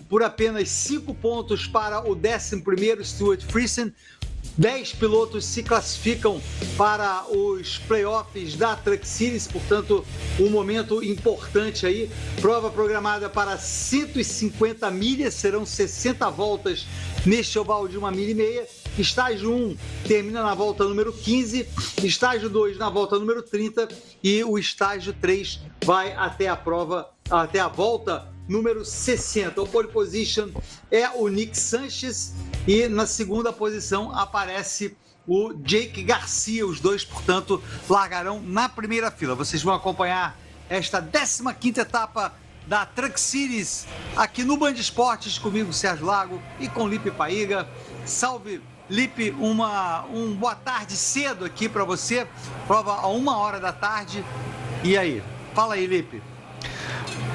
por apenas 5 pontos para o 11º Stuart Friesen. 10 pilotos se classificam para os playoffs da Truck Series, portanto, um momento importante aí. Prova programada para 150 milhas, serão 60 voltas neste oval de 1,5 milha. Estágio 1 termina na volta número 15, estágio 2 na volta número 30 e o estágio 3 vai até a volta número 60. O pole position é o Nick Sanchez e na segunda posição aparece o Jake Garcia. Os dois, portanto, largarão na primeira fila. Vocês vão acompanhar esta 15ª etapa da Truck Series aqui no Band Esportes, comigo, Sérgio Lago, e com Lipe Paiga. Salve, Lipe, um boa tarde cedo aqui para você. Prova a 1h da tarde. E aí? Fala aí, Lipe.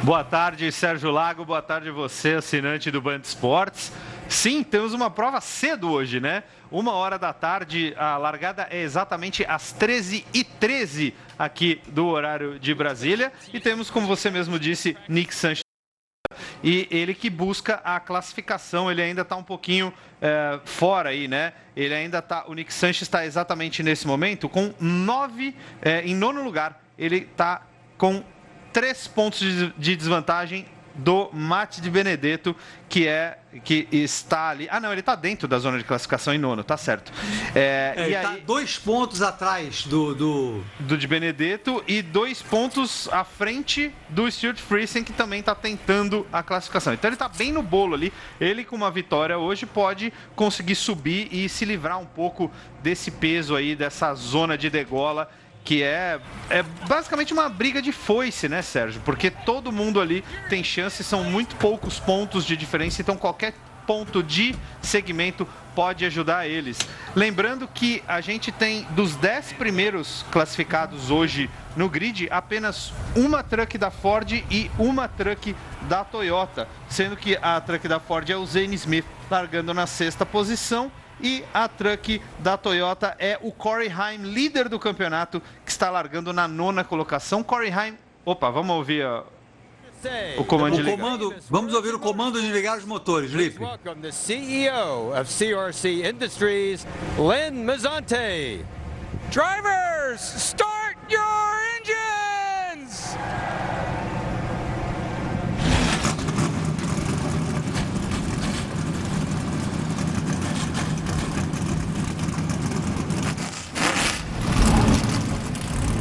Boa tarde, Sérgio Lago. Boa tarde você, assinante do Band Esportes. Sim, temos uma prova cedo hoje, né? 1h da tarde, a largada é exatamente às 13h13 aqui do horário de Brasília. E temos, como você mesmo disse, Nick Sanchez. E ele que busca a classificação, ele ainda está um pouquinho fora aí, né? Ele ainda está, o Nick Sanchez está exatamente nesse momento com 9, em 9º lugar. Ele está com 3 pontos de desvantagem do Matt Di Benedetto, que está ali. Ah, não, ele está dentro da zona de classificação em 9º, tá certo. Ele está 2 pontos atrás do Di Benedetto e 2 pontos à frente do Stuart Friesen, que também está tentando a classificação. Então ele está bem no bolo ali. Ele, com uma vitória hoje, pode conseguir subir e se livrar um pouco desse peso aí, dessa zona de degola, que é basicamente uma briga de foice, né, Sérgio? Porque todo mundo ali tem chance, são muito poucos pontos de diferença, então qualquer ponto de segmento pode ajudar eles. Lembrando que a gente tem, dos 10 primeiros classificados hoje no grid, apenas uma truck da Ford e uma truck da Toyota, sendo que a truck da Ford é o Zane Smith, largando na 6ª posição. E a truck da Toyota é o Corey Heim, líder do campeonato, que está largando na 9ª colocação. Corey Heim, vamos ouvir o comando de ligar. Vamos ouvir o comando de ligar os motores, Lipe. Welcome the CEO of CRC Industries, Len Mazzante. Drivers, start your engines!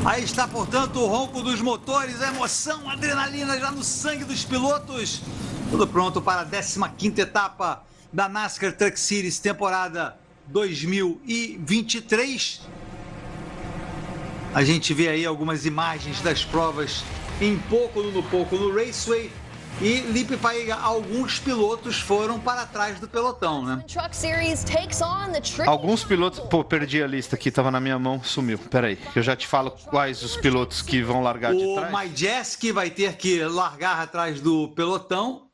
Aí está, portanto, o ronco dos motores, a emoção, a adrenalina já no sangue dos pilotos. Tudo pronto para a 15ª etapa da NASCAR Truck Series, temporada 2023. A gente vê aí algumas imagens das provas em Pocono no Raceway. E, Lipe Paiga, alguns pilotos foram para trás do pelotão, né? Alguns pilotos... perdi a lista aqui, estava na minha mão, sumiu. Peraí, que eu já te falo quais os pilotos que vão largar de trás. O Majeski vai ter que largar atrás do pelotão.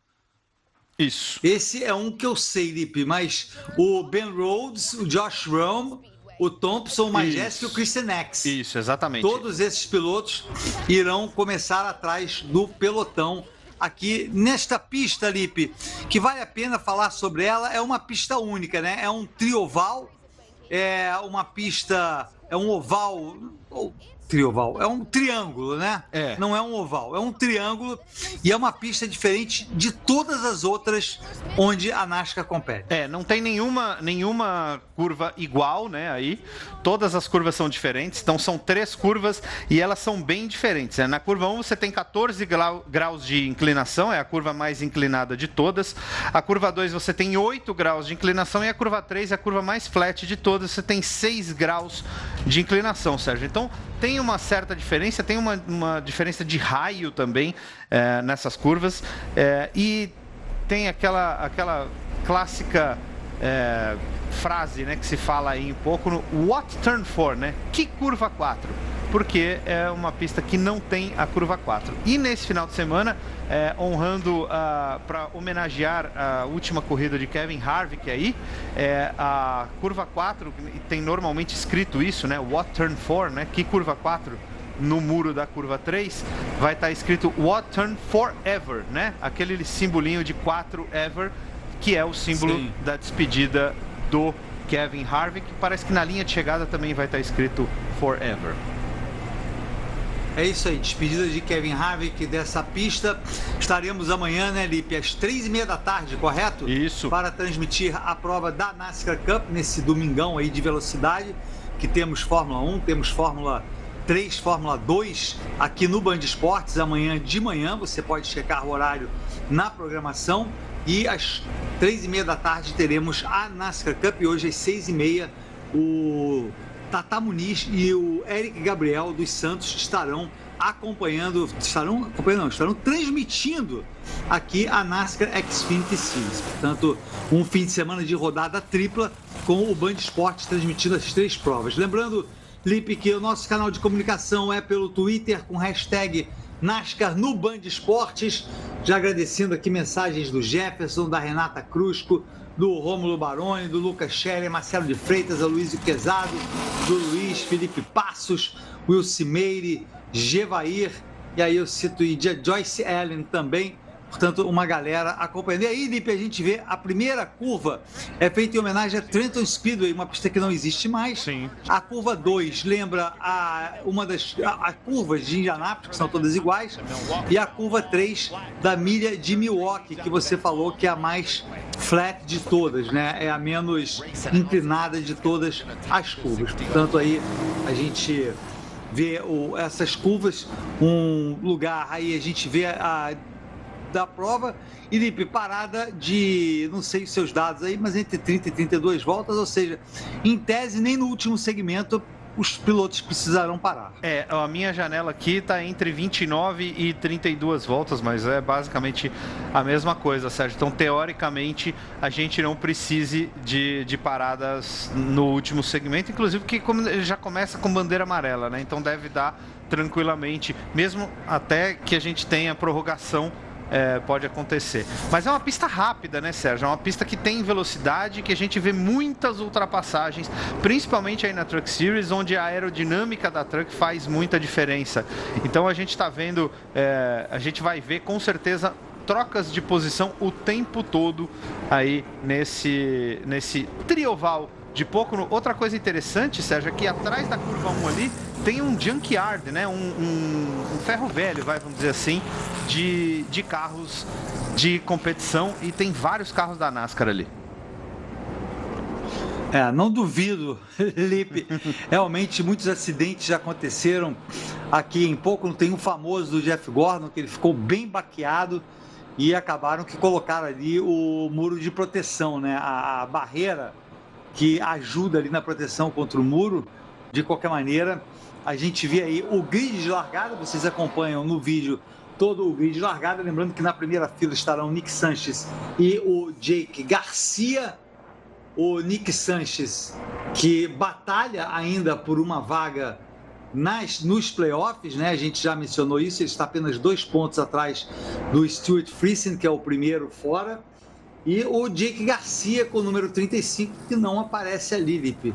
Isso. Esse é um que eu sei, Lipe, mas o Ben Rhodes, o Josh Romm, o Thompson, o Majeski e o Christian X. Isso, exatamente. Todos esses pilotos irão começar atrás do pelotão. Aqui nesta pista, Lipe, que vale a pena falar sobre ela, é uma pista única, né? É um trioval, é uma pista, é um oval, ou trioval, é um triângulo, né? Não é um oval, é um triângulo e é uma pista diferente de todas as outras onde a NASCAR compete. Não tem nenhuma curva igual, né? Aí todas as curvas são diferentes, então são 3 curvas e elas são bem diferentes, né? Na curva 1 você tem 14 graus de inclinação, é a curva mais inclinada de todas. A curva 2 você tem 8 graus de inclinação e a curva 3 é a curva mais flat de todas, você tem 6 graus de inclinação, Sérgio. Então tem uma certa diferença, tem uma diferença de raio também nessas curvas, e tem aquela clássica frase, né, que se fala aí um pouco no What Turn 4, né? Que curva 4? Porque é uma pista que não tem a curva 4. E nesse final de semana, honrando para homenagear a última corrida de Kevin Harvick aí, a curva 4, tem normalmente escrito isso, né? What Turn 4, né? Que curva 4? no muro da curva 3, vai estar escrito What Turn Forever, né? Aquele simbolinho de 4 ever, que é o símbolo da despedida do Kevin Harvick. Parece que na linha de chegada também vai estar escrito Forever. É isso aí, despedida de Kevin Harvick dessa pista. Estaremos amanhã, né, Lipe, às 3h30 da tarde, correto? Isso. Para transmitir a prova da NASCAR Cup, nesse domingão aí de velocidade, que temos Fórmula 1, temos Fórmula 3, Fórmula 2 aqui no Band Esportes, amanhã de manhã. Você pode checar o horário na programação. E às 3h30 da tarde teremos a NASCAR Cup. E hoje às 6h30, o Tata Muniz e o Eric Gabriel dos Santos estarão transmitindo aqui a NASCAR Xfinity Series. Portanto, um fim de semana de rodada tripla com o Band Esportes transmitindo as 3 provas. Lembrando, Lipe, que o nosso canal de comunicação é pelo Twitter com hashtag NASCAR no Band Esportes. Já agradecendo aqui mensagens do Jefferson, da Renata Crusco, do Rômulo Baroni, do Lucas Scherer, Marcelo de Freitas, Aloysio Quezado, do Luiz, Felipe Passos, Wilson Meire, Gevair, e aí eu cito Joyce Allen também. Portanto, uma galera acompanhando. E aí, Lipe, a gente vê a primeira curva é feita em homenagem a Trenton Speedway, uma pista que não existe mais. Sim. A curva 2 lembra uma das curvas de Indianápolis, que são todas iguais. E a curva 3 da milha de Milwaukee, que você falou que é a mais flat de todas, né? É a menos inclinada de todas as curvas. Portanto, aí a gente vê essas curvas, um lugar aí a gente vê da prova, e Lipe, parada de, não sei os seus dados aí, mas entre 30 e 32 voltas, ou seja, em tese, nem no último segmento os pilotos precisarão parar. A minha janela aqui está entre 29 e 32 voltas, mas é basicamente a mesma coisa, Sérgio. Então, teoricamente, a gente não precise de paradas no último segmento, inclusive porque ele já começa com bandeira amarela, né? Então deve dar tranquilamente, mesmo até que a gente tenha prorrogação. Pode acontecer. Mas é uma pista rápida, né, Sérgio? É uma pista que tem velocidade, que a gente vê muitas ultrapassagens, principalmente aí na Truck Series, onde a aerodinâmica da Truck faz muita diferença. Então a gente está vendo, a gente vai ver com certeza trocas de posição o tempo todo aí nesse trioval de Pocono. Outra coisa interessante, Sérgio, é que atrás da curva 1 ali tem um junkyard, né? Um ferro velho, vamos dizer assim, de carros de competição, e tem vários carros da NASCAR ali. Não duvido, Lipe. Realmente muitos acidentes já aconteceram aqui em Pocono. Tem um famoso do Jeff Gordon, que ele ficou bem baqueado e acabaram que colocaram ali o muro de proteção, né? A barreira que ajuda ali na proteção contra o muro. De qualquer maneira, a gente vê aí o grid de largada. Vocês acompanham no vídeo todo o grid de largada. Lembrando que na primeira fila estarão o Nick Sanches e o Jake Garcia. O Nick Sanches, que batalha ainda por uma vaga nos playoffs, né? A gente já mencionou isso. Ele está apenas 2 pontos atrás do Stuart Friesen, que é o primeiro fora. E o Jake Garcia com o número 35, que não aparece ali, Lipe.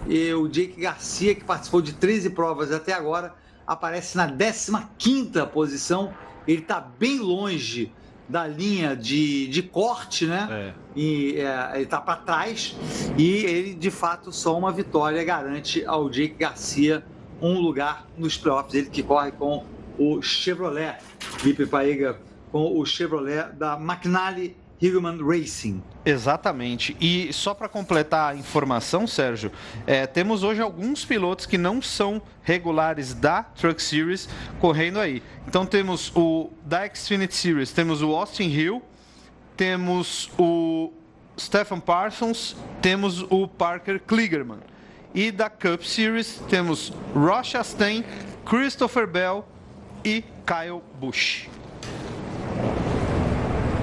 E o Jake Garcia, que participou de 13 provas até agora, aparece na 15ª posição. Ele está bem longe da linha de corte, né? E ele está para trás. E ele, de fato, só uma vitória garante ao Jake Garcia um lugar nos playoffs. Ele que corre com o Chevrolet, Lipe Paiga, com o Chevrolet da McNally Hillman Racing. Exatamente. E só para completar a informação, Sérgio, temos hoje alguns pilotos que não são regulares da Truck Series correndo aí. Então temos da Xfinity Series, temos o Austin Hill, temos o Stephen Parsons, temos o Parker Kligerman. E da Cup Series temos Ross Chastain, Christopher Bell e Kyle Busch.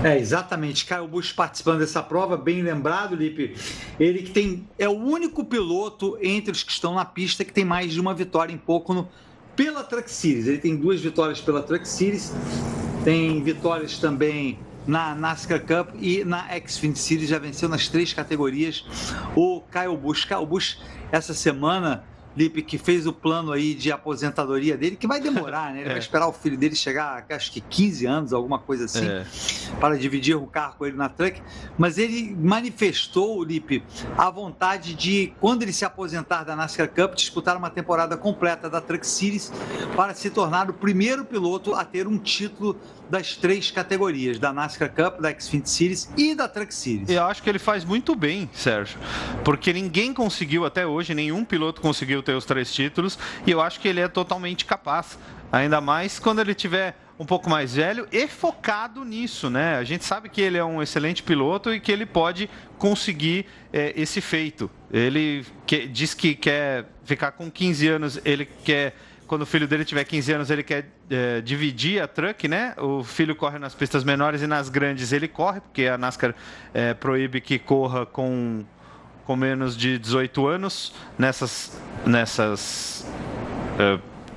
Exatamente, Kyle Busch participando dessa prova, bem lembrado, Lipe. Ele que é o único piloto entre os que estão na pista que tem mais de uma vitória em Pocono pela Truck Series. Ele tem 2 vitórias pela Truck Series, tem vitórias também na NASCAR Cup e na Xfinity Series, já venceu nas 3 categorias o Kyle Busch. Kyle Busch, essa semana, Lipe, que fez o plano aí de aposentadoria dele, que vai demorar, né? Ele vai esperar o filho dele chegar, acho que 15 anos, alguma coisa assim, para dividir o carro com ele na Truck. Mas ele manifestou, Lipe, a vontade de, quando ele se aposentar da NASCAR Cup, disputar uma temporada completa da Truck Series para se tornar o primeiro piloto a ter um título das 3 categorias, da NASCAR Cup, da Xfinity Series e da Truck Series. Eu acho que ele faz muito bem, Sérgio, porque ninguém conseguiu até hoje, nenhum piloto conseguiu ter os 3 títulos, e eu acho que ele é totalmente capaz, ainda mais quando ele tiver um pouco mais velho e focado nisso, né? A gente sabe que ele é um excelente piloto e que ele pode conseguir esse feito. Ele diz que quer ficar com 15 anos, ele quer... Quando o filho dele tiver 15 anos, ele quer dividir a Truck, né? O filho corre nas pistas menores e nas grandes ele corre, porque a NASCAR proíbe que corra com menos de 18 anos nessas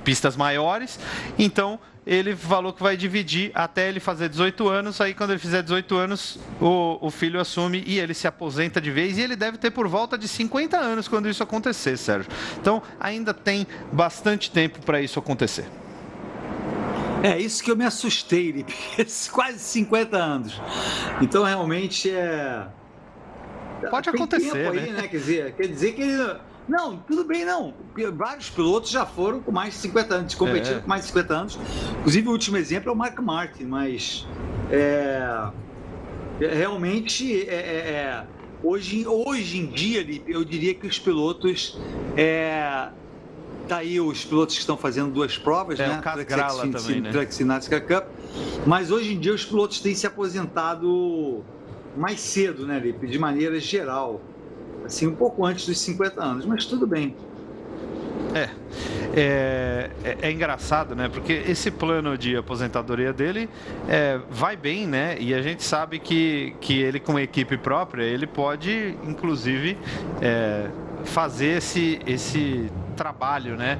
pistas maiores. Então, ele falou que vai dividir até ele fazer 18 anos. Aí, quando ele fizer 18 anos, o filho assume e ele se aposenta de vez. E ele deve ter por volta de 50 anos quando isso acontecer, Sérgio. Então, ainda tem bastante tempo para isso acontecer. É isso que eu me assustei, Lipe. Quase 50 anos. Então, realmente, pode acontecer, aí, né? Quer dizer que ele... Não, tudo bem, não. Vários pilotos já foram com mais de 50 anos, competindo com mais de 50 anos. Inclusive, o último exemplo é o Mark Martin, mas realmente, hoje em dia, eu diria que os pilotos... Tá aí os pilotos que estão fazendo 2 provas, né? O Casgrala também, né? Truck NASCAR Cup. Mas hoje em dia os pilotos têm se aposentado mais cedo, né, Lipe? De maneira geral. Assim, um pouco antes dos 50 anos, mas tudo bem. É engraçado, né? Porque esse plano de aposentadoria dele vai bem, né? E a gente sabe que ele, com a equipe própria, ele pode, inclusive, fazer esse trabalho, né?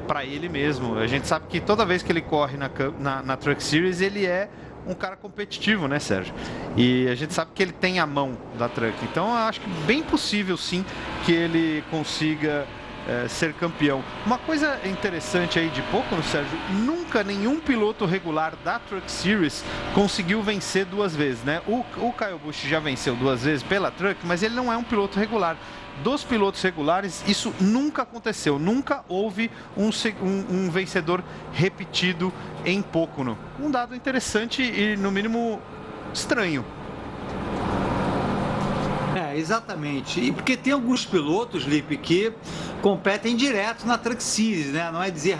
Para ele mesmo. A gente sabe que toda vez que ele corre na Truck Series, ele é um cara competitivo, né, Sérgio? E a gente sabe que ele tem a mão da Truck. Então, eu acho que bem possível, sim, que ele consiga ser campeão. Uma coisa interessante aí de pouco, Sérgio, nunca nenhum piloto regular da Truck Series conseguiu vencer 2 vezes, né? O Kyle Busch já venceu 2 vezes pela Truck, mas ele não é um piloto regular. Dos pilotos regulares, isso nunca aconteceu. Nunca houve um vencedor repetido em Pocono. Um dado interessante e, no mínimo, estranho. Exatamente. E porque tem alguns pilotos, Lipe, que competem direto na Truck Series, né? Não é dizer,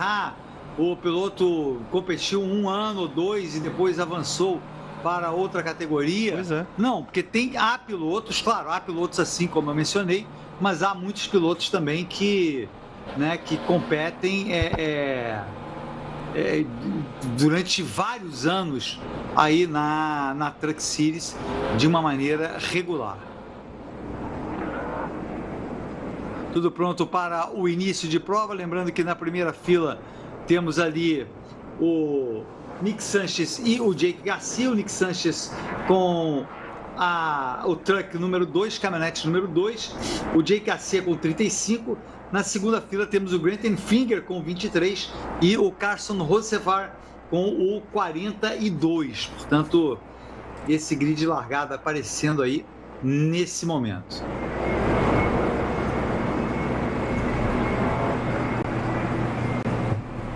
o piloto competiu 1 ano ou 2 e depois avançou para outra categoria. Pois é. Não, porque há pilotos, claro, há pilotos assim como eu mencionei, mas há muitos pilotos também que competem durante vários anos aí na Truck Series de uma maneira regular. Tudo pronto para o início de prova, lembrando que na primeira fila temos ali o Nick Sanchez e o Jake Garcia. O Nick Sanchez com o Truck número 2, caminhonete número 2, o Jake Garcia com 35. Na segunda fila temos o Grant Enfinger com 23 e o Carson Hocevar com o 42. Portanto, esse grid de largada aparecendo aí nesse momento.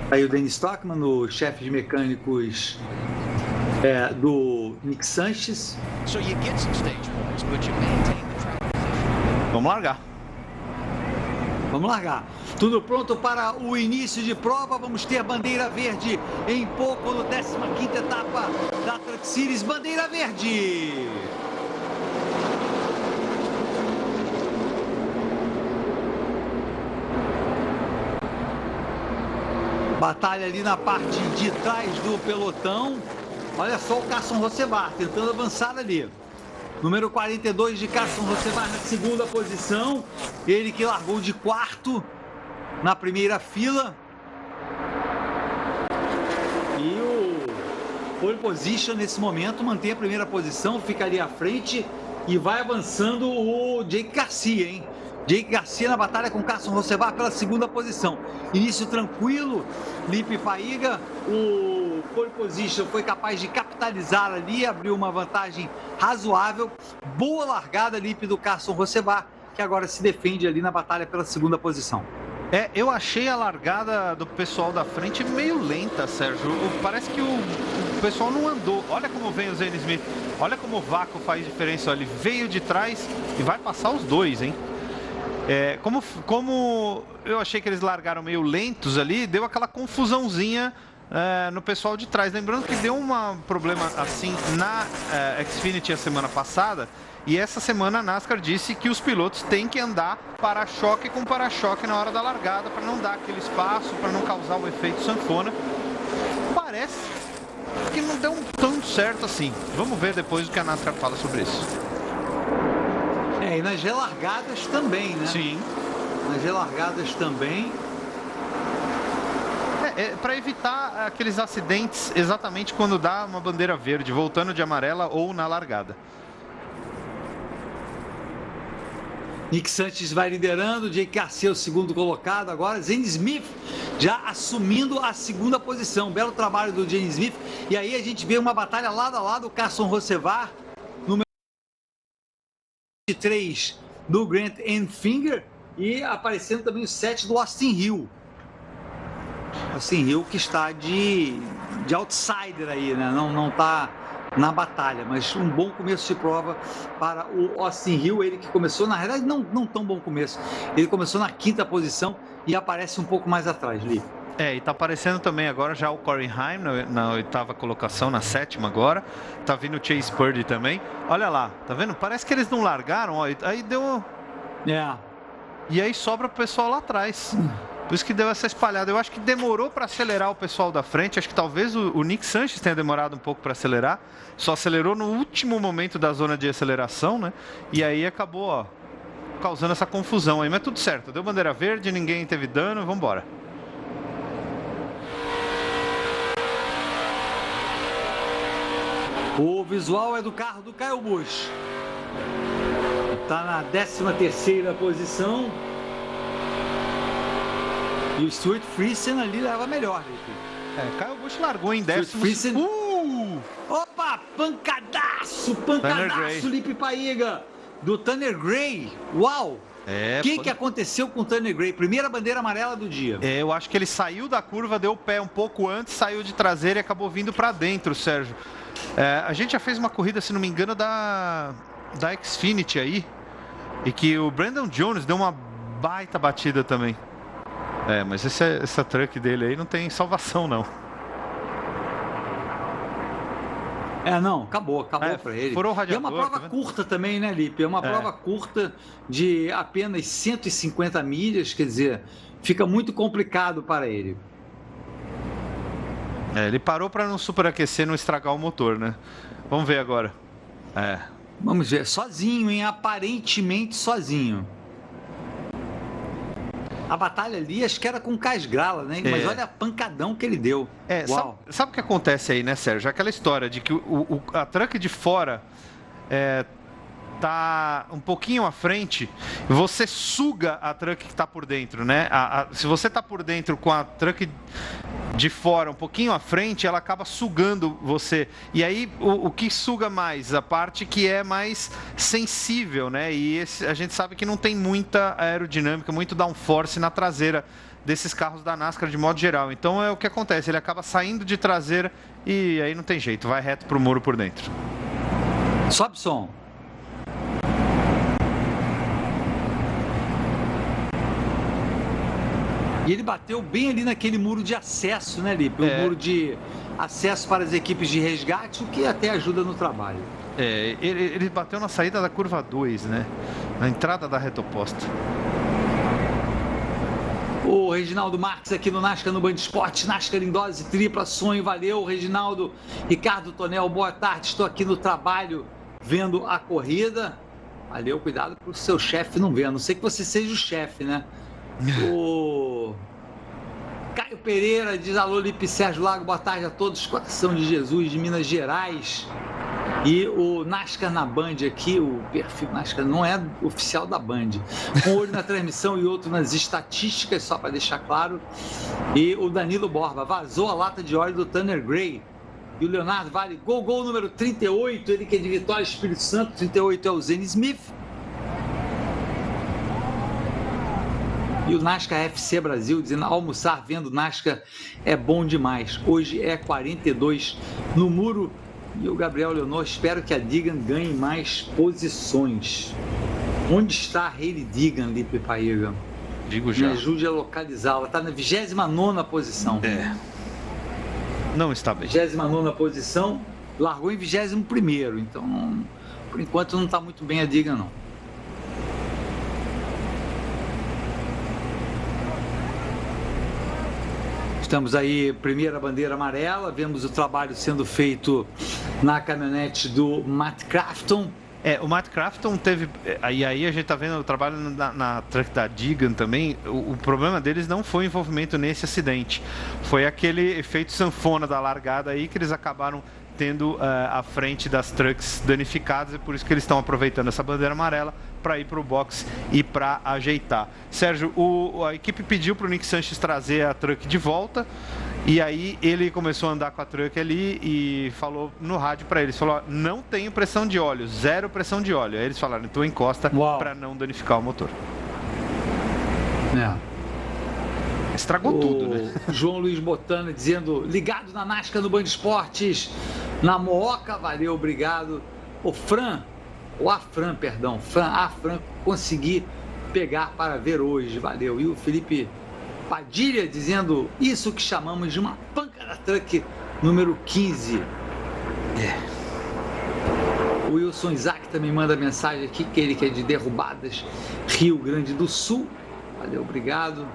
Aí o Danny Stockman, o chefe de mecânicos do Nick Sanchez. Vamos largar. Vamos largar. Tudo pronto para o início de prova. Vamos ter bandeira verde em pouco no 15ª etapa da Truck Series. Bandeira verde. Batalha ali na parte de trás do pelotão. Olha só o Carson Hocevar tentando avançar ali. Número 42 de Carson Hocevar na segunda posição. Ele que largou de 4º na primeira fila. E o pole position nesse momento mantém a primeira posição, ficaria à frente e vai avançando o Jake Garcia, hein? Jake Garcia na batalha com Carson Hocevar pela segunda posição. Início tranquilo, Lipe Paiga, o pole position foi capaz de capitalizar ali, abriu uma vantagem razoável. Boa largada, Lipe, do Carson Hocevar, que agora se defende ali na batalha pela segunda posição. Eu achei a largada do pessoal da frente meio lenta, Sérgio. Parece que o pessoal não andou. Olha como vem o Zane Smith. Olha como o vácuo faz diferença. Ele veio de trás e vai passar os dois, hein? Como eu achei que eles largaram meio lentos ali, deu aquela confusãozinha no pessoal de trás. Lembrando que deu um problema assim na Xfinity a semana passada. E essa semana a NASCAR disse que os pilotos têm que andar para-choque com para-choque na hora da largada, para não dar aquele espaço, para não causar o efeito sanfona. Parece que não deu tão certo assim. Vamos ver depois o que a NASCAR fala sobre isso. E nas relargadas também, né? Sim. Nas relargadas também. Para evitar aqueles acidentes exatamente quando dá uma bandeira verde, voltando de amarela ou na largada. Nick Sanches vai liderando, Jake Garcia o segundo colocado agora, Zane Smith já assumindo a segunda posição. Belo trabalho do Zane Smith. E aí a gente vê uma batalha lado a lado, o Carson Hocevar, número 3 do Grant Enfinger, e aparecendo também o 7 do Austin Hill. Austin Hill que está de outsider aí, né? Não está na batalha, mas um bom começo de prova para o Austin Hill, ele que começou, na realidade não tão bom começo, ele começou na quinta posição e aparece um pouco mais atrás, Li. E tá aparecendo também agora já o Corey Heim na oitava colocação, na sétima agora, tá vindo o Chase Purdy também, olha lá, tá vendo? Parece que eles não largaram, ó, aí deu... E aí sobra o pessoal lá atrás. Por isso que deu essa espalhada. Eu acho que demorou para acelerar o pessoal da frente. Acho que talvez o Nick Sanches tenha demorado um pouco para acelerar. Só acelerou no último momento da zona de aceleração, né? E aí acabou, causando essa confusão aí. Mas tudo certo. Deu bandeira verde, ninguém teve dano. Vamos embora. O visual é do carro do Kyle Busch. Está na 13ª posição. E o Stuart Friesen ali leva melhor, Lipe. Kyle Busch largou em 10º. Opa, pancadaço, Lipe Paiga, do Tanner Gray. Uau! O que aconteceu com o Tanner Gray? Primeira bandeira amarela do dia. Eu acho que ele saiu da curva, deu o pé um pouco antes, saiu de traseira e acabou vindo para dentro, Sérgio. A gente já fez uma corrida, se não me engano, da Xfinity aí, e que o Brandon Jones deu uma baita batida também. Mas essa truck dele aí não tem salvação, não. Acabou para ele. Furou o radiador, é uma prova curta também, né, Lipe? É uma prova curta de apenas 150 milhas, quer dizer, fica muito complicado para ele. Ele parou para não superaquecer, não estragar o motor, né? Vamos ver agora. Vamos ver, sozinho, hein? Aparentemente sozinho. A batalha ali, acho que era com o Casgrala, né? Mas olha a pancadão que ele deu. Sabe o que acontece aí, né, Sérgio? Aquela história de que a truck de fora tá um pouquinho à frente, você suga a truck que tá por dentro, né? Se você tá por dentro com a truck de fora um pouquinho à frente, ela acaba sugando você. E aí, o que suga mais? A parte que é mais sensível, né? E a gente sabe que não tem muita aerodinâmica, muito downforce na traseira desses carros da NASCAR de modo geral. Então é o que acontece, ele acaba saindo de traseira e aí não tem jeito, vai reto pro muro por dentro. Sobe som. E ele bateu bem ali naquele muro de acesso, né, Lipe? O muro de acesso para as equipes de resgate, o que até ajuda no trabalho. Ele bateu na saída da curva 2, né? Na entrada da reta oposta. O Reginaldo Marques aqui no NASCAR no Band Esportes, NASCAR em dose tripla, sonho, valeu. Reginaldo, Ricardo Tonel, boa tarde, estou aqui no trabalho vendo a corrida. Valeu, cuidado para o seu chefe não ver, a não ser que você seja o chefe, né? O Caio Pereira diz alô, Lipe, Sérgio Lago, boa tarde a todos, coração de Jesus de Minas Gerais. E o NASCAR na Band aqui, o perfil NASCAR não é oficial da Band. Um olho na transmissão e outro nas estatísticas, só para deixar claro. E o Danilo Borba vazou a lata de óleo do Tanner Gray. E o Leonardo Vale, gol número 38, ele que é de Vitória, Espírito Santo, 38 é o Zane Smith. E o NASCAR FC Brasil dizendo, almoçar vendo NASCAR é bom demais. Hoje é 42 no muro. E o Gabriel Leonor, espero que a Digan ganhe mais posições. Onde está a Hailey Digan, Lipe Paiva? Digo já. Me ajude a localizá-la. Está na 29ª posição. É. Não está bem. 29ª posição, largou em 21º. Então, por enquanto, não está muito bem a Digan, não. Estamos aí, primeira bandeira amarela, vemos o trabalho sendo feito na caminhonete do Matt Crafton. O Matt Crafton teve, e aí a gente tá vendo o trabalho na truck da Digan também. O problema deles não foi o envolvimento nesse acidente, foi aquele efeito sanfona da largada aí que eles acabaram tendo à frente das trucks danificadas, e por isso que eles estão aproveitando essa bandeira amarela para ir para o box e para ajeitar. Sérgio, a equipe pediu para o Nick Sanches trazer a truck de volta, e aí ele começou a andar com a truck ali e falou no rádio para eles, falou, não tenho pressão de óleo, 0 pressão de óleo. Aí eles falaram, então encosta para não danificar o motor. Estragou tudo, né? João Luiz Botana dizendo, ligado na NASCAR no Band Esportes, na Mooca, valeu, obrigado. O Afran, consegui pegar para ver hoje, valeu. E o Felipe Padilha dizendo, isso que chamamos de uma panca da truck número 15. O Wilson Isaac também manda mensagem aqui, que ele que é de Derrubadas, Rio Grande do Sul. Valeu, obrigado.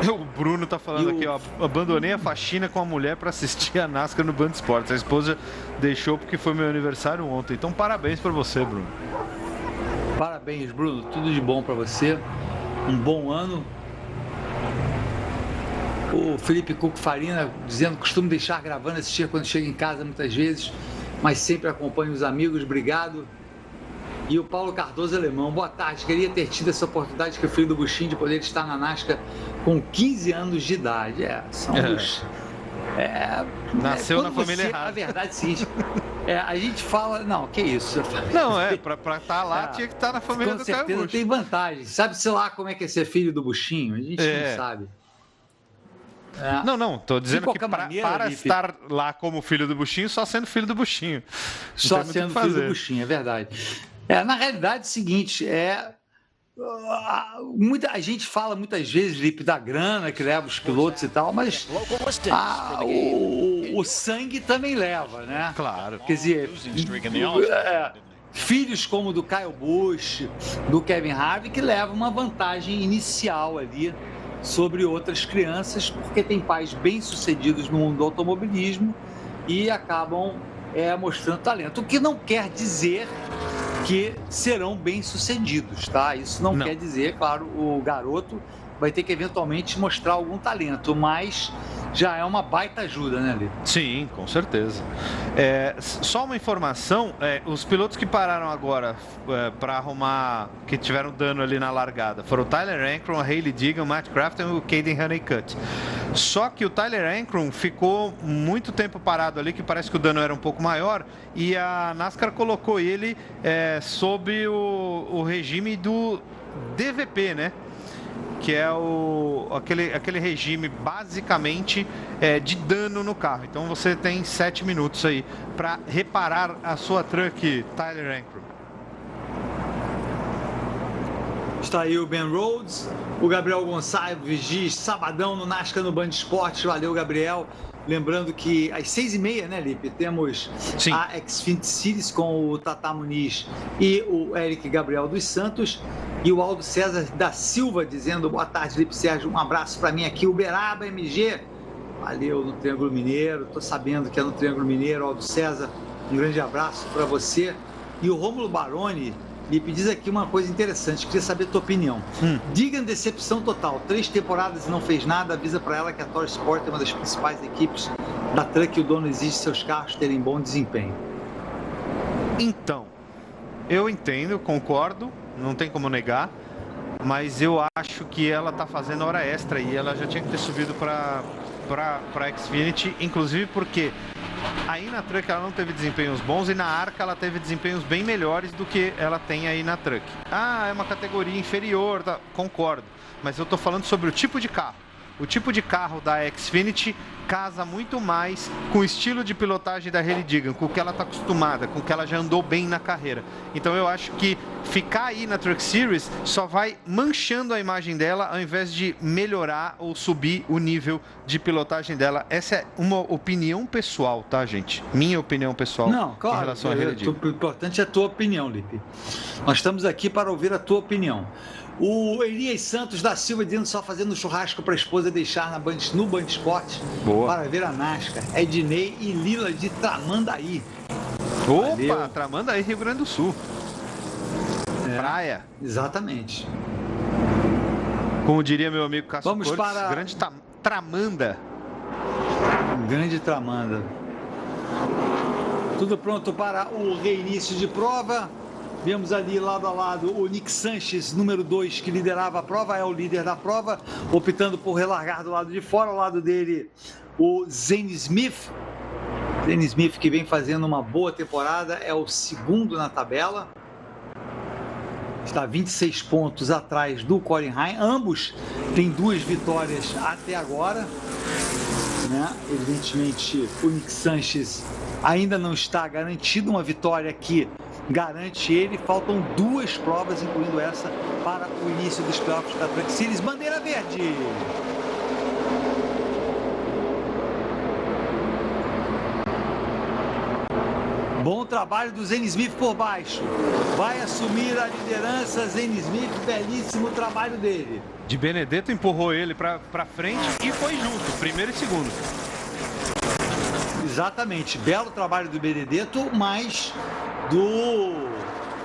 O Bruno tá falando aqui, ó, abandonei a faxina com a mulher para assistir a NASCAR no Band Esportes. A esposa deixou porque foi meu aniversário ontem. Então parabéns para você, Bruno. Parabéns, Bruno. Tudo de bom para você. Um bom ano. O Felipe Cuco Farina dizendo, costumo deixar gravando, assistir quando chego em casa muitas vezes, mas sempre acompanho os amigos. Obrigado. E o Paulo Cardoso Alemão, boa tarde, queria ter tido essa oportunidade que o filho do Buchinho de poder estar na NASCAR com 15 anos de idade. Nasceu na família errada. A verdade é o seguinte, a gente fala, não, que isso? Não, pra estar lá tinha que estar na família do Caio Busch. Com certeza tem vantagem, sabe-se lá como é que é ser filho do Buchinho? A gente não sabe. Não, tô dizendo que para estar lá como filho do Buchinho, só sendo filho do Buchinho. Só sendo filho do Buchinho, é verdade. Na realidade, é o seguinte, a gente fala muitas vezes, Lipe, da grana que leva os pilotos e tal, mas o sangue também leva, né? Claro. Quer dizer, filhos como o do Kyle Busch, do Kevin Harvick, que levam uma vantagem inicial ali sobre outras crianças, porque tem pais bem-sucedidos no mundo do automobilismo e acabam mostrando talento. O que não quer dizer que serão bem-sucedidos, tá? Isso não quer dizer, claro, o garoto vai ter que eventualmente mostrar algum talento, mas já é uma baita ajuda, né, Lê? Sim, com certeza. Só uma informação, os pilotos que pararam agora para arrumar, que tiveram dano ali na largada, foram o Tyler Ankrum, a Hailey Digan, o Matt Crafton e o Caden Honeycutt. Só que o Tyler Ankrum ficou muito tempo parado ali, que parece que o dano era um pouco maior, e a NASCAR colocou ele sob o regime do DVP, né? Que é aquele regime basicamente de dano no carro. Então você tem 7 minutos aí para reparar a sua truck, Tyler Ankrum. Está aí o Ben Rhodes, o Gabriel Gonçalves diz, sabadão no NASCAR no Band Esportes. Valeu, Gabriel. Lembrando que às 6h30, né, Lipe, temos a Xfinity Series com o Tata Muniz e o Eric Gabriel dos Santos. E o Aldo César da Silva dizendo, boa tarde, Lipe Sérgio, um abraço para mim aqui, Uberaba MG. Valeu, no Triângulo Mineiro, tô sabendo que é no Triângulo Mineiro, Aldo César, um grande abraço para você. E o Rômulo Baroni Lipe diz aqui uma coisa interessante, queria saber a tua opinião. Digan, decepção total, 3 temporadas e não fez nada, avisa para ela que a Toro Sport é uma das principais equipes da Truck, o dono exige seus carros terem bom desempenho. Então, eu entendo, concordo, não tem como negar, mas eu acho que ela tá fazendo hora extra e ela já tinha que ter subido para Xfinity, inclusive porque aí na Truck ela não teve desempenhos bons e na Arca ela teve desempenhos bem melhores do que ela tem aí na Truck. Ah, é uma categoria inferior, tá? Concordo, mas eu tô falando sobre o tipo de carro. O tipo de carro da Xfinity casa muito mais com o estilo de pilotagem da Hailie Deegan, com o que ela está acostumada, com o que ela já andou bem na carreira. Então eu acho que ficar aí na Truck Series só vai manchando a imagem dela ao invés de melhorar ou subir o nível de pilotagem dela. Essa é uma opinião pessoal, tá, gente? Minha opinião pessoal. Não, claro, em relação a Hailie Deegan. O importante é a tua opinião, Lipe. Nós estamos aqui para ouvir a tua opinião. O Elias Santos da Silva dizendo só fazendo churrasco para a esposa deixar no Band Esporte para ver a NASCAR. Ednei e Lila de Tramandaí. Opa, Valeu. Tramandaí, Rio Grande do Sul. Praia. Exatamente. Como diria meu amigo Cássio Vamos Cortes, para... grande Tramanda. Grande Tramanda. Tudo pronto para o reinício de prova. Vemos ali lado a lado o Nick Sanchez, número 2, que liderava a prova, é o líder da prova, optando por relargar do lado de fora. Ao lado dele, o Zane Smith. Zane Smith, que vem fazendo uma boa temporada, é o segundo na tabela. Está 26 pontos atrás do Colin Hine. Ambos têm 2 vitórias até agora, né? Evidentemente, o Nick Sanchez ainda não está garantido uma vitória aqui. Garante ele, faltam 2 provas, incluindo essa, para o início dos playoffs da Truck Series. Bandeira verde! Bom trabalho do Zane Smith por baixo. Vai assumir a liderança, Zane Smith, belíssimo trabalho dele. De Benedetto empurrou ele para frente e foi junto, primeiro e segundo. Exatamente, belo trabalho do Benedetto, mas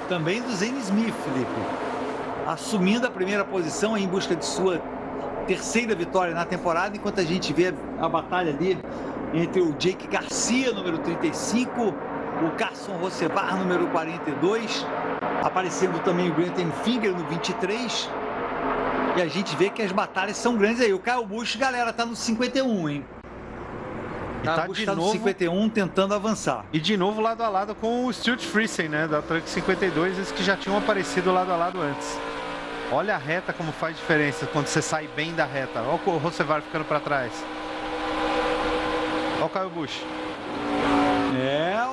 também do Zane Smith, Felipe, assumindo a primeira posição em busca de sua terceira vitória na temporada, enquanto a gente vê a batalha ali entre o Jake Garcia, número 35, o Carson Rosevar, número 42, aparecendo também o Grant Enfinger no 23, e a gente vê que as batalhas são grandes aí. O Kyle Busch, galera, tá no 51, hein? Tá no 51 tentando avançar. E de novo lado a lado com o Stuart Friesen, né, da Truck 52, esses que já tinham aparecido lado a lado antes. Olha a reta como faz diferença quando você sai bem da reta. Olha o Rosevar ficando para trás. Olha o Kyle Busch.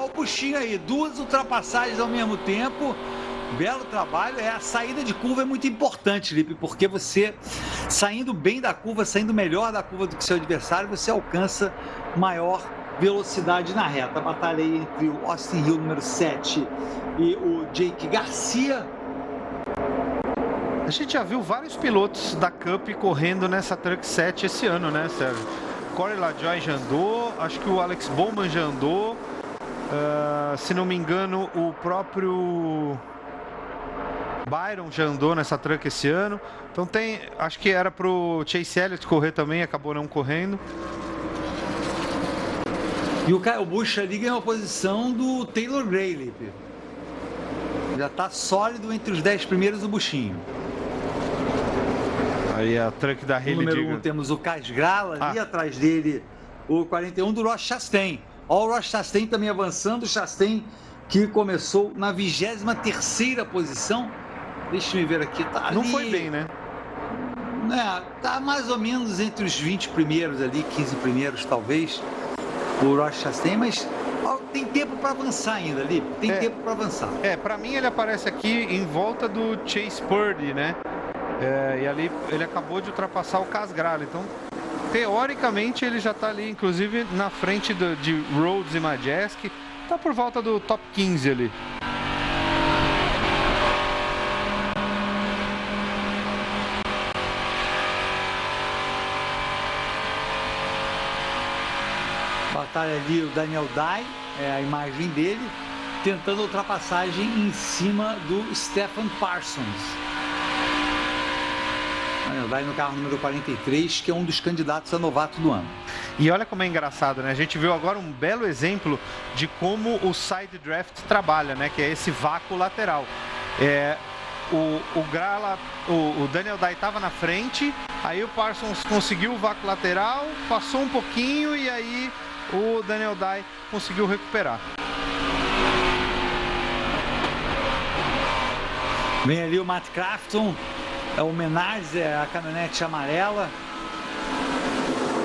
O Buschinho aí, 2 ultrapassagens ao mesmo tempo. Belo trabalho. A saída de curva é muito importante, Lipe, porque você, saindo bem da curva, saindo melhor da curva do que seu adversário, você alcança maior velocidade na reta. A batalha aí entre o Austin Hill, número 7, e o Jake Garcia. A gente já viu vários pilotos da Cup correndo nessa Truck 7 esse ano, né, Sérgio? Corey LaJoie já andou, acho que o Alex Bowman já andou. Se não me engano, o próprio Byron já andou nessa Truck esse ano. Então tem, acho que era pro Chase Elliott correr também, acabou não correndo. E o Kyle Busch ali ganhou a posição do Taylor Gray, Lipe. Já está sólido entre os 10 primeiros o Buschinho. Aí a Truck da Hailie Deegan. Deegan. 1 temos o Casgrala ali atrás dele, o 41 do Ross Chastain. Olha o Ross Chastain também avançando, o Chastain que começou na 23ª posição. Deixa eu ver aqui, tá ali. Não foi bem, né? Tá mais ou menos entre os 20 primeiros ali, 15 primeiros talvez, o Ross Chastain, mas tem tempo para avançar ainda ali, tem tempo para avançar. Para mim ele aparece aqui em volta do Chase Purdy, né? E ali ele acabou de ultrapassar o Casgrala, então teoricamente ele já está ali, inclusive na frente de Rhodes e Majeski, está por volta do top 15 ali. Batalha ali o Daniel Dye, a imagem dele, tentando ultrapassagem em cima do Stephen Parsons. Vai no carro número 43, que é um dos candidatos a novato do ano. E olha como é engraçado, né? A gente viu agora um belo exemplo de como o side draft trabalha, né? Que é esse vácuo lateral. O Daniel Dye estava na frente, aí o Parsons conseguiu o vácuo lateral, passou um pouquinho e aí o Daniel Dye conseguiu recuperar. Vem ali o Matt Crafton, a homenagem à caminhonete amarela.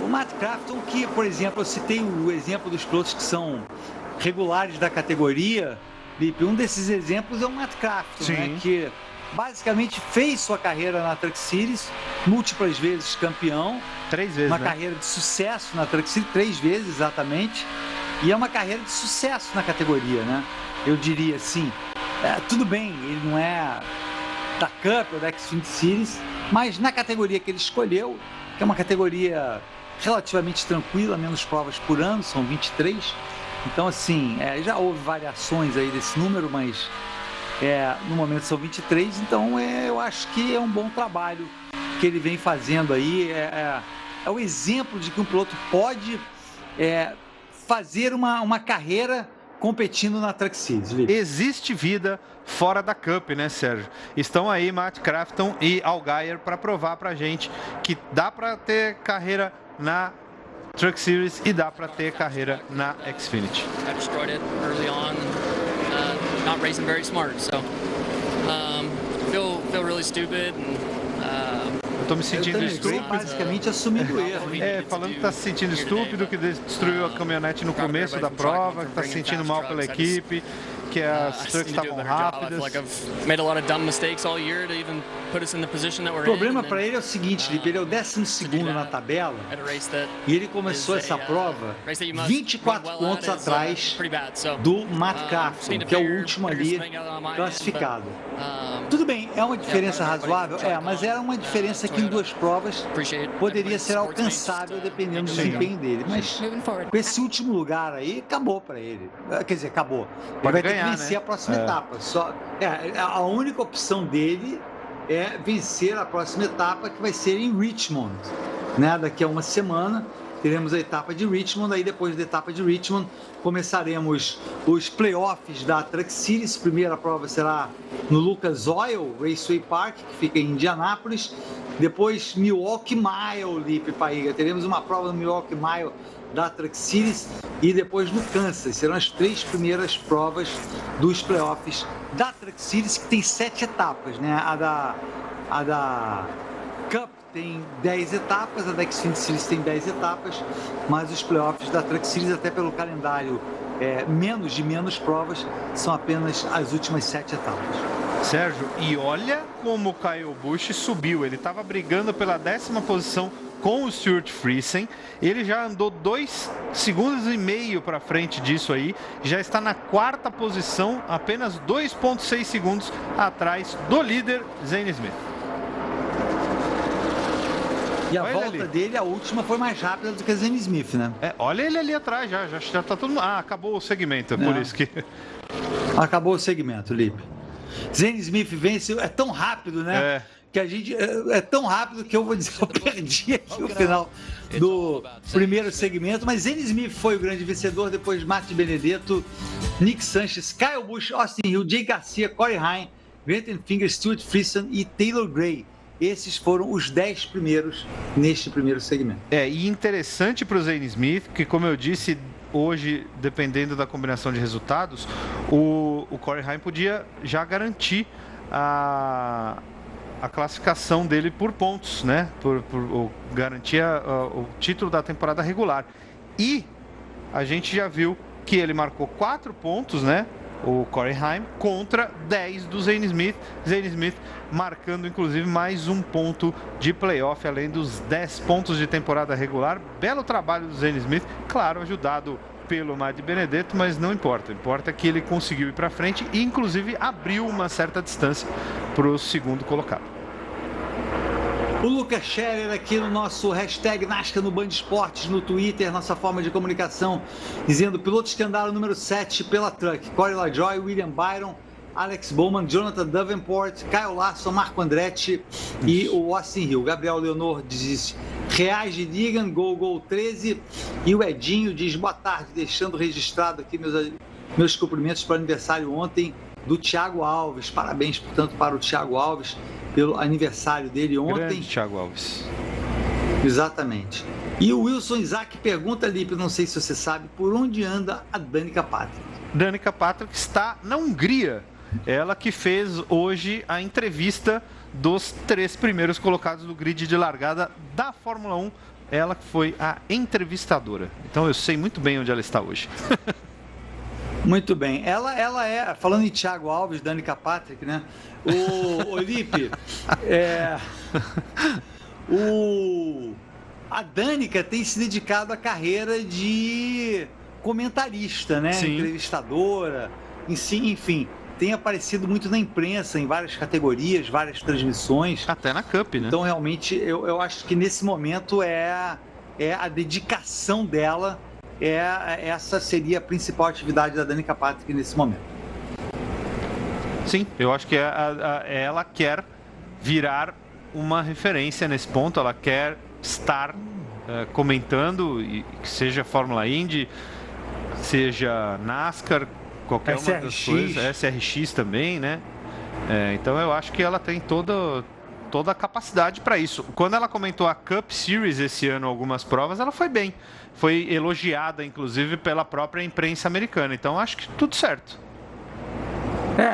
O Matt Crafton, que, por exemplo, eu citei o exemplo dos pilotos que são regulares da categoria, Lipe, um desses exemplos é o Matt Crafton, né, que basicamente fez sua carreira na Truck Series, múltiplas vezes campeão. 3 vezes, uma carreira de sucesso na Truck Series, 3 vezes exatamente, e é uma carreira de sucesso na categoria, né? Eu diria assim, tudo bem, ele não é da Cup ou da Xfinity Series, mas na categoria que ele escolheu, que é uma categoria relativamente tranquila, menos provas por ano, são 23, então assim, já houve variações aí desse número, mas no momento são 23, então eu acho que é um bom trabalho que ele vem fazendo aí, é o exemplo de que um piloto pode fazer uma carreira competindo na Truck Series. Existe vida fora da Cup, né, Sérgio? Estão aí Matt Crafton e Allgaier para provar pra gente que dá para ter carreira na Truck Series e dá para ter carreira na Xfinity. I destroyed it early on, not racing very smart, so feel really stupid. Eu tô me sentindo estúpido. Basicamente assumindo erro. Falando que tá se sentindo estúpido, que destruiu a caminhonete no começo da prova, que tá se sentindo mal pela equipe, que as trucks estavam rápidas. O problema para ele é o seguinte, Lipe, ele é o 12º na tabela e ele começou essa prova 24 pontos atrás do Matt Crafton, que é o último ali classificado. Tudo bem, é uma diferença razoável? Mas era uma diferença que em 2 provas poderia ser alcançável dependendo do desempenho dele. Mas com esse último lugar aí, acabou para ele. Quer dizer, acabou. Ele vai ter que vencer a próxima etapa. A única opção dele é vencer a próxima etapa, que vai ser em Richmond, né? Daqui a uma semana teremos a etapa de Richmond, aí depois da etapa de Richmond começaremos os playoffs da Truck Series. Primeira prova será no Lucas Oil Raceway Park, que fica em Indianápolis, depois Milwaukee Mile, Lipe Paiga, teremos uma prova no Milwaukee Mile da Truck Series e depois no Kansas. Serão as 3 primeiras provas dos playoffs da Truck Series, que tem 7 etapas, né? A da Cup tem 10 etapas, a da Xfinity Series tem 10 etapas, mas os playoffs da Truck Series, até pelo calendário menos provas, são apenas as últimas 7 etapas. Sérgio, e olha como o Kyle Busch subiu, ele estava brigando pela 10ª posição com o Stuart Friesen, ele já andou 2,5 segundos para frente disso aí, já está na 4ª posição, apenas 2,6 segundos atrás do líder Zane Smith. E a volta dele, a última, foi mais rápida do que a Zane Smith, né? Olha ele ali atrás, já tá todo mundo... acabou o segmento, por isso que... Acabou o segmento, Lipe. Zane Smith vence, é tão rápido, né? Que a gente é tão rápido que eu vou dizer que eu perdi aqui o final do primeiro segmento, mas Zane Smith foi o grande vencedor, depois Martin Benedetto, Nick Sanchez, Kyle Busch, Austin Hill, Jay Garcia, Corey Heim, Brenton Finger, Stuart Friesen e Taylor Gray. Esses foram os 10 primeiros neste primeiro segmento. E interessante para o Zane Smith, que, como eu disse, hoje, dependendo da combinação de resultados, o Corey Heim podia já garantir a classificação dele por pontos, né? Garantir o título da temporada regular. E a gente já viu que ele marcou 4 pontos, né? O Corey Heim contra 10 do Zane Smith. Zane Smith marcando inclusive mais um ponto de playoff, além dos 10 pontos de temporada regular. Belo trabalho do Zane Smith, claro, ajudado pelo Matt Benedetto, mas não importa. Importa que ele conseguiu ir para frente e inclusive abriu uma certa distância para o segundo colocado. O Lucas Scherer aqui no nosso hashtag NASCAR no Band Esportes, no Twitter, nossa forma de comunicação, dizendo: pilotos que andaram número 7 pela Truck, Corey LaJoie, William Byron, Alex Bowman, Jonathan Davenport, Kyle Larson, Marco Andretti e o Austin Hill. Gabriel Leonor diz reage, digam, Gol 13. E o Edinho diz boa tarde, deixando registrado aqui meus cumprimentos para o aniversário ontem do Thiago Alves. Parabéns, portanto, para o Thiago Alves pelo aniversário dele ontem. Grande Thiago Alves. Exatamente. E o Wilson Isaac pergunta, Lipe, não sei se você sabe, por onde anda a Danica Patrick? Danica Patrick está na Hungria. Ela que fez hoje a entrevista dos 3 primeiros colocados do grid de largada da Fórmula 1. Ela que foi a entrevistadora. Então eu sei muito bem onde ela está hoje. Muito bem. Ela é, falando em Thiago Alves, Danica Patrick, né? O Lipe, a Danica tem se dedicado à carreira de comentarista, né? Sim. Entrevistadora, enfim, tem aparecido muito na imprensa, em várias categorias, várias transmissões. Até na Cup, né? Então, realmente, eu acho que nesse momento é a dedicação dela, essa seria a principal atividade da Danica Patrick nesse momento. Sim, eu acho que ela quer virar uma referência nesse ponto, ela quer estar comentando, e que seja Fórmula Indy, seja NASCAR, qualquer uma das coisas, SRX também, né? Então eu acho que ela tem toda a capacidade para isso. Quando ela comentou a Cup Series esse ano, algumas provas, ela foi bem. Foi elogiada, inclusive, pela própria imprensa americana. Então acho que tudo certo.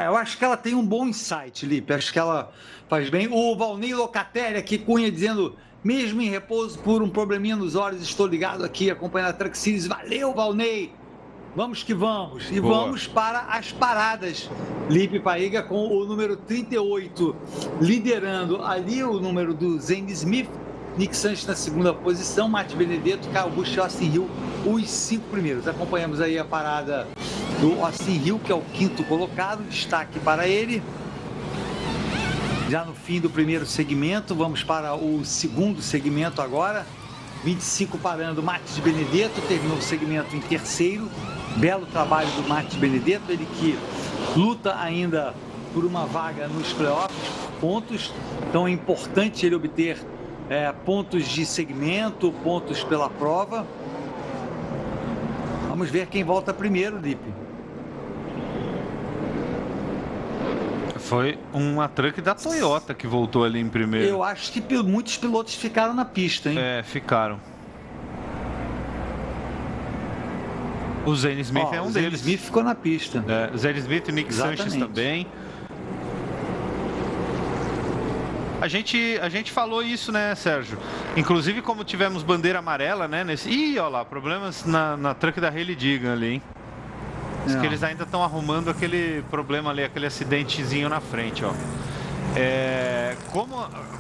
Eu acho que ela tem um bom insight, Lipe. Acho que ela faz bem. O Valnei Locatelli aqui, Cunha, dizendo, mesmo em repouso por um probleminha nos olhos, estou ligado aqui acompanhando a Truck Series. Valeu, Valnei! Vamos que vamos. E boa. Vamos para as paradas. Lipe Paiga com o número 38 liderando ali o número do Zane Smith. Nick Sainz na segunda posição, Matt Benedetto, Kyle Busch e Austin Hill, os 5 primeiros. Acompanhamos aí a parada do Austin Hill, que é o 5º colocado, destaque para ele. Já no fim do primeiro segmento, vamos para o segundo segmento agora. 25 parando, Matt Benedetto, terminou o segmento em terceiro. Belo trabalho do Matt Benedetto, ele que luta ainda por uma vaga nos playoffs, pontos. Então é importante ele obter pontos de segmento, pontos pela prova. Vamos ver quem volta primeiro, Lipe. Foi uma truck da Toyota que voltou ali em primeiro. Eu acho que muitos pilotos ficaram na pista, hein? Ficaram. O Zane Smith é um deles. O Zane Smith ficou na pista. O Zane Smith e Nick Sainz também. A gente falou isso, né, Sérgio? Inclusive, como tivemos bandeira amarela, né? Olha lá, problemas na truck da Hailie Deegan ali, hein? Diz que eles ainda estão arrumando aquele problema ali, aquele acidentezinho na frente, ó.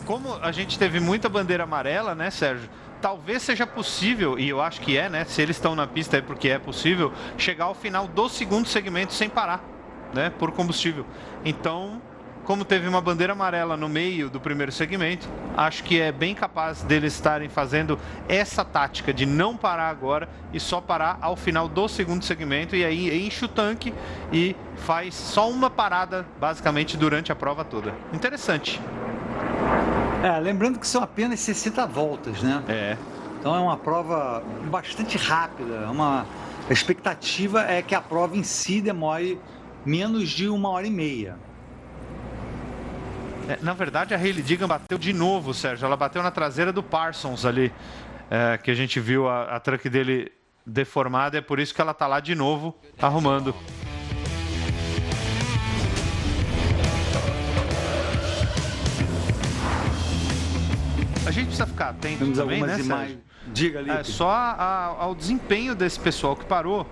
Como a gente teve muita bandeira amarela, né, Sérgio? Talvez seja possível, e eu acho que né? Se eles estão na pista é porque é possível, chegar ao final do segundo segmento sem parar, né? Por combustível. Então, como teve uma bandeira amarela no meio do primeiro segmento, acho que é bem capaz deles estarem fazendo essa tática de não parar agora e só parar ao final do segundo segmento, e aí enche o tanque e faz só uma parada basicamente durante a prova toda. Interessante. Lembrando que são apenas 60 voltas, né? Então é uma prova bastante rápida. A expectativa é que a prova em si demore menos de 1h30. Na verdade, a Hailie Deegan bateu de novo, Sérgio. Ela bateu na traseira do Parsons ali, que a gente viu a truck dele deformada. É por isso que ela tá lá de novo, arrumando. A gente precisa ficar atento também, né, Sérgio? Diga ali. Só ao desempenho desse pessoal que parou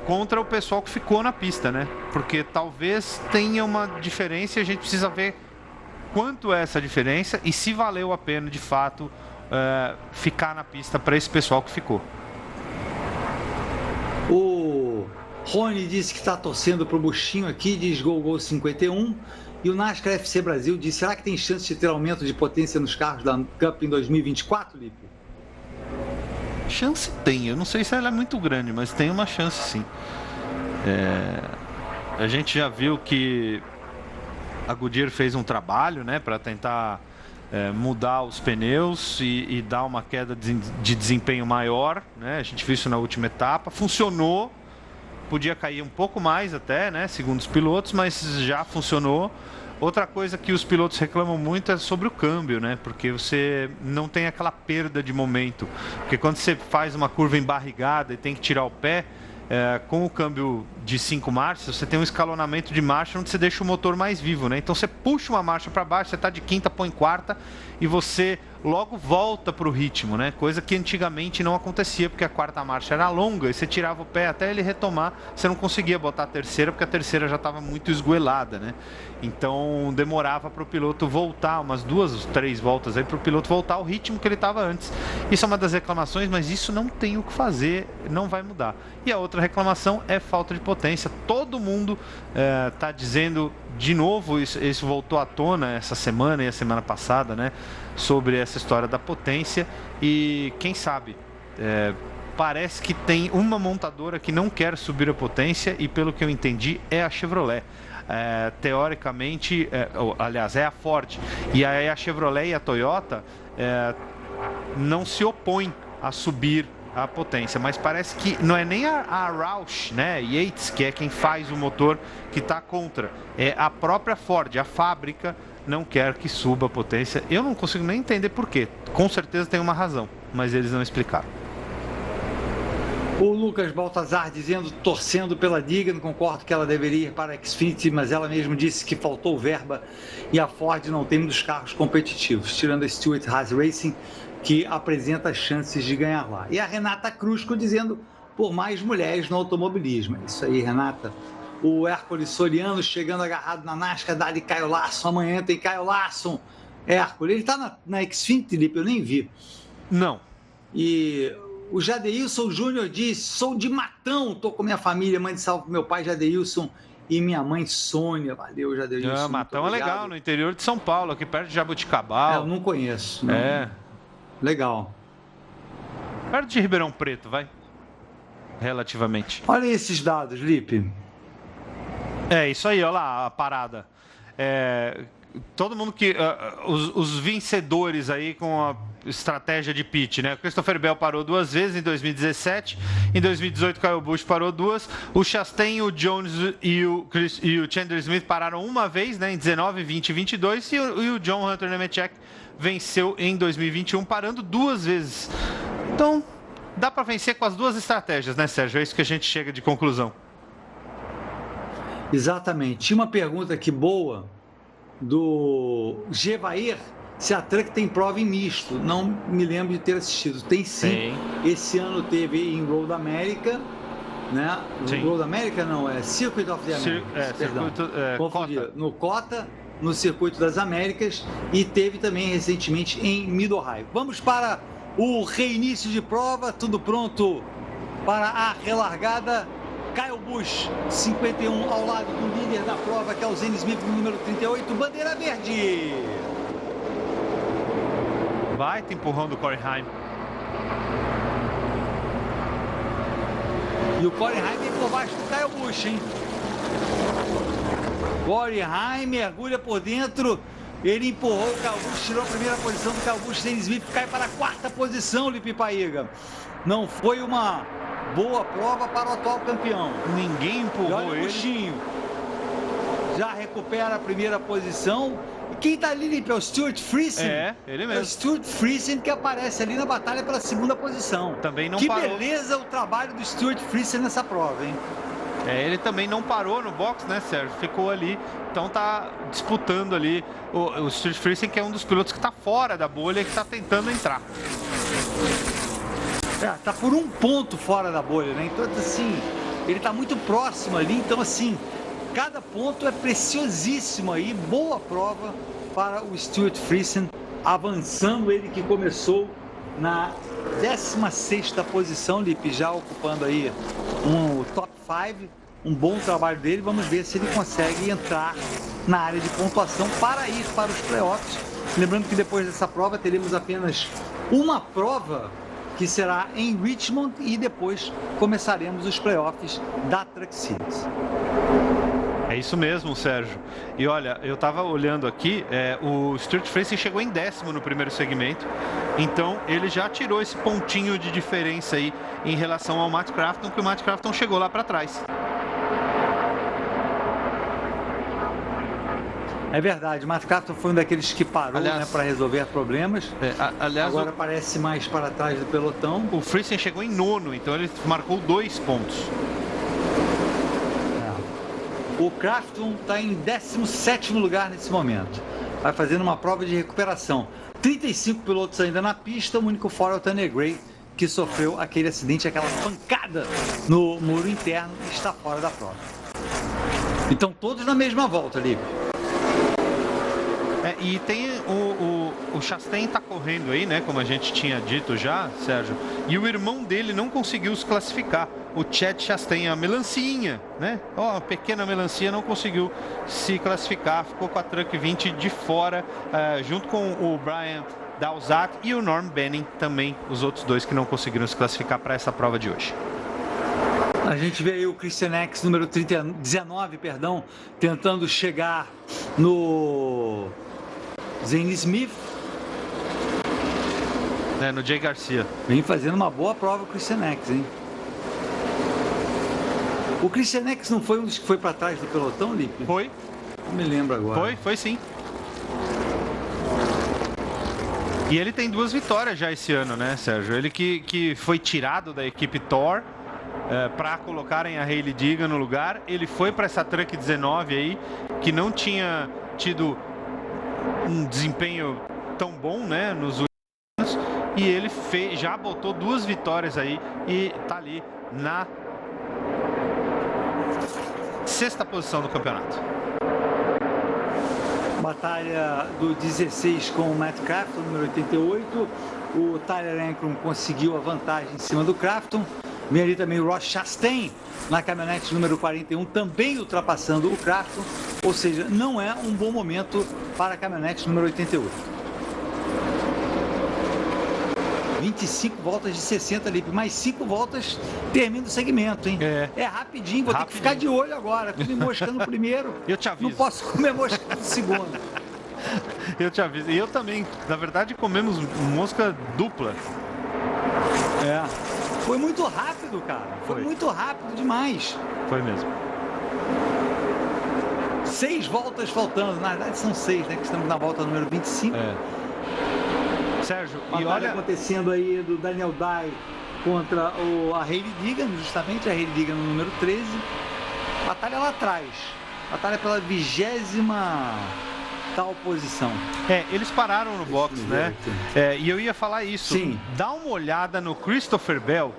contra o pessoal que ficou na pista, né? Porque talvez tenha uma diferença e a gente precisa ver quanto é essa diferença e se valeu a pena, de fato, ficar na pista para esse pessoal que ficou. O Rony disse que está torcendo para o Buchinho aqui, diz Gol 51. E o NASCAR FC Brasil diz, será que tem chance de ter aumento de potência nos carros da Cup em 2024, Lipe? Chance tem, eu não sei se ela é muito grande, mas tem uma chance sim. A gente já viu que a Goodyear fez um trabalho, né, para tentar mudar os pneus e dar uma queda de desempenho maior, né? A gente viu isso na última etapa, funcionou, podia cair um pouco mais até, né, segundo os pilotos, mas já funcionou. Outra coisa que os pilotos reclamam muito é sobre o câmbio, né? Porque você não tem aquela perda de momento. Porque quando você faz uma curva embarrigada e tem que tirar o pé, com o câmbio de 5 marchas, você tem um escalonamento de marcha onde você deixa o motor mais vivo, né? Então você puxa uma marcha para baixo, você está de quinta, põe quarta e você logo volta para o ritmo, né? Coisa que antigamente não acontecia, porque a quarta marcha era longa e você tirava o pé até ele retomar, você não conseguia botar a terceira, porque a terceira já estava muito esgoelada, né? Então demorava para o piloto voltar, umas 2, 3 voltas aí para o piloto voltar ao ritmo que ele estava antes. Isso é uma das reclamações, mas isso não tem o que fazer, não vai mudar. E a outra reclamação é falta de potência. Todo mundo está dizendo de novo, isso voltou à tona essa semana e a semana passada, né? Sobre essa história da potência. E quem sabe, parece que tem uma montadora que não quer subir a potência e, pelo que eu entendi, é a Chevrolet. Teoricamente, aliás, é a Ford. E aí a Chevrolet e a Toyota não se opõem a subir a potência, mas parece que não é nem a Roush, né, Yates, que é quem faz o motor, que está contra. É a própria Ford, a fábrica não quer que suba a potência. Eu não consigo nem entender por quê. Com certeza tem uma razão, mas eles não explicaram. O Lucas Baltazar dizendo, torcendo pela Digan, concordo que ela deveria ir para a Xfinity, mas ela mesma disse que faltou verba e a Ford não tem um dos carros competitivos, tirando a Stewart Haas Racing, que apresenta chances de ganhar lá. E a Renata Crusco dizendo, por mais mulheres no automobilismo. É isso aí, Renata. O Hércules Soriano chegando agarrado na NASCAR, dá-lhe Caio Larson, amanhã tem Caio Larson. Hércules, ele está na Xfinity, eu nem vi. Não. E o Jadeilson Júnior diz, sou de Matão, tô com minha família, mãe de salve pro meu pai Jadeilson e minha mãe Sônia. Valeu, Jadeilson. Matão é legal, no interior de São Paulo, aqui perto de Jabuticabal. Eu não conheço. Não. Legal. Perto de Ribeirão Preto, vai. Relativamente. Olha esses dados, Lipe. É isso aí, olha lá a parada. Todo mundo que... os vencedores aí com a estratégia de pit, né? O Christopher Bell parou 2 vezes em 2017. Em 2018, Kyle Busch parou 2. O Chastain, o Jones e o Chandler Smith pararam 1 vez, né? Em 19, 20 e 22. E o John Hunter Nemechek venceu em 2021, parando 2 vezes. Então, dá para vencer com as 2 estratégias, né, Sérgio? É isso que a gente chega de conclusão. Exatamente. Tinha uma pergunta aqui boa do Gevair, se a Truck tem prova em misto. Não me lembro de ter assistido. Tem sim. Esse ano teve em Road America, né? Road America não, é Circuit of the Americas. Perdão. Confundi. No COTA, no Circuito das Américas, e teve também recentemente em Mid-Ohio. Vamos para o reinício de prova, tudo pronto para a relargada. Kyle Busch, 51 ao lado do líder da prova, que é o Zane Smith, número 38, bandeira verde. Vai ter empurrão do Corey Heim. E o Corey Heim vem por baixo do Kyle Busch, hein? Corey Heim mergulha por dentro. Ele empurrou o Kyle Busch, tirou a primeira posição do Kyle Busch. Zane Smith cai para a 4ª posição, Lipe Paiga. Não foi uma boa prova para o atual campeão. Ninguém empurrou ele. Buchinho já recupera a primeira posição. E quem está ali, Lipe, é o Stuart Friesen. Ele mesmo. É o Stuart Friesen que aparece ali na batalha pela 2ª posição. Também não parou. Que beleza o trabalho do Stuart Friesen nessa prova, hein? Ele também não parou no box, né, Sérgio? Ficou ali, então tá disputando ali o Stuart Friesen, que é um dos pilotos que tá fora da bolha e que tá tentando entrar. Tá por 1 ponto fora da bolha, né? Então, assim, ele tá muito próximo ali, então, assim, cada ponto é preciosíssimo aí. Boa prova para o Stuart Friesen, avançando, ele que começou na 16ª posição, Lipe, já ocupando aí um top 5, um bom trabalho dele. Vamos ver se ele consegue entrar na área de pontuação para ir para os playoffs. Lembrando que depois dessa prova teremos apenas uma prova, que será em Richmond, e depois começaremos os playoffs da Truck Series. É isso mesmo, Sérgio. E olha, eu tava olhando aqui, o Stuart Friesen chegou em 10º no primeiro segmento, então ele já tirou esse pontinho de diferença aí em relação ao Matt Crafton, que o Matt Crafton chegou lá para trás. É verdade, o Matt Crafton foi um daqueles que parou, aliás, né, para resolver problemas. Aliás, agora parece mais para trás do pelotão. O Friesen chegou em 9º, então ele marcou 2 pontos. O Crafton está em 17º lugar nesse momento. Vai fazendo uma prova de recuperação. 35 pilotos ainda na pista, o único fora é o Tanner Gray, que sofreu aquele acidente, aquela pancada no muro interno e está fora da prova. Então todos na mesma volta, Lipe. E tem o Chastain está correndo aí, né? Como a gente tinha dito já, Sérgio. E o irmão dele não conseguiu se classificar. O Chad Chastain, a melancia, né? A pequena melancia não conseguiu se classificar. Ficou com a Truck 20 de fora, junto com o Brian Dalzat e o Norm Benning também, os outros dois que não conseguiram se classificar para essa prova de hoje. A gente vê aí o Christian X, número 19, tentando chegar no Zane Smith. No Jay Garcia. Vem fazendo uma boa prova o Christian X, hein? O Christian X não foi um dos que foi para trás do pelotão, Lipe? Foi. Não me lembro agora. Foi sim. E ele tem 2 vitórias já esse ano, né, Sérgio? Ele que foi tirado da equipe Thor para colocarem a Hailey Deegan no lugar. Ele foi para essa Truck 19 aí, que não tinha tido um desempenho tão bom, né, nos últimos anos. E ele já botou 2 vitórias aí e tá ali na 6ª posição do campeonato. Batalha do 16 com o Matt Crafton, número 88. O Tyler Ankrum conseguiu a vantagem em cima do Crafton. Vem ali também o Ross Chastain na caminhonete número 41, também ultrapassando o Crafton. Ou seja, não é um bom momento para a caminhonete número 88. 25 voltas de 60, Lipe, mais 5 voltas termina o segmento, hein? É rapidinho, vou ter que ficar de olho agora. Comi mosca no primeiro, eu te aviso. Não posso comer mosca no segundo. Eu te aviso. E eu também, na verdade, comemos mosca dupla. Foi muito rápido, cara. Foi muito rápido demais. Foi mesmo. 6 voltas faltando. Na verdade são 6, né? Que estamos na volta número 25. Sérgio, e olha acontecendo aí do Daniel Dye contra a Hailey Deegan, justamente a Hailey Deegan no número 13. Batalha lá atrás. Batalha pela 20ª tal posição. Eles pararam no box, né? E eu ia falar isso. Sim. Dá uma olhada no Christopher Bell,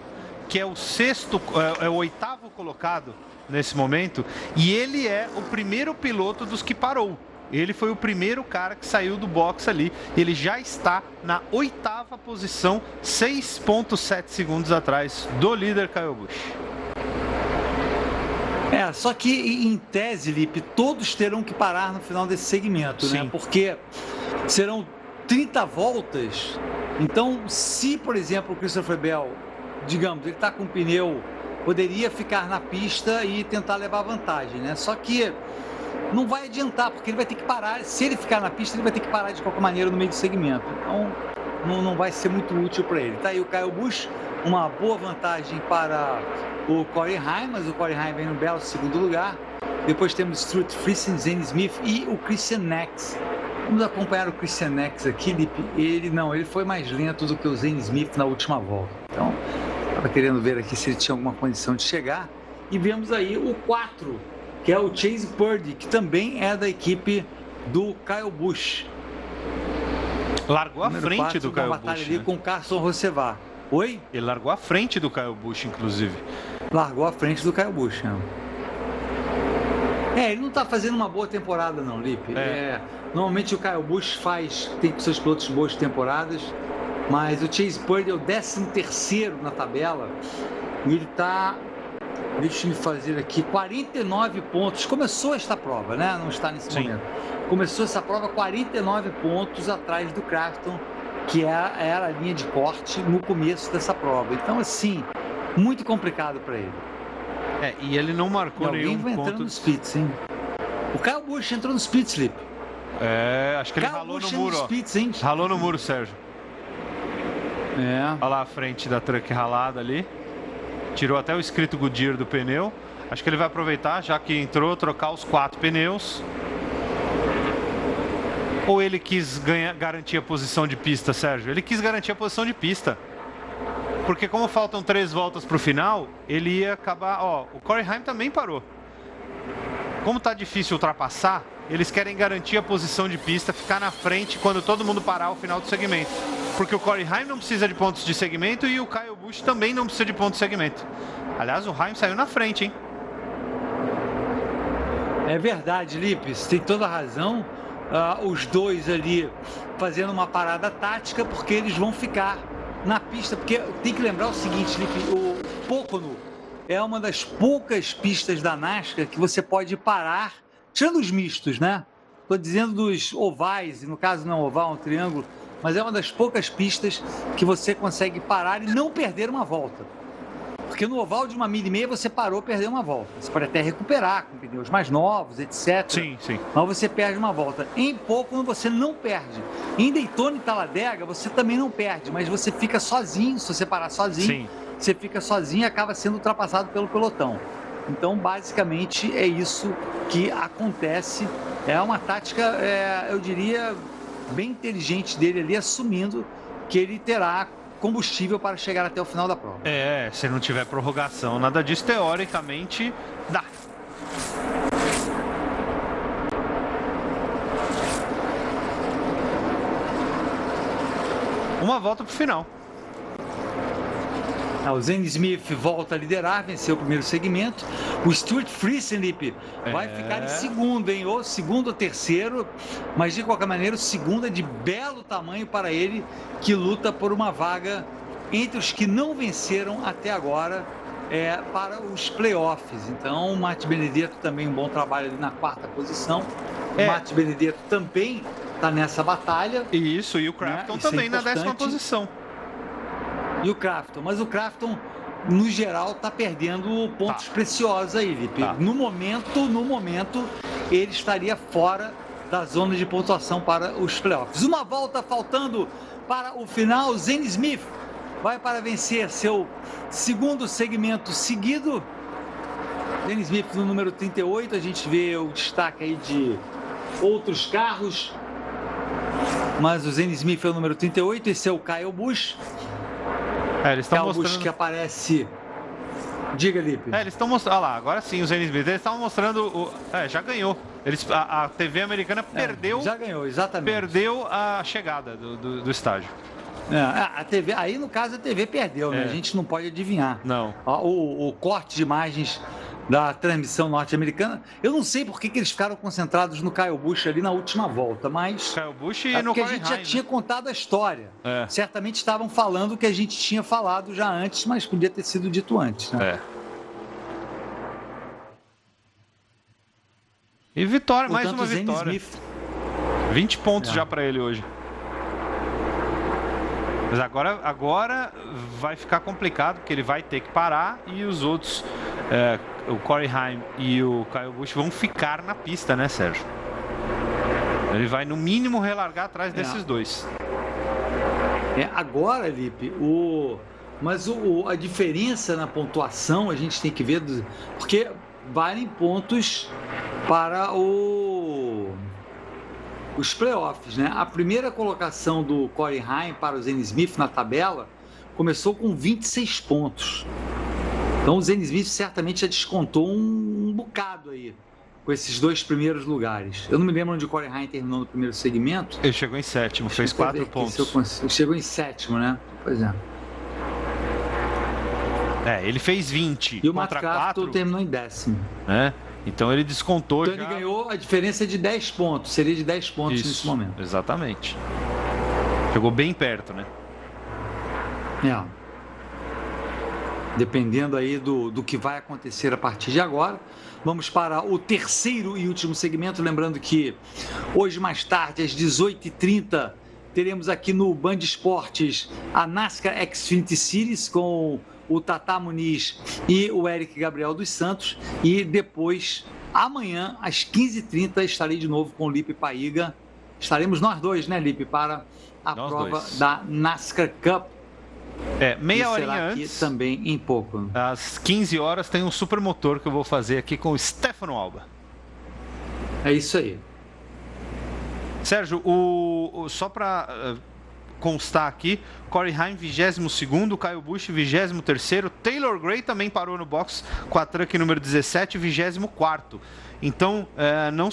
que é o 8º colocado nesse momento, e ele é o primeiro piloto dos que parou. Ele foi o primeiro cara que saiu do box ali. Ele já está na 8ª posição, 6,7 segundos atrás do líder Kyle Busch. Só que em tese, Lipe, todos terão que parar no final desse segmento, né? Porque serão 30 voltas. Então, se, por exemplo, o Christopher Bell, digamos, ele está com o pneu, poderia ficar na pista e tentar levar vantagem, né? Só que não vai adiantar, porque ele vai ter que parar. Se ele ficar na pista, ele vai ter que parar de qualquer maneira no meio do segmento. Então, não vai ser muito útil para ele. Tá aí o Kyle Busch, uma boa vantagem para o Corey Heim, mas o Corey Heim vem no belo 2º lugar. Depois temos Stuart Friesen, Zane Smith e o Christian X. Vamos acompanhar o Christian X aqui, Lipe. Ele foi mais lento do que o Zane Smith na última volta. Então, estava querendo ver aqui se ele tinha alguma condição de chegar. E vemos aí o 4, que é o Chase Purdy, que também é da equipe do Kyle Busch. Largou à frente do Kyle Busch, batalha ali com o Carson Rossevar. Oi? Ele largou à frente do Kyle Busch, inclusive. Largou à frente do Kyle Busch, né? Ele não está fazendo uma boa temporada não, Lipe. Normalmente o Kyle Busch tem com seus pilotos boas temporadas, mas o Chase Purdy é o 13º na tabela e ele está, deixa eu fazer aqui, 49 pontos. Começou esta prova, né? Não está nesse momento. Começou essa prova 49 pontos atrás do Crafton, que era a linha de corte no começo dessa prova. Então, assim, muito complicado para ele. E ele não marcou nenhum ponto. Alguém vai entrando nos pits, hein? O Kyle Busch entrou no split slip. Acho que ele ralou no muro, ó. Spits, hein? Ralou no muro, Sérgio. É. Olha lá a frente da truck ralada ali. Tirou até o escrito Goodyear do pneu. Acho que ele vai aproveitar, já que entrou, trocar os 4 pneus. Ou ele quis garantir a posição de pista, Sérgio? Ele quis garantir a posição de pista. Porque como faltam 3 voltas para o final, ele ia acabar... Ó, o Corey Heim também parou. Como tá difícil ultrapassar, eles querem garantir a posição de pista, ficar na frente quando todo mundo parar ao final do segmento. Porque o Corey Heim não precisa de pontos de segmento e o Kyle Busch também não precisa de pontos de segmento. Aliás, o Heim saiu na frente, hein? É verdade, Lipe, você tem toda a razão. Os dois ali fazendo uma parada tática, porque eles vão ficar na pista. Porque tem que lembrar o seguinte, Lipe, o Pocono é uma das poucas pistas da NASCAR que você pode parar, tirando os mistos, né? Estou dizendo dos ovais, no caso não é um oval, é um triângulo, mas é uma das poucas pistas que você consegue parar e não perder uma volta. Porque no oval de 1,5 milha você parou, perdeu uma volta. Você pode até recuperar com pneus mais novos, etc. Sim. Mas você perde uma volta. Em Pocono você não perde. Em Daytona e Talladega você também não perde, mas você fica sozinho. Se você parar sozinho, Sim. Você fica sozinho e acaba sendo ultrapassado pelo pelotão. Então, basicamente, é isso que acontece. É uma tática, eu diria, bem inteligente dele ali, assumindo que ele terá combustível para chegar até o final da prova. Se não tiver prorrogação, nada disso, teoricamente, dá. Uma volta pro final. O Zane Smith volta a liderar, venceu o primeiro segmento. O Stuart Friesen, Lipe, vai ficar em segundo, hein? Ou segundo ou terceiro, mas de qualquer maneira, o segundo é de belo tamanho para ele, que luta por uma vaga entre os que não venceram até agora para os playoffs. Então, o Matt Benedetto também um bom trabalho ali na 4ª posição. O Matt Benedetto também está nessa batalha. Isso, e o Crafton também na 10ª posição. E o Crafton, mas o Crafton, no geral, está perdendo pontos preciosos aí, Lipe. No momento, ele estaria fora da zona de pontuação para os playoffs. Uma volta faltando para o final, Zane Smith vai para vencer seu segundo segmento seguido. Zane Smith no número 38, a gente vê o destaque aí de outros carros, mas o Zane Smith é o número 38, esse é o Kyle Busch. Eles estão mostrando que aparece. Diga, Lipe. Eles estão mostrando. Olha lá, agora sim, os Zane Smith. Eles estavam mostrando. Já ganhou. A TV americana perdeu. Já ganhou, exatamente. Perdeu a chegada do estágio. A TV, aí no caso a TV perdeu, né? A gente não pode adivinhar. Não. O corte de imagens da transmissão norte-americana, eu não sei por que eles ficaram concentrados no Kyle Busch ali na última volta, mas Kyle Busch e no porque a gente já tinha contado a história. Certamente estavam falando o que a gente tinha falado já antes, mas podia ter sido dito antes, né? E vitória, portanto, mais uma vitória. Smith, 20 pontos já para ele hoje. Mas agora vai ficar complicado, porque ele vai ter que parar e os outros, o Corey Heim e o Kyle Busch, vão ficar na pista, né, Sérgio? Ele vai, no mínimo, relargar atrás desses dois. Agora, Lipe, a diferença na pontuação a gente tem que ver, porque valem pontos para os playoffs, né? A primeira colocação do Corey Heim para o Zane Smith na tabela começou com 26 pontos. Então o Zane Smith certamente já descontou um bocado aí com esses dois primeiros lugares. Eu não me lembro onde o Corey Heim terminou no primeiro segmento. Ele chegou em 7º, fez 4 pontos. Chegou em 7º, né? Pois é. Ele fez 20 e o Matt contra Crafton 4. Terminou em 10º. Então ele descontou. Então ele ganhou a diferença de 10 pontos. Seria de 10 pontos nesse momento. Exatamente. Chegou bem perto, né? Dependendo aí do que vai acontecer a partir de agora. Vamos para o terceiro e último segmento. Lembrando que hoje, mais tarde, às 18h30, teremos aqui no Band Esportes a NASCAR Xfinity Series com o Tata Muniz e o Eric Gabriel dos Santos. E depois Amanhã, às 15h30, estarei de novo com o Lipe Paiga. Estaremos nós dois, né, Lipe, para a prova da NASCAR Cup. Meia horinha será antes. Aqui também em pouco. Às 15 horas tem um supermotor que eu vou fazer aqui com o Stefano Alba. É isso aí. Sérgio, só para constar aqui, Corey Heim, 22º, Kyle Busch, 23º, Taylor Gray também parou no box com a truck número 17, 24º. Então, não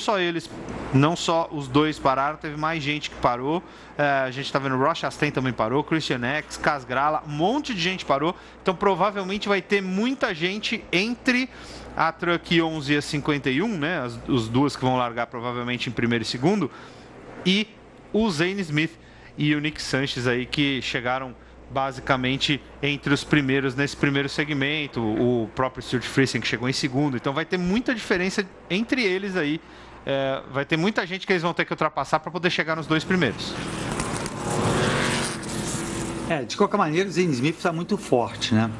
só os dois pararam, teve mais gente que parou. A gente está vendo o Ross Chastain também parou, Christian X, Cas Grala, um monte de gente parou. Então, provavelmente vai ter muita gente entre a truck 11 e a 51, né? As duas que vão largar provavelmente em primeiro e segundo, e o Zane Smith e o Nick Sanchez aí, que chegaram basicamente entre os primeiros nesse primeiro segmento, o próprio Stuart Friesen que chegou em segundo. Então vai ter muita diferença entre eles aí, vai ter muita gente que eles vão ter que ultrapassar para poder chegar nos dois primeiros. De qualquer maneira, o Zane Smith está muito forte, né?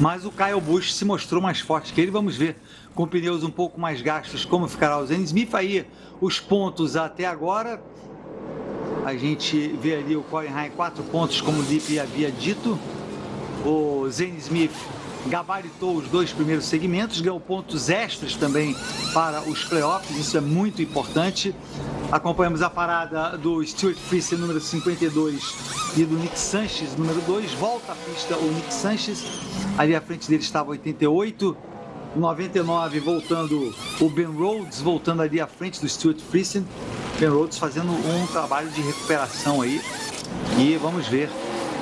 Mas o Kyle Busch se mostrou mais forte que ele. Vamos ver com pneus um pouco mais gastos como ficará o Zane Smith. Aí os pontos até agora, a gente vê ali o Corey Heim 4 pontos, como o Lipe havia dito. O Zane Smith gabaritou os dois primeiros segmentos, ganhou pontos extras também para os playoffs, isso é muito importante. Acompanhamos a parada do Stuart Friesen, número 52, e do Nick Sanchez, número 2. Volta à pista o Nick Sanchez, ali à frente dele estava 88. 99 voltando o Ben Rhodes, voltando ali à frente do Stuart Friesen. Ben Rhodes fazendo um trabalho de recuperação aí. E vamos ver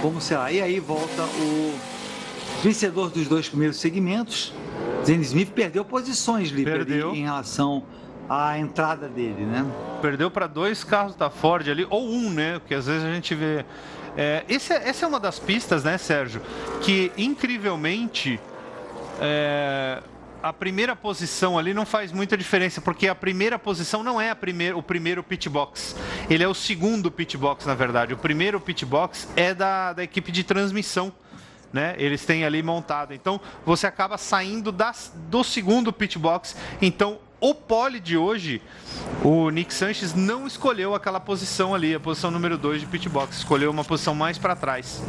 como será. E aí volta o vencedor dos dois primeiros segmentos. Zane Smith perdeu posições, Lipe, em relação à entrada dele, né? Perdeu para dois carros da Ford ali, ou um, né? Porque às vezes a gente vê... Essa é uma das pistas, né, Sérgio? Que incrivelmente... a primeira posição ali não faz muita diferença, porque a primeira posição não é o primeiro pit box. Ele é o segundo pit box, na verdade. O primeiro pit box é da equipe de transmissão, né? Eles têm ali montado. Então, você acaba saindo do segundo pit box. Então, o pole de hoje, o Nick Sanchez não escolheu aquela posição ali, a posição número 2 de pit box. Escolheu uma posição mais para trás.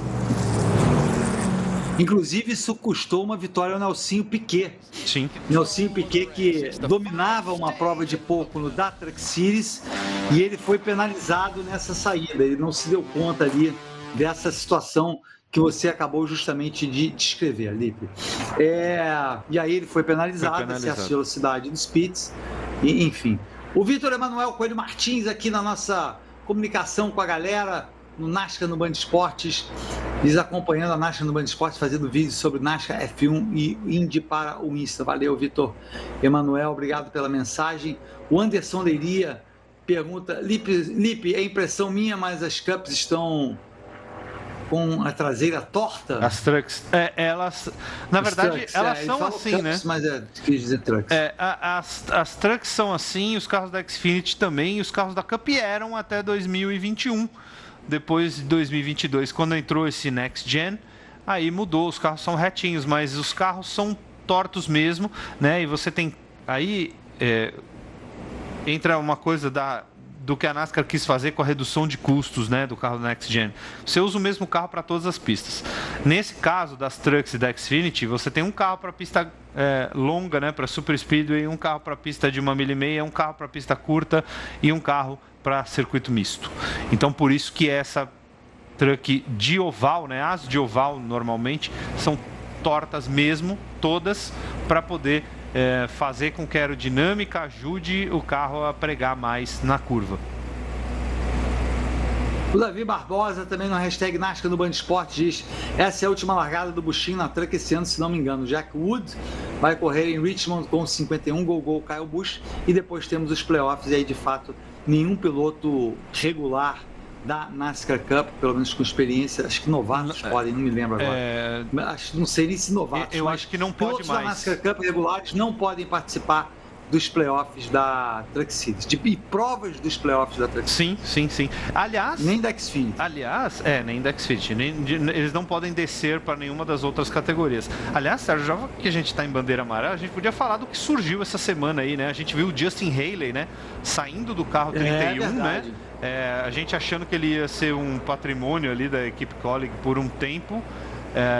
Inclusive, isso custou uma vitória ao Nelsinho Piquet. Sim. Nelsinho Piquet, que dominava uma prova de pouco no da Truck Series, e ele foi penalizado nessa saída. Ele não se deu conta ali dessa situação que você acabou justamente de descrever, Lipe. E aí ele foi penalizado, excesso de velocidade dos pits, e, enfim. O Vitor Emanuel Coelho Martins aqui na nossa comunicação com a galera, no NASCAR no Band Esportes, eles acompanhando a NASCAR no Band Esportes, fazendo vídeos sobre NASCAR F1 e Indy para o Insta. Valeu, Vitor Emanuel, obrigado pela mensagem. O Anderson Leiria pergunta, Lipe, é impressão minha, mas as Cups estão com a traseira torta? As trucks, elas, na verdade, trucks, elas são assim, Cups, né? Mas quis dizer trucks. As trucks são assim, os carros da Xfinity também, e os carros da Cup eram até 2021. Depois de 2022, quando entrou esse Next Gen, aí mudou, os carros são retinhos, mas os carros são tortos mesmo, né? E você tem... Aí entra uma coisa do que a NASCAR quis fazer com a redução de custos, né, do carro do Next Gen. Você usa o mesmo carro para todas as pistas. Nesse caso das Trucks e da Xfinity, você tem um carro para pista longa, né, para Super Speedway, um carro para pista de 1,5 milha, um carro para pista curta e um carro para circuito misto. Então, por isso que essa truck de oval, né, as de oval normalmente são tortas mesmo, todas, para poder fazer com que a aerodinâmica ajude o carro a pregar mais na curva. O Davi Barbosa também no hashtag NASCAR no Band Esportes diz: essa é a última largada do Buschinho na truck esse ano, se não me engano. Jack Wood vai correr em Richmond com 51, Gol Kyle Busch, e depois temos os playoffs, e aí de fato nenhum piloto regular da NASCAR Cup, pelo menos com experiência, acho que novatos podem, não me lembro agora. Não sei nem se novatos. Eu acho que não pode mais. Pilotos da NASCAR Cup regulares não podem participar dos playoffs da Truck Series, e provas dos playoffs da Truck Series. Sim. Aliás... Nem da Xfinity. Aliás, nem da Xfinity. Eles não podem descer para nenhuma das outras categorias. Aliás, Sérgio, já que a gente está em bandeira amarela, a gente podia falar do que surgiu essa semana aí, né? A gente viu o Justin Haley, né? Saindo do carro 31, né? A gente achando que ele ia ser um patrimônio ali da equipe Colleague por um tempo.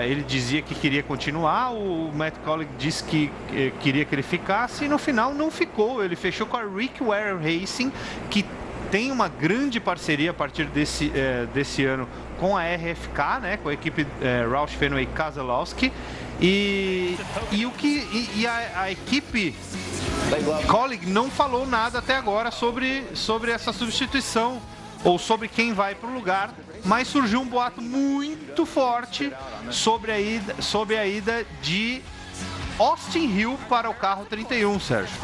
Ele dizia que queria continuar, o Matt Colleague disse que queria que ele ficasse e no final não ficou. Ele fechou com a Rick Ware Racing, que tem uma grande parceria a partir desse ano com a RFK, né, com a equipe Roush Fenway Keselowski, e a equipe Colleague não falou nada até agora sobre essa substituição ou sobre quem vai para o lugar, mas surgiu um boato muito forte sobre a ida de Austin Hill para o carro 31, Sérgio.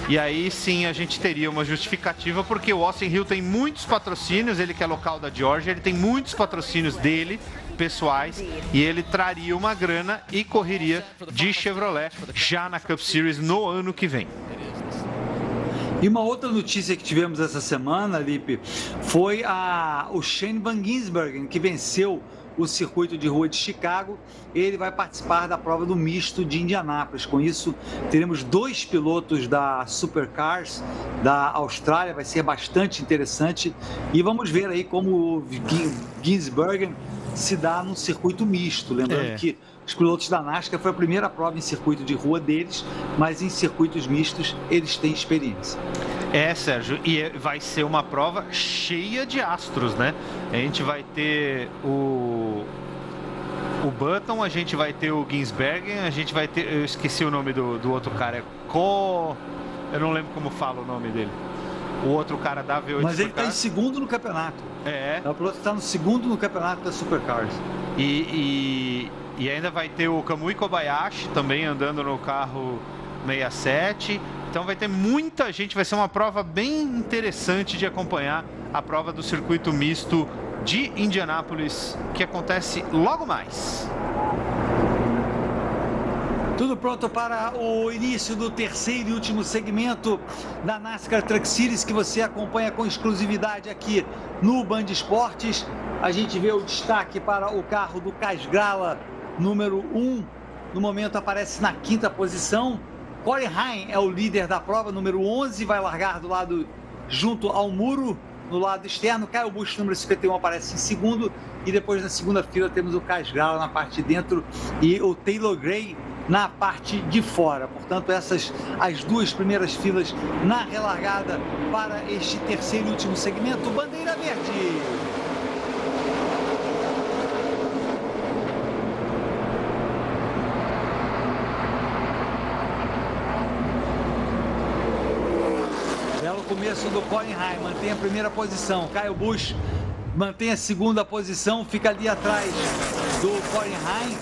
E aí sim a gente teria uma justificativa, porque o Austin Hill tem muitos patrocínios, ele que é local da Geórgia, ele tem muitos patrocínios dele, pessoais, e ele traria uma grana e correria de Chevrolet já na Cup Series no ano que vem. E uma outra notícia que tivemos essa semana, Lipe, foi o Shane Van Gisbergen, que venceu o circuito de rua de Chicago. Ele vai participar da prova do misto de Indianápolis. Com isso, teremos 2 pilotos da Supercars da Austrália, vai ser bastante interessante. E vamos ver aí como o Gisbergen se dá num circuito misto. Lembrando que os pilotos da NASCAR foi a primeira prova em circuito de rua deles, mas em circuitos mistos eles têm experiência. Sérgio, e vai ser uma prova cheia de astros, né? A gente vai ter o Button, a gente vai ter o Gisbergen, a gente vai ter... Eu esqueci o nome do outro cara, eu não lembro como fala o nome dele. O outro cara da V8 Mas ele está em segundo no campeonato. É o piloto que está no segundo no campeonato da Supercars. E ainda vai ter o Kamui Kobayashi também andando no carro 67. Então vai ter muita gente, vai ser uma prova bem interessante de acompanhar, a prova do circuito misto de Indianápolis, que acontece logo mais. Tudo pronto para o início do terceiro e último segmento da NASCAR Truck Series, que você acompanha com exclusividade aqui no Band Esportes. A gente vê o destaque para o carro do Kaz Grala, número 1. No momento aparece na 5ª posição. Corey Heim é o líder da prova, número 11, vai largar do lado junto ao muro, no lado externo. Kyle Busch, número 51, aparece em segundo. E depois na segunda fila temos o Kaz Grala na parte de dentro e o Taylor Gray na parte de fora. Portanto, essas as 2 primeiras filas na relargada para este terceiro e último segmento. Bandeira verde. Começo do Colin Heim, mantém a primeira posição. Kyle Busch mantém a segunda posição, fica ali atrás do Colin Heim.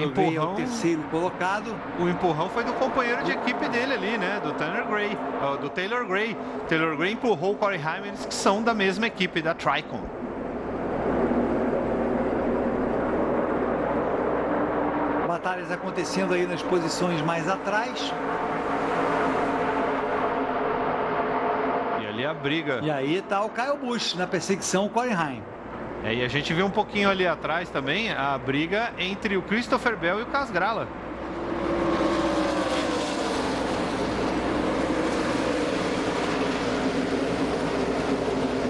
Empurrão, é o terceiro colocado. O empurrão foi do companheiro de equipe dele ali, né? Do Taylor Gray. Taylor Gray empurrou o Corey Heim, eles que são da mesma equipe, da Tricon. Batalhas acontecendo aí nas posições mais atrás. E ali a briga. E aí tá o Kyle Busch na perseguição, o Corey Heim. E a gente viu um pouquinho ali atrás também a briga entre o Christopher Bell e o Kaz Grala.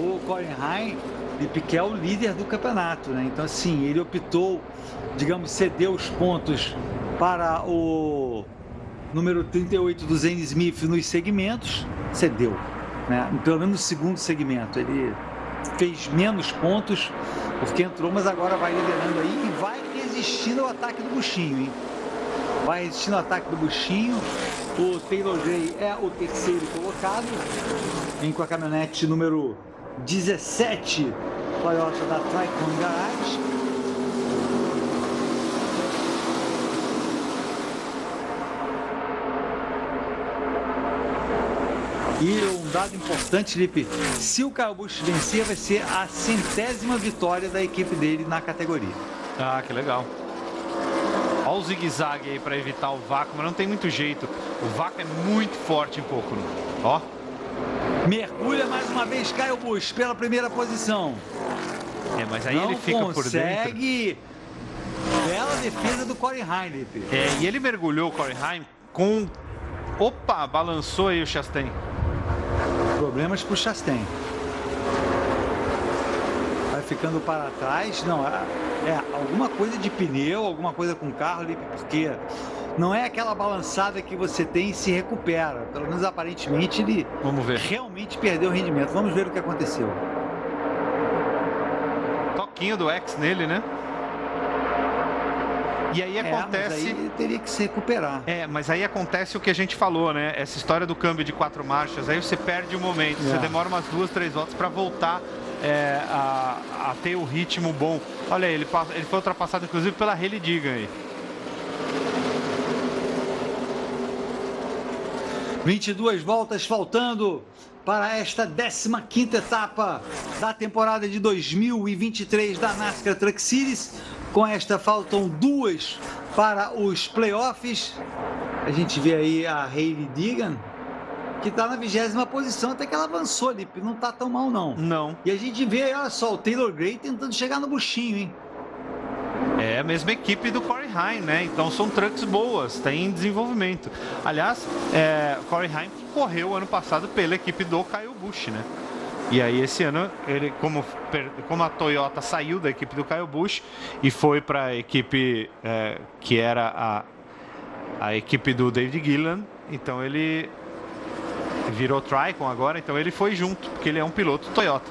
O Corey Heim, que é o líder do campeonato, né? Então, assim, ele optou, digamos, ceder os pontos para o número 38 do Zane Smith nos segmentos, cedeu, né? Pelo menos no segundo segmento, ele fez menos pontos, porque entrou, mas agora vai liderando aí e vai resistindo ao ataque do Buchinho, hein? Vai resistindo ao ataque do Buchinho. O Taylor Gray é o terceiro colocado, vem com a caminhonete número 17, Toyota da Tricon Garage. E um dado importante, Lipe, se o Kyle Busch vencer, vai ser a 100ª vitória da equipe dele na categoria. Ah, que legal. Olha o zigue-zague aí para evitar o vácuo, mas não tem muito jeito. O vácuo é muito forte em pouco. Ó. Mergulha mais uma vez Kyle Busch pela primeira posição. Mas aí não ele fica por dentro. Consegue. Bela defesa do Corey Heim. E ele mergulhou o Corey Heim com... Opa, balançou aí o Chastain. Problemas pro Chastain. Vai ficando para trás. Não, alguma coisa de pneu, alguma coisa com o carro, porque não é aquela balançada que você tem e se recupera. Pelo menos aparentemente ele realmente perdeu o rendimento. Vamos ver o que aconteceu. Toquinho do X nele, né? E aí acontece... Mas aí ele teria que se recuperar. Mas aí acontece o que a gente falou, né? Essa história do câmbio de 4 marchas, aí você perde o momento. Você demora umas 2, 3 voltas para voltar a ter o ritmo bom. Olha aí, ele foi ultrapassado inclusive pela Hailie Deegan aí. 22 voltas faltando para esta 15ª etapa da temporada de 2023 da NASCAR Truck Series. Com esta faltam 2 para os playoffs. A gente vê aí a Hailie Deegan, que está na 20ª posição, até que ela avançou ali, não está tão mal não. Não. E a gente vê, olha só, o Taylor Gray tentando chegar no buchinho, hein? É a mesma equipe do Corey Heim, né? Então são trucks boas, tem desenvolvimento. Aliás, Corey Heim correu ano passado pela equipe do Kyle Busch, né? E aí esse ano, ele, como a Toyota saiu da equipe do Kyle Busch e foi para a equipe que era a equipe do David Gilliland, então ele virou Tricon agora, então ele foi junto, porque ele é um piloto Toyota.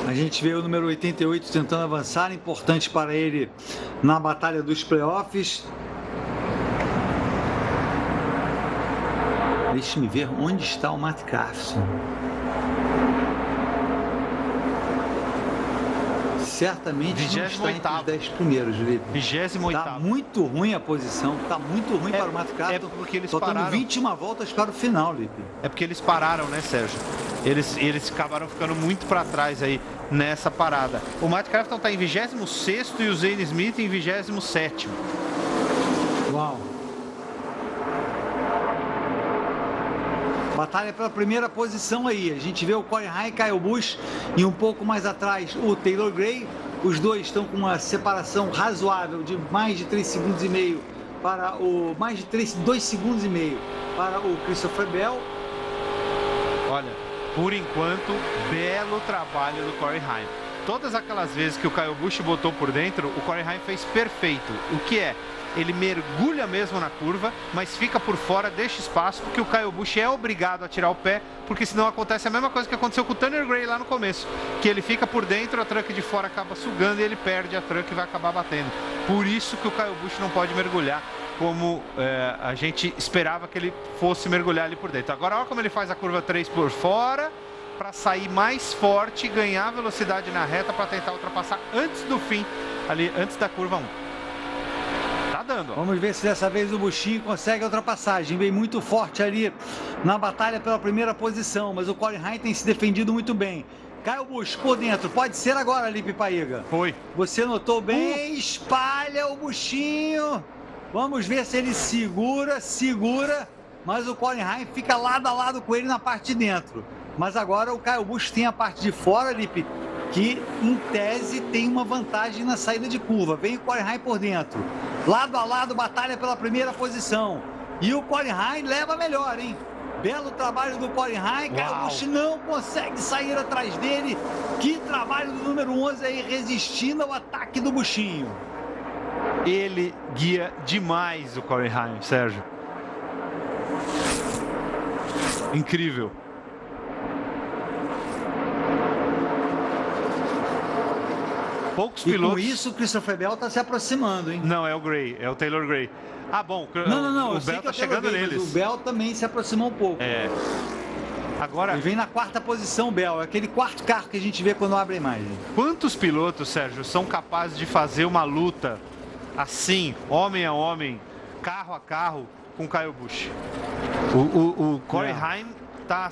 A gente vê o número 88 tentando avançar, importante para ele na batalha dos playoffs. Deixe-me ver onde está o Matt Crafton. Certamente não está entre os 10 primeiros, Felipe. 28º. Está muito ruim a posição, está muito ruim para o Matt Crafton. Porque eles faltando pararam. 21 voltas para o final, Felipe. É porque eles pararam, né, Sérgio? Eles acabaram ficando muito para trás aí nessa parada. O Matt Crafton está em 26º e o Zane Smith em 27º. Uau! Batalha pela primeira posição aí. A gente vê o Corey Heim, Kyle Busch e um pouco mais atrás o Taylor Gray. Os dois estão com uma separação razoável de mais de 3 segundos e meio para o... mais de 2 segundos e meio para o Christopher Bell. Olha, por enquanto, belo trabalho do Corey Heim. Todas aquelas vezes que o Kyle Busch botou por dentro, o Corey Heim fez perfeito. O que é? Ele mergulha mesmo na curva, mas fica por fora, deixa espaço, porque o Kyle Busch é obrigado a tirar o pé, porque senão acontece a mesma coisa que aconteceu com o Tanner Gray lá no começo, que ele fica por dentro, a truck de fora acaba sugando e ele perde a truck e vai acabar batendo. Por isso que o Kyle Busch não pode mergulhar como a gente esperava que ele fosse mergulhar ali por dentro. Agora olha como ele faz a curva 3 por fora, para sair mais forte, ganhar velocidade na reta para tentar ultrapassar antes do fim, ali antes da curva 1. Tá dando. Ó. Vamos ver se dessa vez o Buschinho consegue a ultrapassagem. Vem muito forte ali na batalha pela primeira posição, mas o Corey Heim tem se defendido muito bem. Kyle Busch por dentro, pode ser agora, Lipe Paiga. Foi. Você notou bem, espalha o Buschinho. Vamos ver se ele segura, mas o Corey Heim fica lado a lado com ele na parte de dentro. Mas agora o Kyle Busch tem a parte de fora, Lipe, que em tese tem uma vantagem na saída de curva. Vem o Corey Heim por dentro. Lado a lado, batalha pela primeira posição. E o Corey Heim leva melhor, hein? Belo trabalho do Corey Heim. Kyle Busch não consegue sair atrás dele. Que trabalho do número 11 aí, resistindo ao ataque do Buschinho. Ele guia demais o Corey Heim, Sérgio. Incrível. Poucos pilotos. Com isso, o Christopher Bell está se aproximando, hein? Não, é o Gray, é o Taylor Gray. Ah, bom, não, o Bell tá chegando neles. Mas o Bell também se aproximou um pouco. É. Agora. Ele vem na 4ª posição, Bell. É aquele 4º carro que a gente vê quando abre a imagem. Quantos pilotos, Sérgio, são capazes de fazer uma luta assim, homem a homem, carro a carro, com Kyle Busch? O Corey Heim tá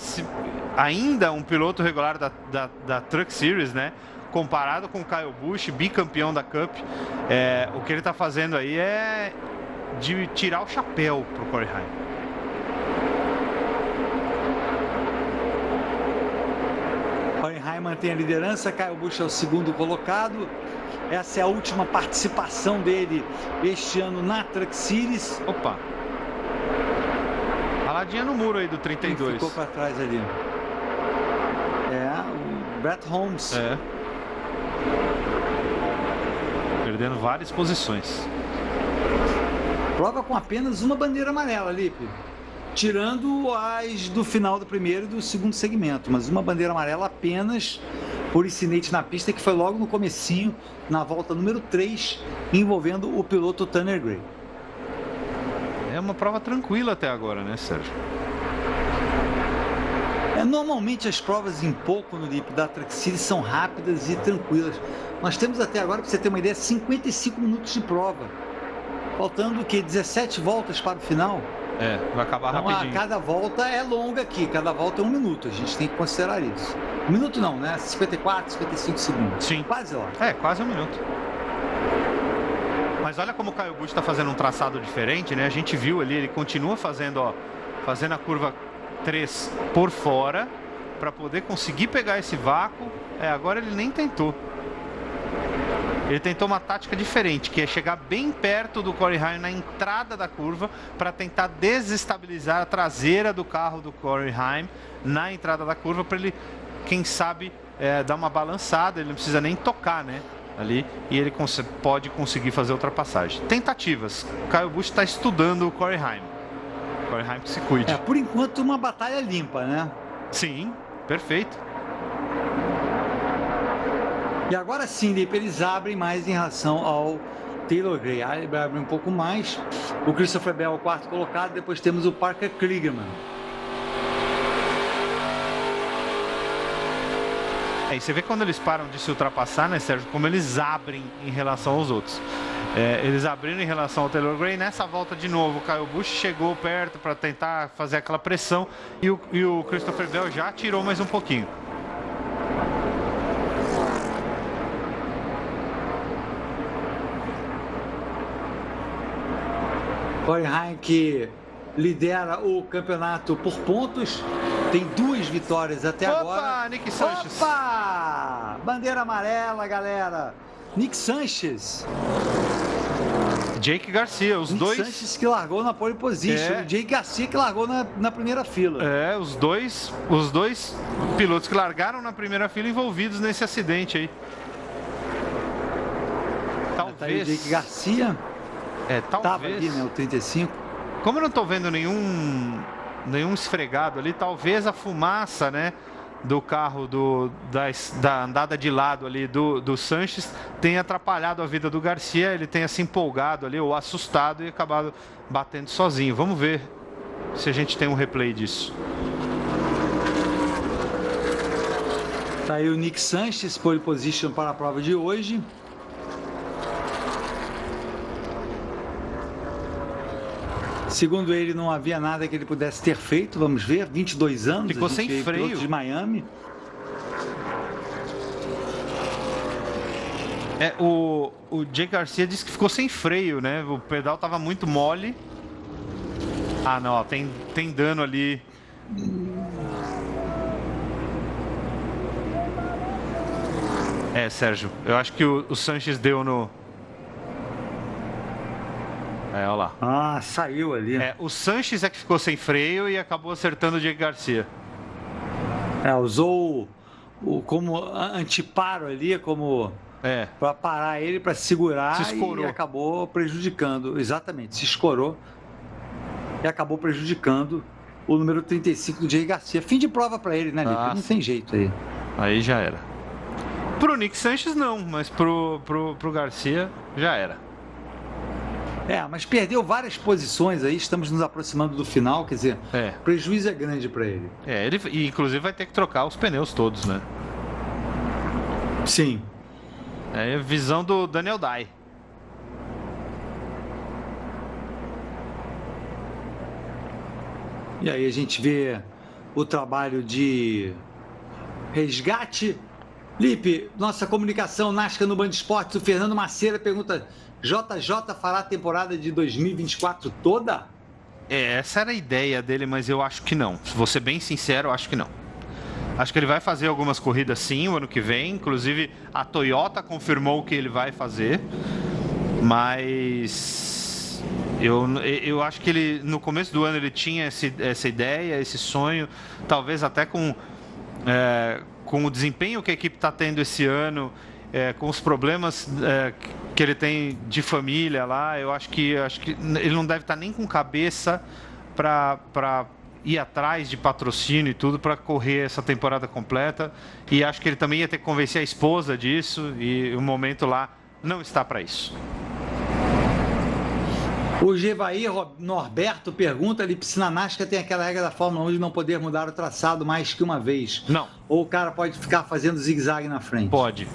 ainda um piloto regular da Truck Series, né? Comparado com o Kyle Busch, bicampeão da Cup, o que ele está fazendo aí é de tirar o chapéu para o Corey Heim. Corey Heim mantém a liderança, Kyle Busch é o segundo colocado. Essa é a última participação dele este ano na Truck Series. Opa! Raladinha no muro aí do 32. Ficou para trás ali. O Brett Holmes. Perdendo várias posições. Prova com apenas uma bandeira amarela, Lipe. Tirando as do final do primeiro e do segundo segmento. Mas uma bandeira amarela apenas por incidente na pista, que foi logo no comecinho, na volta número 3, envolvendo o piloto Tanner Gray. É uma prova tranquila até agora, né, Sérgio? Normalmente as provas em pouco no Lipe da Truck Series são rápidas e tranquilas. Nós temos até agora, para você ter uma ideia, 55 minutos de prova. Faltando o quê? 17 voltas para o final? Vai acabar então, rapidinho. Cada volta é longa aqui, cada volta é 1 minuto. A gente tem que considerar isso. 1 minuto não, né? 54, 55 segundos. Sim. Quase lá. Quase 1 minuto. Mas olha como o Kyle Busch está fazendo um traçado diferente, né? A gente viu ali, ele continua fazendo a curva 3 por fora para poder conseguir pegar esse vácuo. Agora ele nem tentou. Ele tentou uma tática diferente, que é chegar bem perto do Corey Heim na entrada da curva para tentar desestabilizar a traseira do carro do Corey Heim na entrada da curva, para ele, quem sabe, dar uma balançada. Ele não precisa nem tocar, né, ali, e ele pode conseguir fazer a ultrapassagem. Tentativas. Kyle Busch está estudando o Corey Heim. Corey Heim que se cuide. Por enquanto, uma batalha limpa, né? Sim, perfeito. E agora sim, Lipe, eles abrem mais em relação ao Taylor Gray. Ele abre um pouco mais. O Christopher Bell é o quarto colocado. Depois temos o Parker Kligerman. E você vê quando eles param de se ultrapassar, né, Sérgio, como eles abrem em relação aos outros. Eles abriram em relação ao Taylor Gray. Nessa volta de novo, o Kyle Busch chegou perto para tentar fazer aquela pressão e o Christopher Bell já tirou mais um pouquinho. Corey Heim, que lidera o campeonato por pontos, tem 2 vitórias até agora. Opa, Nick Sanchez. Opa! Bandeira amarela, galera. Nick Sanchez. Jake Garcia, os Nick dois. Sanchez que largou na pole position. Jake Garcia que largou na primeira fila. Os dois pilotos que largaram na primeira fila envolvidos nesse acidente aí. Talvez. Tá aí o Jake Garcia. Talvez. Tava ali, né, o 35. Como eu não tô vendo nenhum esfregado ali, talvez a fumaça, né, do carro da andada de lado ali do Sanchez tenha atrapalhado a vida do Garcia. Ele tenha se empolgado ali ou assustado e acabado batendo sozinho. Vamos ver se a gente tem um replay disso. Tá aí o Nick Sanchez, pole position para a prova de hoje. Segundo ele, não havia nada que ele pudesse ter feito. Vamos ver, 22 anos. Ficou sem freio. Piloto de Miami. O Jake Garcia disse que ficou sem freio, né? O pedal estava muito mole. Ah, não, ó, tem dano ali. Sérgio, eu acho que o Sanchez deu no... olha lá. Ah, saiu ali. O Sanchez é que ficou sem freio e acabou acertando o Jake Garcia. Usou como anteparo ali, como para parar ele, para segurar, e acabou prejudicando. Exatamente, se escorou e acabou prejudicando o número 35 do Jake Garcia. Fim de prova para ele, né, Lipe? Não tem jeito aí. Aí já era. Pro Nick Sanchez não, mas pro Garcia já era. Mas perdeu várias posições aí, estamos nos aproximando do final, quer dizer, o prejuízo é grande para ele. Ele inclusive vai ter que trocar os pneus todos, né? Sim. É a visão do Daniel Dye. E aí a gente vê o trabalho de resgate. Lipe, nossa comunicação NASCAR no Band Esportes, o Fernando Maceira pergunta: JJ fará a temporada de 2024 toda? Essa era a ideia dele, mas eu acho que não. Vou ser bem sincero, eu acho que não. Acho que ele vai fazer algumas corridas sim o ano que vem. Inclusive, a Toyota confirmou que ele vai fazer. Mas eu acho que ele, no começo do ano, ele tinha essa ideia, esse sonho. Talvez até com o desempenho que a equipe está tendo esse ano, com os problemas que ele tem de família lá, eu acho que ele não deve estar nem com cabeça para ir atrás de patrocínio e tudo para correr essa temporada completa. E acho que ele também ia ter que convencer a esposa disso, e o momento lá não está para isso. O Gevair Norberto pergunta: se na NASCAR tem aquela regra da Fórmula 1 de não poder mudar o traçado mais que uma vez. Não. Ou o cara pode ficar fazendo zigue-zague na frente? Pode.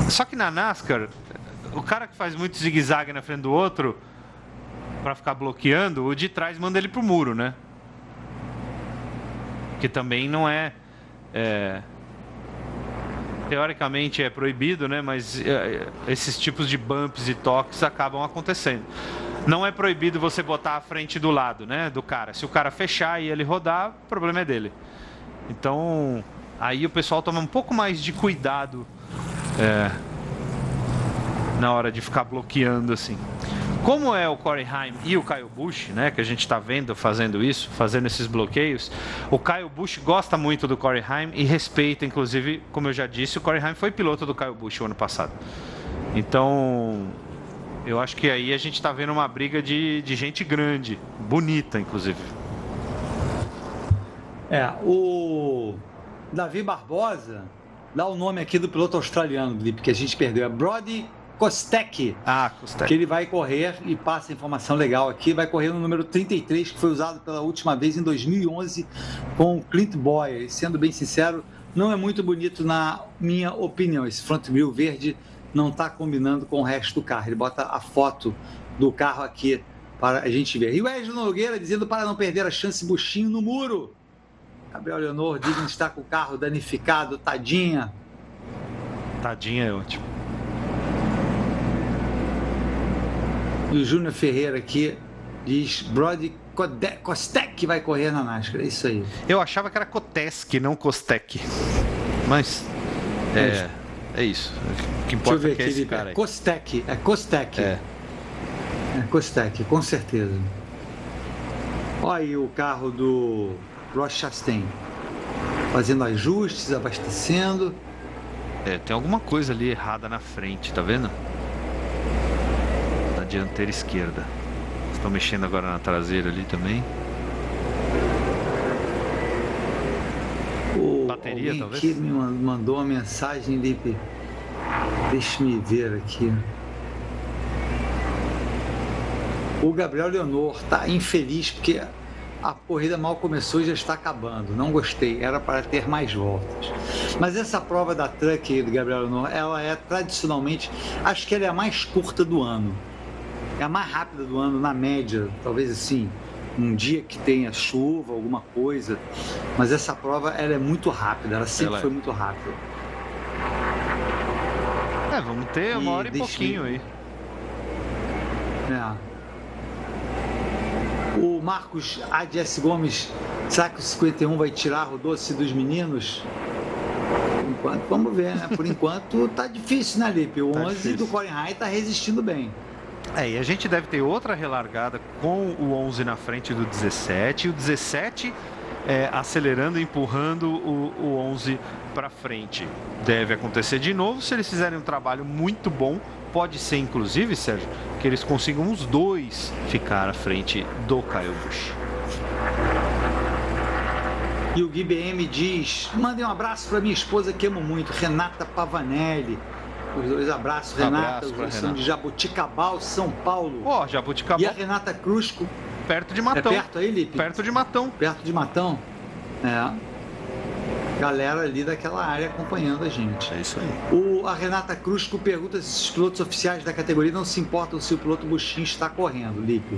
Só que na NASCAR, o cara que faz muito zigue-zague na frente do outro para ficar bloqueando, o de trás manda ele pro muro, né? Que também não teoricamente é proibido, né? Mas esses tipos de bumps e toques acabam acontecendo. Não é proibido você botar a frente do lado, né? Do cara. Se o cara fechar e ele rodar, o problema é dele. Então, aí o pessoal toma um pouco mais de cuidado na hora de ficar bloqueando assim. Como é o Corey Heim e o Kyle Busch, né, que a gente está vendo fazendo isso, fazendo esses bloqueios, o Kyle Busch gosta muito do Corey Heim e respeita, inclusive, como eu já disse, o Corey Heim foi piloto do Kyle Busch o ano passado. Então, eu acho que aí a gente está vendo uma briga de gente grande, bonita, inclusive. O Davi Barbosa dá o nome aqui do piloto australiano, Felipe, que a gente perdeu, é Brody Kostecki. Kostecki. Que ele vai correr, e passa a informação legal aqui, vai correr no número 33, que foi usado pela última vez em 2011 com o Clint Bowyer. Sendo bem sincero, não é muito bonito na minha opinião. Esse front grille verde não está combinando com o resto do carro. Ele bota a foto do carro aqui para a gente ver. E o Wesley Nogueira dizendo para não perder a chance, buchinho no muro. Gabriel Leonor digno de estar com o carro danificado, tadinha. Tadinha é ótimo. E o Júnior Ferreira aqui diz: Brody Kostecki vai correr na NASCAR. É isso aí. Eu achava que era Kostecki, não Kostecki. Mas é isso. O que importa é que é esse cara aí. Kostecki. É Kostecki. É Kostecki, com certeza. Olha aí o carro do Ross Chastain fazendo ajustes, abastecendo. Tem alguma coisa ali errada na frente, tá vendo? Na dianteira esquerda. Estão mexendo agora na traseira ali também. Bateria, talvez? Aqui me mandou uma mensagem, Lipe. Deixa-me ver aqui. O Gabriel Leonor está infeliz porque a corrida mal começou e já está acabando. Não gostei, era para ter mais voltas. Mas essa prova da Truck do Gabriel Leonor, ela é tradicionalmente, acho que ela é a mais curta do ano. É a mais rápida do ano, na média, talvez assim, um dia que tenha chuva, alguma coisa. Mas essa prova, ela é muito rápida, ela sempre foi muito rápida. Vamos ter uma hora e pouquinho aí. O Marcos ADS Gomes, será que o 51 vai tirar o doce dos meninos? Por enquanto, vamos ver, né? Por enquanto tá difícil, né, Lipe? O 11 do Corey Heim tá resistindo bem. E a gente deve ter outra relargada com o 11 na frente do 17, e o 17 acelerando e empurrando o 11 para frente. Deve acontecer de novo se eles fizerem um trabalho muito bom. Pode ser, inclusive, Sérgio, que eles consigam os dois ficar à frente do Kyle Busch. E o Gui BM diz: mandem um abraço para minha esposa que amo muito, Renata Pavanelli. Os dois abraços, Renata. Os dois são de Jaboticabal, São Paulo. Jaboticabal. E a Renata Crusco. Perto de Matão. É perto aí, Lipe? Perto de Matão. Perto de Matão? Galera ali daquela área acompanhando a gente. É isso aí. A Renata Crusco pergunta se os pilotos oficiais da categoria não se importam se o piloto Buchinho está correndo, Lipe.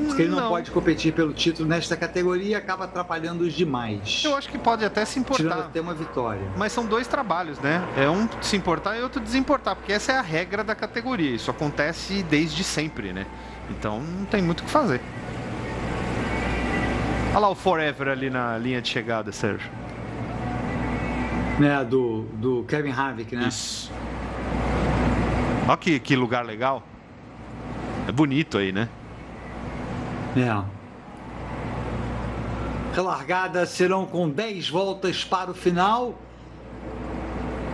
Porque ele não pode competir pelo título nesta categoria e acaba atrapalhando os demais. Eu acho que pode até se importar. Tirando até uma vitória. Mas são dois trabalhos, né? É um se importar e outro desimportar, porque essa é a regra da categoria. Isso acontece desde sempre, né? Então não tem muito o que fazer. Olha lá o Forever ali na linha de chegada, Sérgio. Né, do Kevin Harvick, né? Isso. Olha que lugar legal. É bonito aí, né? Relargadas serão com 10 voltas para o final.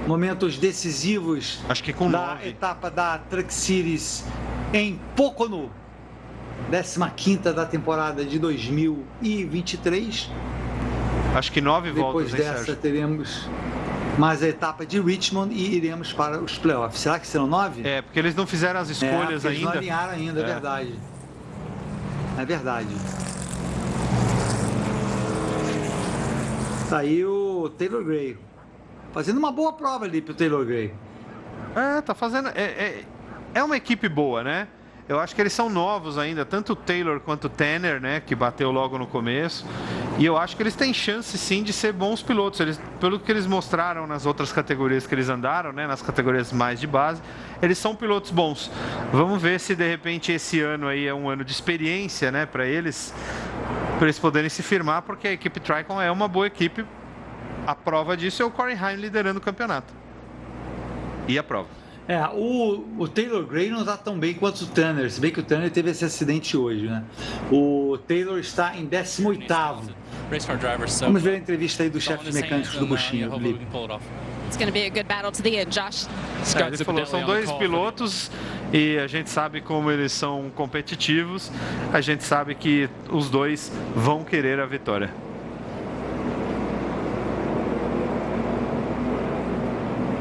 Momentos decisivos Acho que com da 9. etapa da Truck Series em Pocono. 15ª da temporada de 2023. Acho que 9 voltas, Depois hein, dessa Sérgio? teremos mais a etapa de Richmond e iremos para os playoffs. Será que serão 9? É, porque eles não fizeram as escolhas eles não ainda. alinharam ainda, é verdade. É verdade. Tá aí o Taylor Gray. Fazendo uma boa prova ali pro Taylor Gray. Tá fazendo. É uma equipe boa, né? Eu acho que eles são novos ainda, tanto o Taylor quanto o Tanner, né? Que bateu logo no começo. E eu acho que eles têm chance, sim, de ser bons pilotos. Pelo que eles mostraram nas outras categorias que eles andaram, né? Nas categorias mais de base, eles são pilotos bons. Vamos ver se, de repente, esse ano aí é um ano de experiência, né? Para eles poderem se firmar, porque a equipe Tricon é uma boa equipe. A prova disso é o Corey Heim liderando o campeonato. E a prova. O Taylor Gray não está tão bem quanto o Tanner, se bem que o Tanner teve esse acidente hoje, né? O Taylor está em 18º. Vamos ver a entrevista aí dos chefes mecânicos do Buchinho, Felipe. It's going to be a good battle to the end, Josh. Ele falou, são dois pilotos e a gente sabe como eles são competitivos. A gente sabe que os dois vão querer a vitória.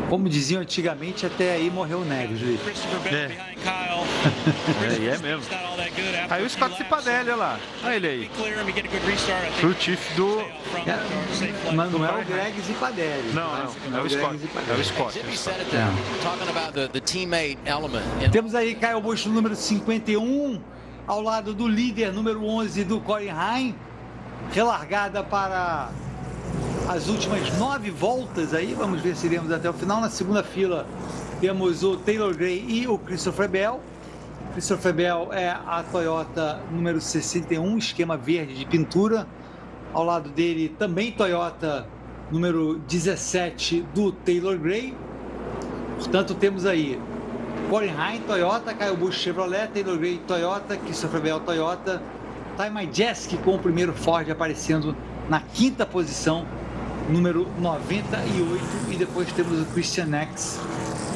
Como diziam antigamente, até aí morreu o Neves, Felipe. E é mesmo. Aí o Scott Cipadelli, olha lá. Olha ele aí. Pro Tiff do... Mas não é o Greg Zipadelli. Não, é o Scott. É o Scott. Temos aí Kyle Busch no número 51, ao lado do líder número 11 do Corey Heim. Relargada para as últimas 9 voltas aí, vamos ver se iremos até o final. Na segunda fila temos o Taylor Gray e o Christopher Bell. Christopher Bell é a Toyota número 61, esquema verde de pintura. Ao lado dele também Toyota número 17 do Taylor Gray. Portanto, temos aí Corey Heim, Toyota, Kyle Busch, Chevrolet, Taylor Gray, Toyota, Christopher Bell, Toyota, Ty Majeski com o primeiro Ford aparecendo na 5ª posição, número 98, e depois temos o Christian X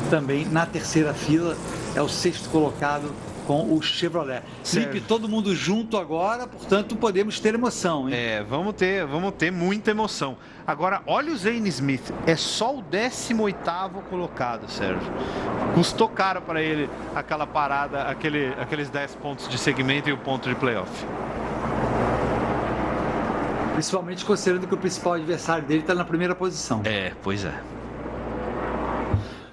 também na 3ª fila, é o 6º colocado com o Chevrolet. Felipe, todo mundo junto agora, portanto podemos ter emoção, hein? Vamos ter muita emoção. Agora, olha o Zane Smith, é só o 18º colocado, Sérgio. Custou caro para ele aquela parada, aqueles 10 pontos de segmento e o ponto de playoff. Principalmente considerando que o principal adversário dele está na primeira posição. Pois é.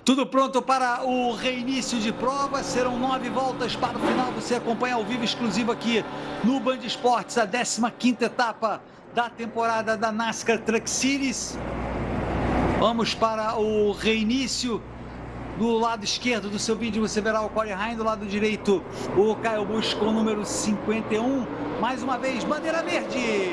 Tudo pronto para o reinício de prova. Serão 9 voltas para o final. Você acompanha ao vivo exclusivo aqui no Band Esportes, a 15ª etapa da temporada da NASCAR Truck Series. Vamos para o reinício. Do lado esquerdo do seu vídeo você verá o Corey Heim, do lado direito o Kyle Busch com o número 51. Mais uma vez, bandeira verde.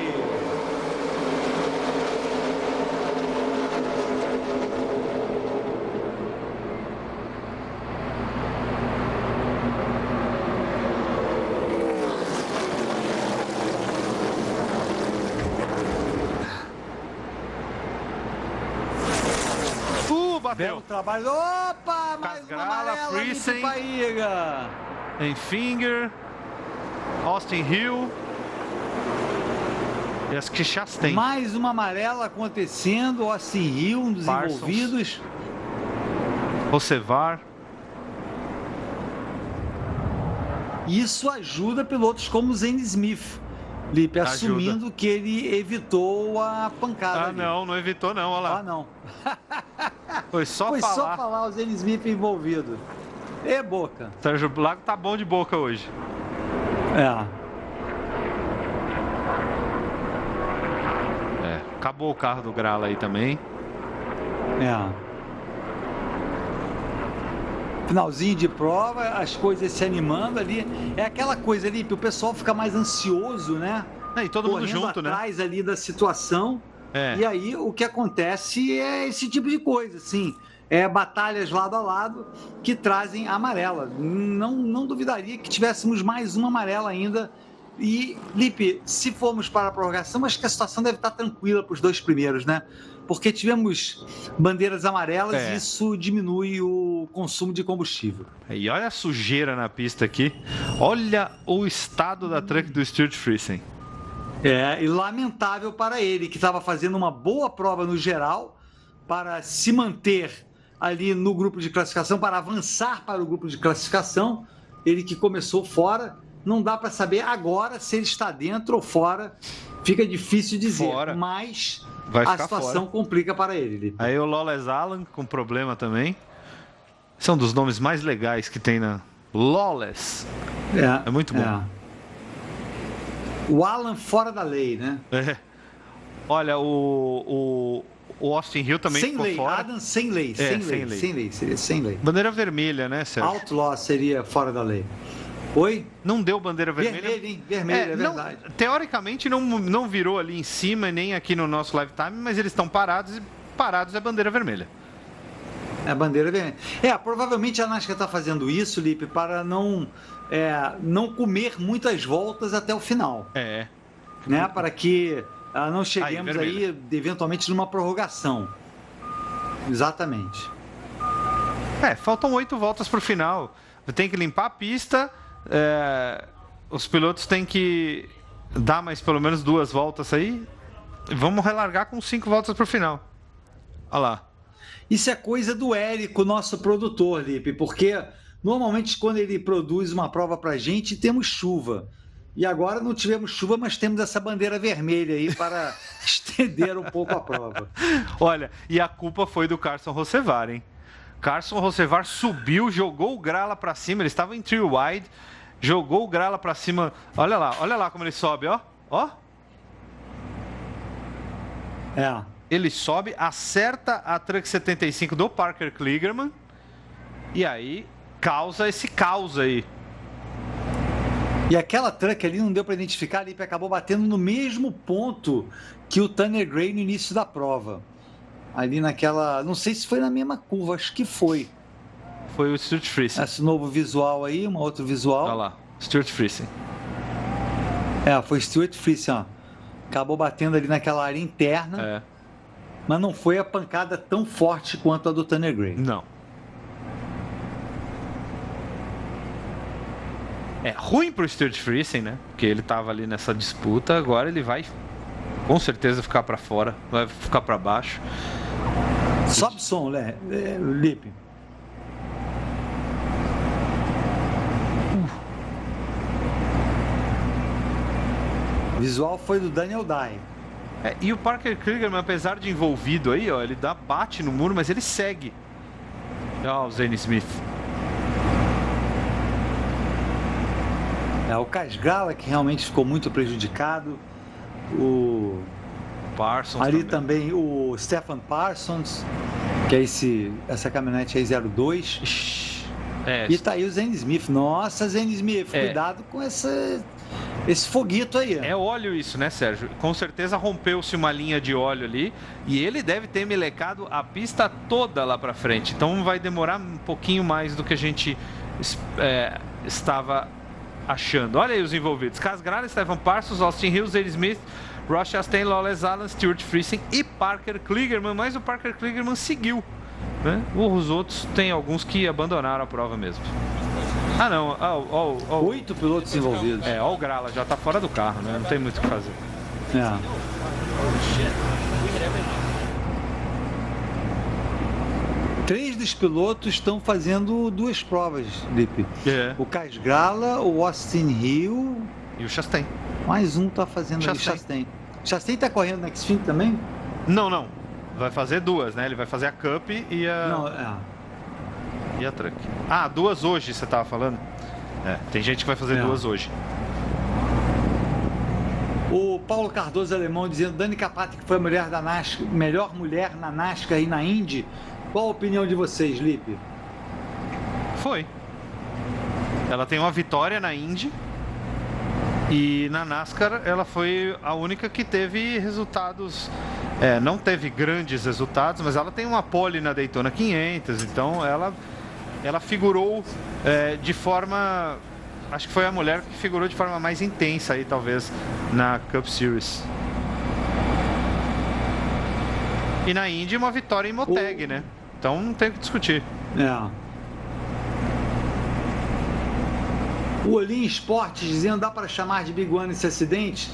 Belo trabalho. Opa, mais uma amarela Friesen, Paiga. Enfinger, Austin Hill e as que Chastain. Mais uma amarela acontecendo. Austin Hill, um dos Parsons, envolvidos. Rosevar. Isso ajuda pilotos como o Zane Smith, Lipe, assumindo que ele evitou a pancada. Não evitou não, olha lá. Não. Foi só falar o Zane Smith envolvido. E boca. Sérgio Lago tá bom de boca hoje. Acabou o carro do Grala aí também. Finalzinho de prova, as coisas se animando ali. É aquela coisa ali, o pessoal fica mais ansioso, né? E todo mundo junto, né? Atrás ali da situação. E aí o que acontece é esse tipo de coisa, assim. Batalhas lado a lado que trazem a amarela. Não duvidaria que tivéssemos mais uma amarela ainda. E, Lipe, se formos para a prorrogação, acho que a situação deve estar tranquila para os dois primeiros, né? Porque tivemos bandeiras amarelas e isso diminui o consumo de combustível. E olha a sujeira na pista aqui. Olha o estado da truck do Stuart Friesen. E lamentável para ele, que estava fazendo uma boa prova no geral para se manter ali no grupo de classificação, para avançar para o grupo de classificação. Ele que começou fora, não dá para saber agora se ele está dentro ou fora. Fica difícil dizer, mas a situação complica para ele. Aí o Lawless Alan com problema também. São dos nomes mais legais que tem na Lawless. É muito bom. O Alan fora da lei, né? Olha, o Austin Hill também sem ficou lei, fora. Adam sem lei. Seria sem lei. Bandeira vermelha, né, Sérgio? Outlaw seria fora da lei. Oi? Não deu bandeira vermelha. Vermelho, hein? Vermelho, é verdade. Teoricamente não virou ali em cima, nem aqui no nosso live time, mas eles estão parados e parados é bandeira vermelha. É a bandeira vermelha. Provavelmente a NASCAR está fazendo isso, Lipe, para não comer muitas voltas até o final. Né? Para que não cheguemos aí eventualmente numa prorrogação. Exatamente. Faltam 8 voltas para o final. Tem que limpar a pista. Os pilotos têm que dar mais pelo menos 2 voltas aí. Vamos relargar com 5 voltas para o final. Olha lá. Isso é coisa do Érico, nosso produtor, Lipe, porque normalmente quando ele produz uma prova pra gente, temos chuva. E agora não tivemos chuva, mas temos essa bandeira vermelha aí para estender um pouco a prova. Olha, e a culpa foi do Carson Hocevar, hein? Carson Hocevar subiu, jogou o Grala para cima, ele estava em three wide, jogou o Grala para cima. Olha lá como ele sobe, ó. Ele sobe, acerta a Truck 75 do Parker Kligerman e aí causa esse caos aí. E aquela truck ali não deu para identificar, ali acabou batendo no mesmo ponto que o Tanner Gray no início da prova. Ali naquela, não sei se foi na mesma curva, acho que foi. Foi o Stuart Friesen. Esse novo visual aí, um outro visual. Olha lá, Stuart Friesen. Foi Stuart Friesen, ó. Acabou batendo ali naquela área interna. Mas não foi a pancada tão forte quanto a do Tanner Gray. Não. É ruim pro Stuart Friesen, né? Porque ele tava ali nessa disputa, agora ele vai com certeza ficar para fora, vai ficar para baixo. Sobe som, Lipe. O visual foi do Daniel Dye. E o Parker Kligerman, apesar de envolvido aí, ó, ele bate no muro, mas ele segue. O Zane Smith. O Casgala, que realmente ficou muito prejudicado. O Parsons ali também o Stephen Parsons, que é essa caminhonete aí 02. E tá aí o Zane Smith. Nossa, Zane Smith, cuidado com esse foguito aí. É óleo isso, né, Sérgio? Com certeza rompeu-se uma linha de óleo ali e ele deve ter melecado a pista toda lá pra frente. Então vai demorar um pouquinho mais do que a gente estava achando. Olha aí os envolvidos. Casgrala, Stephen Parsons, Austin Hill, Zane Smith, Ross Chastain, Lawless Alan, Stuart Friesen e Parker Kligerman. Mas o Parker Kligerman seguiu, né? Os outros tem alguns que abandonaram a prova mesmo. Ah, não. 8 pilotos envolvidos. Olha o Grala, já tá fora do carro, né? Não tem muito o que fazer. 3 dos pilotos estão fazendo 2 provas, Lipe. O Casgrala, o Austin Hill e o Chastain. Mais um tá fazendo o Chastain. Chastain tá correndo na Xfinity também? Não. Vai fazer 2, né? Ele vai fazer a Cup e a... Não, E a Truck. 2 hoje, você tava falando? Tem gente que vai fazer 2 hoje. O Paulo Cardoso Alemão dizendo: Dani Capati, que foi a mulher da NASCAR, melhor mulher na NASCAR e na Indy. Qual a opinião de vocês, Lipe? Foi. Ela tem uma vitória na Indy. E na NASCAR ela foi a única que teve resultados, não teve grandes resultados, mas ela tem uma pole na Daytona 500, então ela figurou de forma, acho que foi a mulher que figurou de forma mais intensa aí talvez na Cup Series. E na Indy uma vitória em Moteg, né? Então não tem o que discutir. O Olim Esportes dizendo: dá para chamar de Big One esse acidente?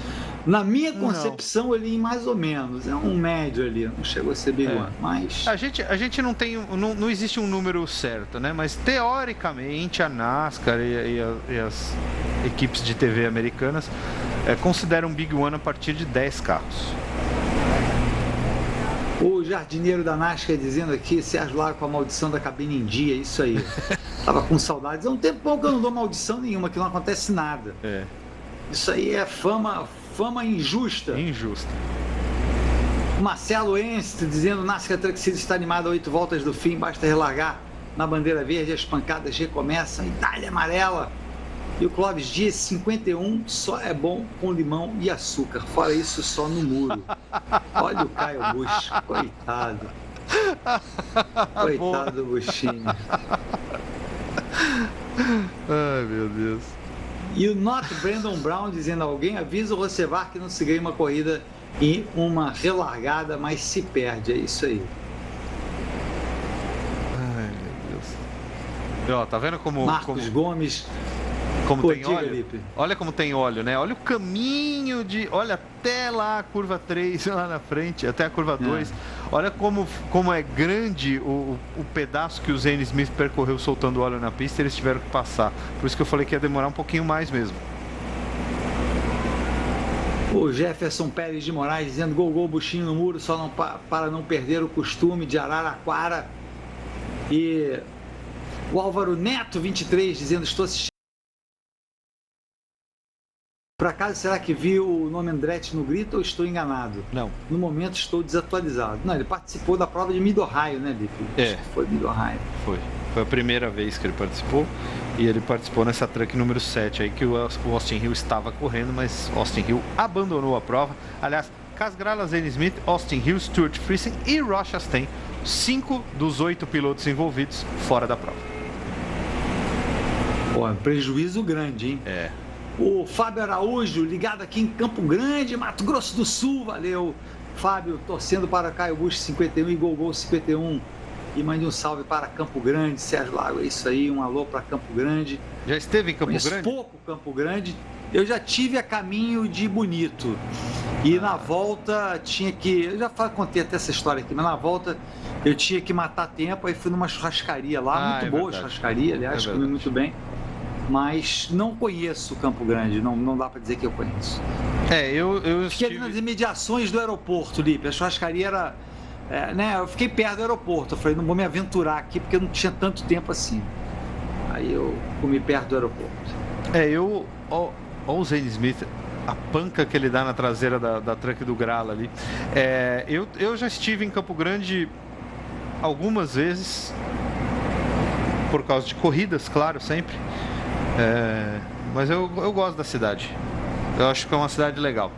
Na minha concepção, o Olim mais ou menos. É um médio ali, não chegou a ser Big One, mas... A gente não tem... Não existe um número certo, né? Mas teoricamente a NASCAR e as equipes de TV americanas consideram Big One a partir de 10 carros. O jardineiro da NASCAR dizendo aqui: Sérgio Lago com a maldição da cabine em dia, isso aí. Tava com saudades. Há um tempo bom que eu não dou maldição nenhuma, que não acontece nada. Isso aí é fama injusta. Injusta. Marcelo Enst dizendo: NASCAR Truck Series está animado a 8 voltas do fim, basta relargar na bandeira verde, as pancadas recomeçam, Itália amarela. E o Clóvis Dias: 51 só é bom com limão e açúcar, fora isso só no muro. Olha o Caio Busch, coitado do Buchinho. Ai, meu Deus. E o Not Brandon Brown dizendo: alguém avisa o Rosevar que não se ganha uma corrida em uma relargada, mas se perde. É isso aí. Ai, meu Deus. Ó, tá vendo como... Marcos Gomes... Como tem óleo? Felipe. Olha como tem óleo, né? Olha o caminho de... Olha até lá a curva 3, lá na frente, até a curva 2. Olha como é grande o pedaço que o Zane Smith percorreu soltando óleo na pista, eles tiveram que passar. Por isso que eu falei que ia demorar um pouquinho mais mesmo. O Jefferson Pérez de Moraes dizendo: gol, buchinho no muro, só não para não perder o costume de Araraquara. E o Álvaro Neto 23 dizendo: estou assistindo. Por acaso, será que viu o nome Andretti no grito ou estou enganado? Não. No momento estou desatualizado. Não, ele participou da prova de Mid-Ohio, né, Lipe? Foi Mid-Ohio. Foi a primeira vez que ele participou. E ele participou nessa truck número 7 aí que o Austin Hill estava correndo, mas Austin Hill abandonou a prova. Aliás, Casgrala, Zane Smith, Austin Hill, Stuart Friesen e Ross Chastain, 5 dos 8 pilotos envolvidos fora da prova. Pô, prejuízo grande, hein? O Fábio Araújo, ligado aqui em Campo Grande, Mato Grosso do Sul. Valeu, Fábio, torcendo para Caio Busch 51 e Gol 51. E mande um salve para Campo Grande, Sérgio Lago. É isso aí, um alô para Campo Grande. Já esteve em Campo Grande? Pouco Campo Grande. Eu já tive a caminho de Bonito. E na volta tinha que... Eu já contei até essa história aqui, mas na volta eu tinha que matar tempo. Aí fui numa churrascaria lá, muito boa churrascaria, aliás, comi muito bem. Mas não conheço Campo Grande, não dá para dizer que eu conheço. Eu fiquei ali nas imediações do aeroporto, Lipe. A churrascaria era... eu fiquei perto do aeroporto. Eu falei: não vou me aventurar aqui porque eu não tinha tanto tempo assim. Aí eu comi perto do aeroporto. Olha o Zane Smith, a panca que ele dá na traseira da truck do Grala ali. Eu já estive em Campo Grande algumas vezes, por causa de corridas, claro, sempre. Mas eu gosto da cidade. Eu acho que é uma cidade legal.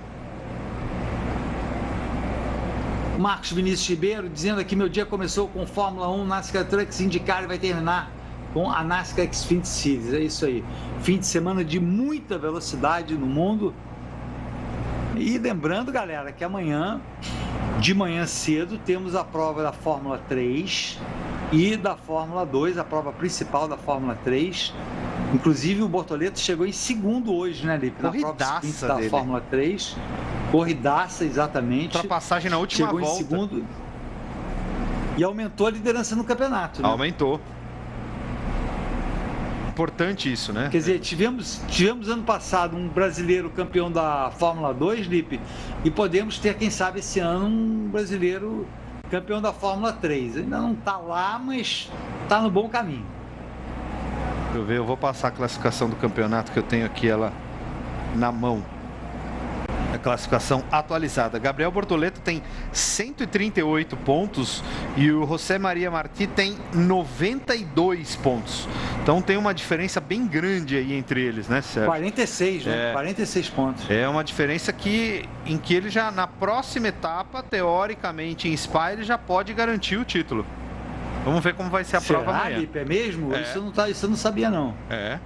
Marcos Vinícius Ribeiro dizendo aqui: meu dia começou com Fórmula 1, NASCAR Trucks Indycar e vai terminar com a NASCAR Xfinity Series. É isso aí. Fim de semana de muita velocidade no mundo. E lembrando, galera, que amanhã, de manhã cedo, temos a prova da Fórmula 3 e da Fórmula 2, a prova principal da Fórmula 3. Inclusive o Bortoleto chegou em segundo hoje, né, Lipe? Na prova da Fórmula 3. Corridaça, exatamente. Ultrapassagem na última volta. Chegou em segundo e aumentou a liderança no campeonato, né? Aumentou. Importante isso, né? Quer dizer, tivemos ano passado um brasileiro campeão da Fórmula 2, Lipe, e podemos ter, quem sabe, esse ano um brasileiro campeão da Fórmula 3. Ainda não está lá, mas está no bom caminho. Eu vou passar a classificação do campeonato, que eu tenho aqui ela na mão. A classificação atualizada. Gabriel Bortoleto tem 138 pontos e o José Maria Martí tem 92 pontos. Então tem uma diferença bem grande aí entre eles, né, Sérgio? 46, né? 46 pontos. É uma diferença em que ele já, na próxima etapa, teoricamente em Spa, ele já pode garantir o título. Vamos ver como vai ser a prova amanhã. Lipe, é mesmo? Isso eu não sabia, não. É.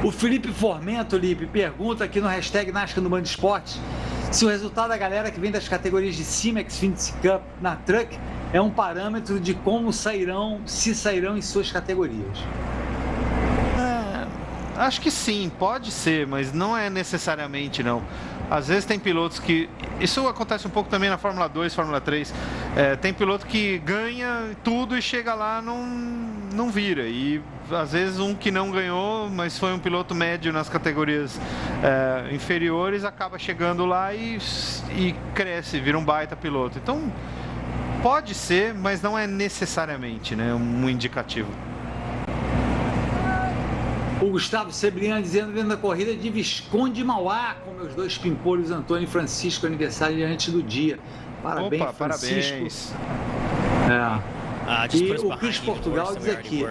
O Felipe Formento, Lipe, pergunta aqui no hashtag NASCAR no Band Esportes se o resultado da galera que vem das categorias de cima, Xfinity Cup na Truck, é um parâmetro de como sairão em suas categorias. Acho que sim, pode ser, mas não é necessariamente, não. Às vezes tem pilotos que... Isso acontece um pouco também na Fórmula 2, Fórmula 3. Tem piloto que ganha tudo e chega lá não vira. E às vezes um que não ganhou, mas foi um piloto médio nas categorias inferiores, acaba chegando lá e cresce, vira um baita piloto. Então, pode ser, mas não é necessariamente, né, um indicativo. O Gustavo Sebriano dizendo, vendo a corrida de Visconde Mauá, com meus dois pimpolhos, Antônio e Francisco, aniversário antes do dia. Parabéns, Opa, Francisco. Parabéns. E o Chris Portugal diz aqui,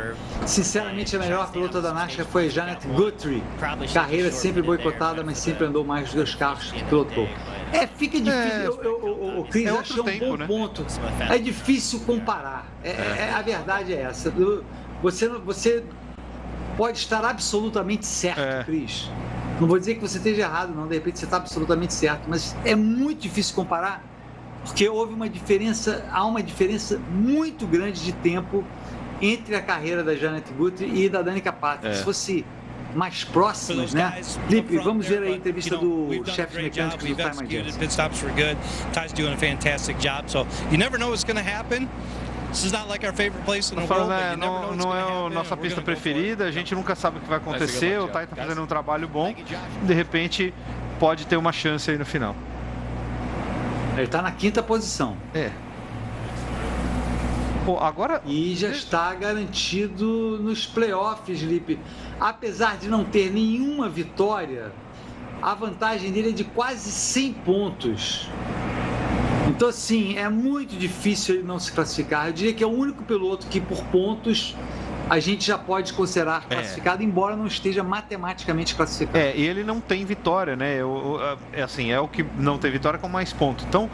sinceramente a melhor pilota da NASCAR foi Janet Guthrie. Carreira sempre boicotada, mas sempre andou mais dos dois carros que pilotou. Fica difícil, o Chris achou um bom ponto. É difícil comparar, a verdade é essa. Você pode estar absolutamente certo, Cris. Não vou dizer que você esteja errado, não. De repente você está absolutamente certo. Mas é muito difícil comparar, porque há uma diferença muito grande de tempo entre a carreira da Janet Guthrie e da Danica Patrick. Se fosse mais próximas, né? Lipe, vamos ver a entrevista do chefe mecânico do Time Agency. Pit stops were good. Ty's doing a fantastic job. So you never know what's going to happen. This is not like our favorite place in the world, but you never know what's não é going to a happen, nossa and pista we're gonna go for it. preferida, a gente nunca sabe o que vai acontecer, o Ty está fazendo um trabalho bom, de repente pode ter uma chance aí no final. Ele está na 5ª posição. Pô, agora... E já está garantido nos playoffs, Lipe. Apesar de não ter nenhuma vitória, a vantagem dele é de quase 100 pontos. Então, assim, é muito difícil ele não se classificar. Eu diria que é o único piloto que, por pontos, a gente já pode considerar classificado, embora não esteja matematicamente classificado. E ele não tem vitória, né? É o que não tem vitória com mais pontos. Então,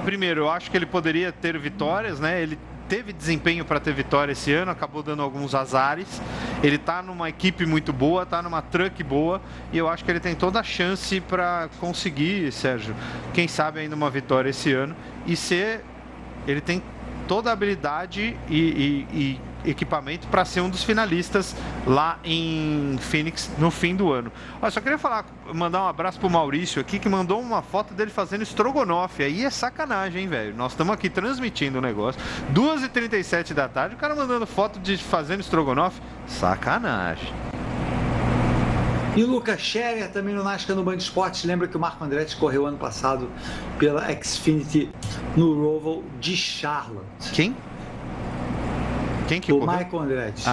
primeiro, eu acho que ele poderia ter vitórias, né? Ele teve desempenho para ter vitória esse ano, acabou dando alguns azares. Ele está numa equipe muito boa, está numa truck boa, e eu acho que ele tem toda a chance para conseguir, Sérgio, quem sabe ainda uma vitória esse ano, e ele tem toda a habilidade e equipamento para ser um dos finalistas lá em Phoenix no fim do ano. Olha, só queria mandar um abraço pro Maurício aqui, que mandou uma foto dele fazendo estrogonofe. Aí é sacanagem, hein, velho? Nós estamos aqui transmitindo o negócio, 2h37 da tarde, o cara mandando foto de fazendo estrogonofe. Sacanagem. E o Lucas Scherer também no NASCAR no Band Esportes. Lembra que o Marco Andretti correu ano passado pela Xfinity no Roval de Charlotte. Quem que o correu? Michael Andretti.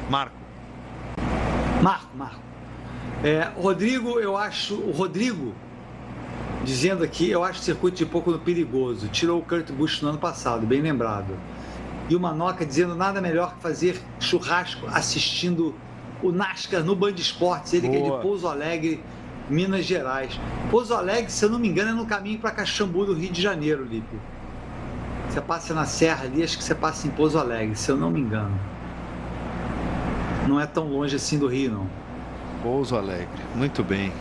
Marco. Rodrigo, o Rodrigo dizendo aqui, eu acho o circuito de pouco perigoso. Tirou o Kurt Busch no ano passado, bem lembrado. E o Manoca dizendo nada melhor que fazer churrasco assistindo o NASCAR no Band Esportes. Ele que é de Pouso Alegre, Minas Gerais. Pouso Alegre, se eu não me engano, é no caminho para Caxambu do Rio de Janeiro, Lipe. Você passa na serra ali, acho que você passa em Pouso Alegre, se eu não me engano. Não é tão longe assim do Rio, não. Pouso Alegre, muito bem.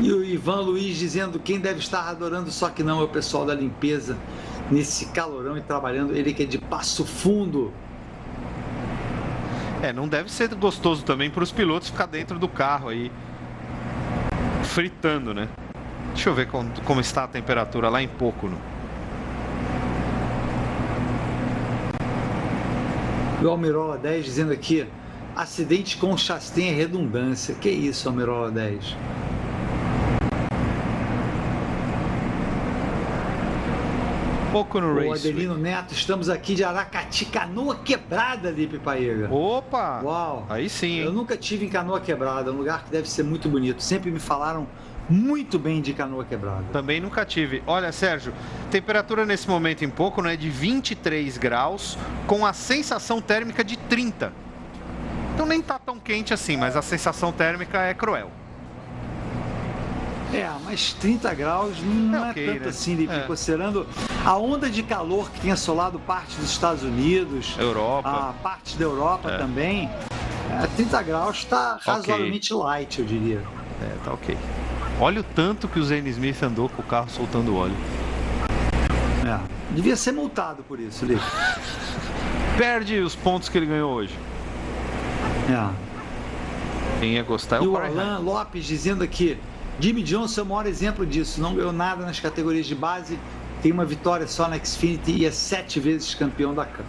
E o Ivan Luiz dizendo, quem deve estar adorando só que não é o pessoal da limpeza, nesse calorão e trabalhando, ele que é de Passo Fundo. Não deve ser gostoso também para os pilotos ficar dentro do carro aí, fritando, né? Deixa eu ver como está a temperatura lá em Pocono. E o Almirola 10 dizendo aqui, acidente com Chastain é redundância. Que isso, Almirola 10? Pocono O Raceway. Adelino Neto, estamos aqui de Aracati, Canoa Quebrada, Lipe Paiega. Opa! Uau! Aí sim, Eu hein? nunca tive em Canoa Quebrada, um lugar que deve ser muito bonito. Sempre me falaram muito bem de Canoa Quebrada. Também nunca tive. Olha, Sérgio, temperatura nesse momento em Pocono é de 23 graus, com a sensação térmica de 30. Então nem tá tão quente assim, mas a sensação térmica é cruel. Mas 30 graus não é ok, tanto né? assim, Lipe, considerando a onda de calor que tem assolado parte dos Estados Unidos, Europa. a parte da Europa também. 30 graus está razoavelmente light, eu diria. Tá ok. Olha o tanto que o Zane Smith andou com o carro soltando óleo. Devia ser multado por isso, Lipe. Perde os pontos que ele ganhou hoje. Quem ia gostar é E o o Corey Alan Hahn. Lopes dizendo aqui, Jimmy Johnson é o maior exemplo disso, não ganhou nada nas categorias de base, tem uma vitória só na Xfinity e é 7 vezes campeão da Cup.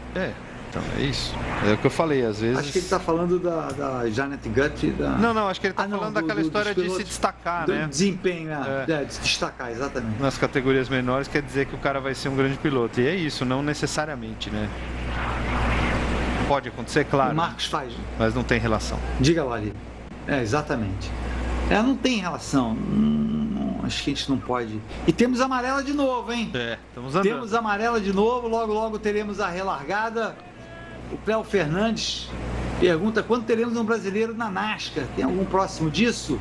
Então é isso. É o que eu falei, às vezes... Acho que ele está falando da Janet Gutt. Não, acho que ele está falando daquela história de se destacar, do né? desempenho, de se destacar, exatamente. Nas categorias menores quer dizer que o cara vai ser um grande piloto. E é isso, não necessariamente, né? Pode acontecer, claro. O Marcos faz. Mas não tem relação. Diga lá, ali. Exatamente. Não tem relação. Acho que a gente não pode. E temos amarela de novo, hein? Estamos andando. Temos amarela de novo, logo teremos a relargada. O Cléo Fernandes pergunta quando teremos um brasileiro na NASCAR. Tem algum próximo disso?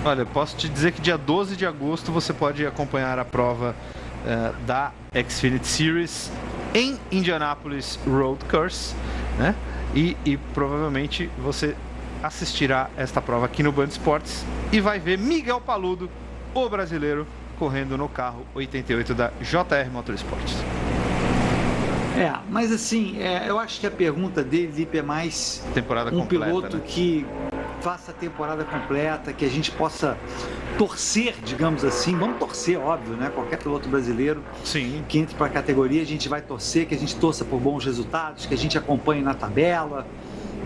Olha, posso te dizer que dia 12 de agosto você pode acompanhar a prova da Xfinity Series em Indianapolis Road Course, né? E provavelmente você assistirá esta prova aqui no Band Esportes e vai ver Miguel Paludo, o brasileiro, correndo no carro 88 da JR Motorsports. Mas assim, eu acho que a pergunta dele, Lipe, é mais temporada um completa, piloto, né? Que faça a temporada completa, que a gente possa torcer, digamos assim. Vamos torcer, óbvio, né? Qualquer piloto brasileiro que entre para a categoria, a gente vai torcer, que a gente torça por bons resultados, que a gente acompanhe na tabela,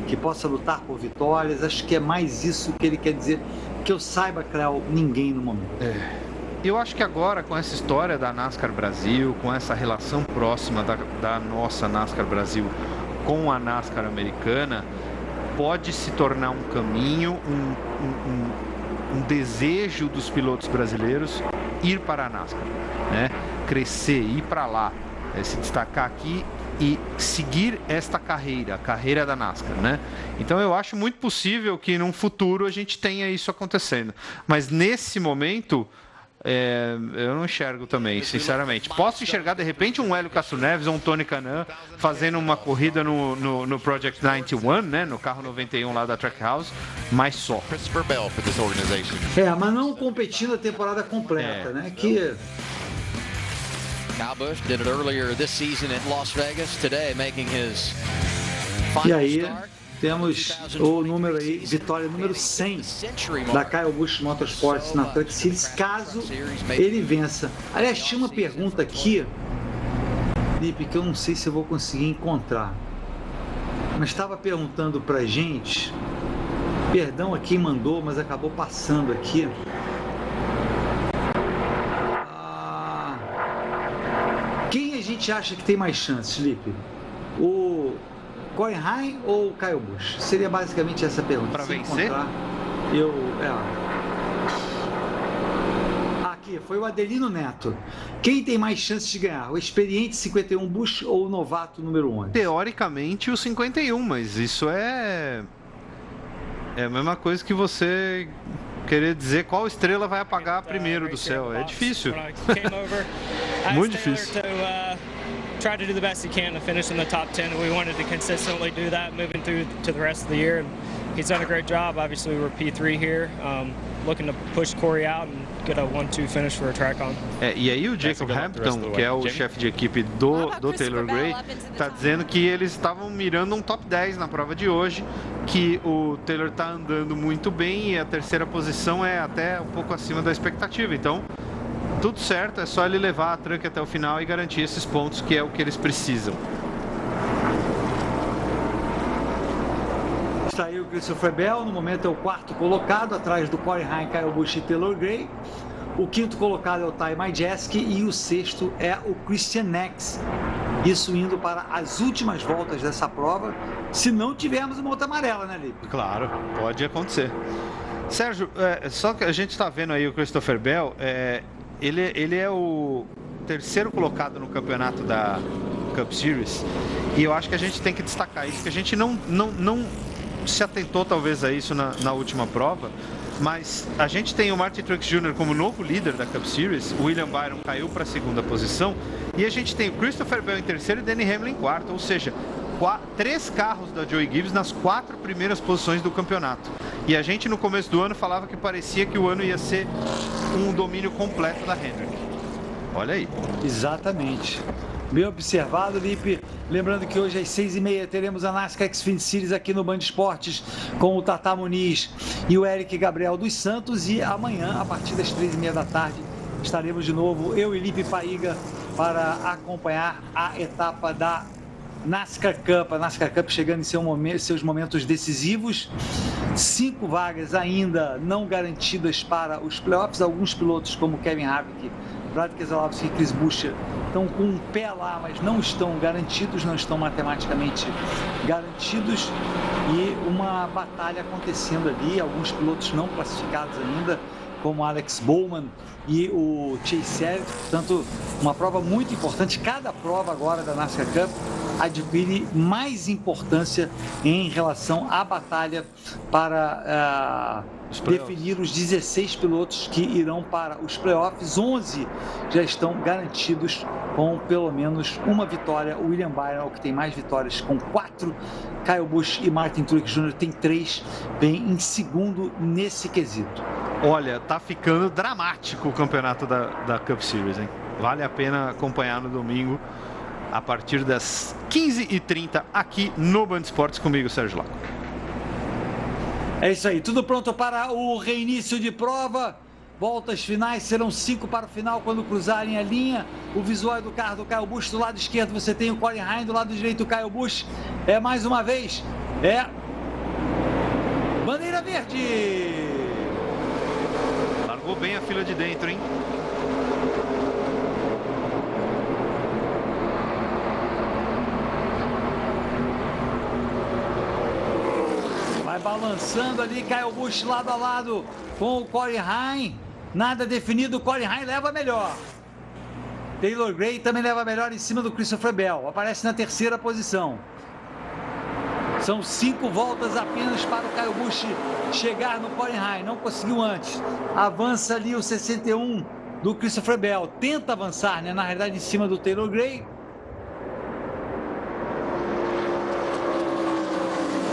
que possa lutar por vitórias. Acho que é mais isso que ele quer dizer. Que eu saiba, Cléo, ninguém no momento. Eu acho que agora, com essa história da NASCAR Brasil, com essa relação próxima da nossa NASCAR Brasil com a NASCAR americana, pode se tornar um caminho, um desejo dos pilotos brasileiros ir para a NASCAR, né? Crescer, ir para lá, se destacar aqui e seguir esta carreira, a carreira da NASCAR, né? Então eu acho muito possível que num futuro a gente tenha isso acontecendo, mas nesse momento eu não enxergo também, sinceramente. Posso enxergar de repente um Hélio Castro Neves ou um Tony Kanaan fazendo uma corrida no Project 91, né? No carro 91 lá da Trackhouse, mas só. Mas não competindo a temporada completa, né? Que Kyle Busch did it earlier this season at Las Vegas. Today, making his e final aí start. temos o número aí, vitória número 100 da Kyle Busch Motorsports na Truck Series, caso ele vença. Aliás, tinha uma pergunta aqui, Felipe, que eu não sei se eu vou conseguir encontrar, mas estava perguntando pra gente, perdão a quem mandou, mas acabou passando aqui. Quem a gente acha que tem mais chances, Felipe? O Corey Hahn ou o Kyle Busch? Seria basicamente essa pergunta. Para vencer? Aqui, foi o Adelino Neto. Quem tem mais chances de ganhar? O experiente 51 Busch ou o novato número 11? Teoricamente o 51, mas isso é a mesma coisa que você querer dizer qual estrela vai apagar primeiro do céu. É difícil. Muito difícil. Try to do the best he can to finish in the top 10. We wanted to consistently do that moving through to the rest of the year. And he's done a great job. Obviously, we're P3 here, looking to push Corey out and get a 1-2 finish for a track on. E aí o Jacob Hampton, que é o chefe de equipe do Taylor Gray, está dizendo que eles estavam mirando um top 10 na prova de hoje, que o Taylor está andando muito bem e a terceira posição é até um pouco acima da expectativa. Então, tudo certo, é só ele levar a truck até o final e garantir esses pontos, que é o que eles precisam. Está aí o Christopher Bell, no momento é o quarto colocado, atrás do Corey Hahn, Kyle Busch e Taylor Gray. O quinto colocado é o Ty Majeski e o sexto é o Christian Nex. Isso indo para as últimas voltas dessa prova, se não tivermos uma outra amarela, né, Lipe? Claro, pode acontecer. Sérgio, só que a gente está vendo aí o Christopher Bell, ele é o terceiro colocado no campeonato da Cup Series, e eu acho que a gente tem que destacar isso, que a gente não se atentou talvez a isso na última prova, mas a gente tem o Martin Truex Jr. como novo líder da Cup Series, o William Byron caiu para a segunda posição, e a gente tem o Christopher Bell em terceiro e Denny Hamlin em quarto, ou seja, 3 carros da Joey Gibbs nas 4 primeiras posições do campeonato. E a gente no começo do ano falava que parecia que o ano ia ser um domínio completo da Hendrick. Olha aí. Exatamente. Bem observado, Lipe. Lembrando que hoje às 6h30 teremos a NASCAR Xfinity Series aqui no Band Esportes com o Tata Muniz e o Eric Gabriel dos Santos. E amanhã, a partir das 3h30 da tarde, estaremos de novo, eu e Lipe Paiga, para acompanhar a etapa da NASCAR Cup. A NASCAR Cup chegando em seus momentos decisivos. 5 vagas ainda não garantidas para os playoffs. Alguns pilotos como Kevin Harvick, Brad Keselowski e Chris Buescher estão com um pé lá, mas não estão garantidos, não estão matematicamente garantidos. E uma batalha acontecendo ali, alguns pilotos não classificados ainda, como Alex Bowman e o Chase Elliott. Portanto, uma prova muito importante. Cada prova agora da NASCAR Cup adquire mais importância em relação à batalha para definir os 16 pilotos que irão para os playoffs. 11 já estão garantidos com pelo menos uma vitória. O William Byron, que tem mais vitórias, com 4. Kyle Busch e Martin Truex Jr. tem 3, bem em segundo nesse quesito. Olha, tá ficando dramático o campeonato da Cup Series, hein? Vale a pena acompanhar no domingo, a partir das 15h30, aqui no Band Esportes, comigo, Sérgio Laco. É isso aí, tudo pronto para o reinício de prova. Voltas finais, serão 5 para o final quando cruzarem a linha. O visual do carro do Kyle Busch, do lado esquerdo você tem o Corey Heim, do lado direito o Kyle Busch. Mais uma vez, bandeira verde. Largou bem a fila de dentro, hein? Vai balançando ali, Kyle Busch lado a lado com o Corey Heim. Nada definido, o Corey Heim leva melhor. Taylor Gray também leva melhor em cima do Christopher Bell. Aparece na terceira posição. São 5 voltas apenas para o Kyle Busch chegar no Corey Heim. Não conseguiu antes. Avança ali o 61 do Christopher Bell. Tenta avançar, né? Na realidade, em cima do Taylor Gray.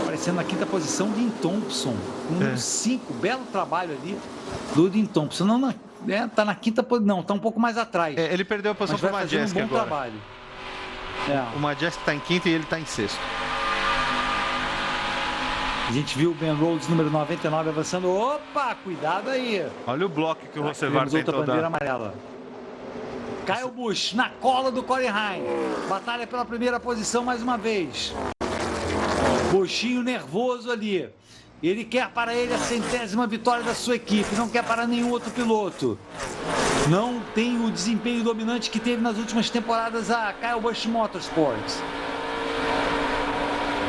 Aparecendo na quinta posição, Dean Thompson. Número 5. Belo trabalho ali do Dean Thompson. Não, tá na quinta posição. Não, tá um pouco mais atrás. Ele perdeu a posição para o Majeski agora. Trabalho. O Majeski está em quinto e ele está em sexto. A gente viu o Ben Rhodes, número 99, avançando. Opa, cuidado aí. Olha o bloco que o Rosevar tentou outra bandeira amarela. Kyle Busch na cola do Corey Heim. Batalha pela primeira posição mais uma vez. Buschinho nervoso ali. Ele quer para ele a 100ª vitória da sua equipe. Não quer para nenhum outro piloto. Não tem o desempenho dominante que teve nas últimas temporadas a Kyle Busch Motorsports.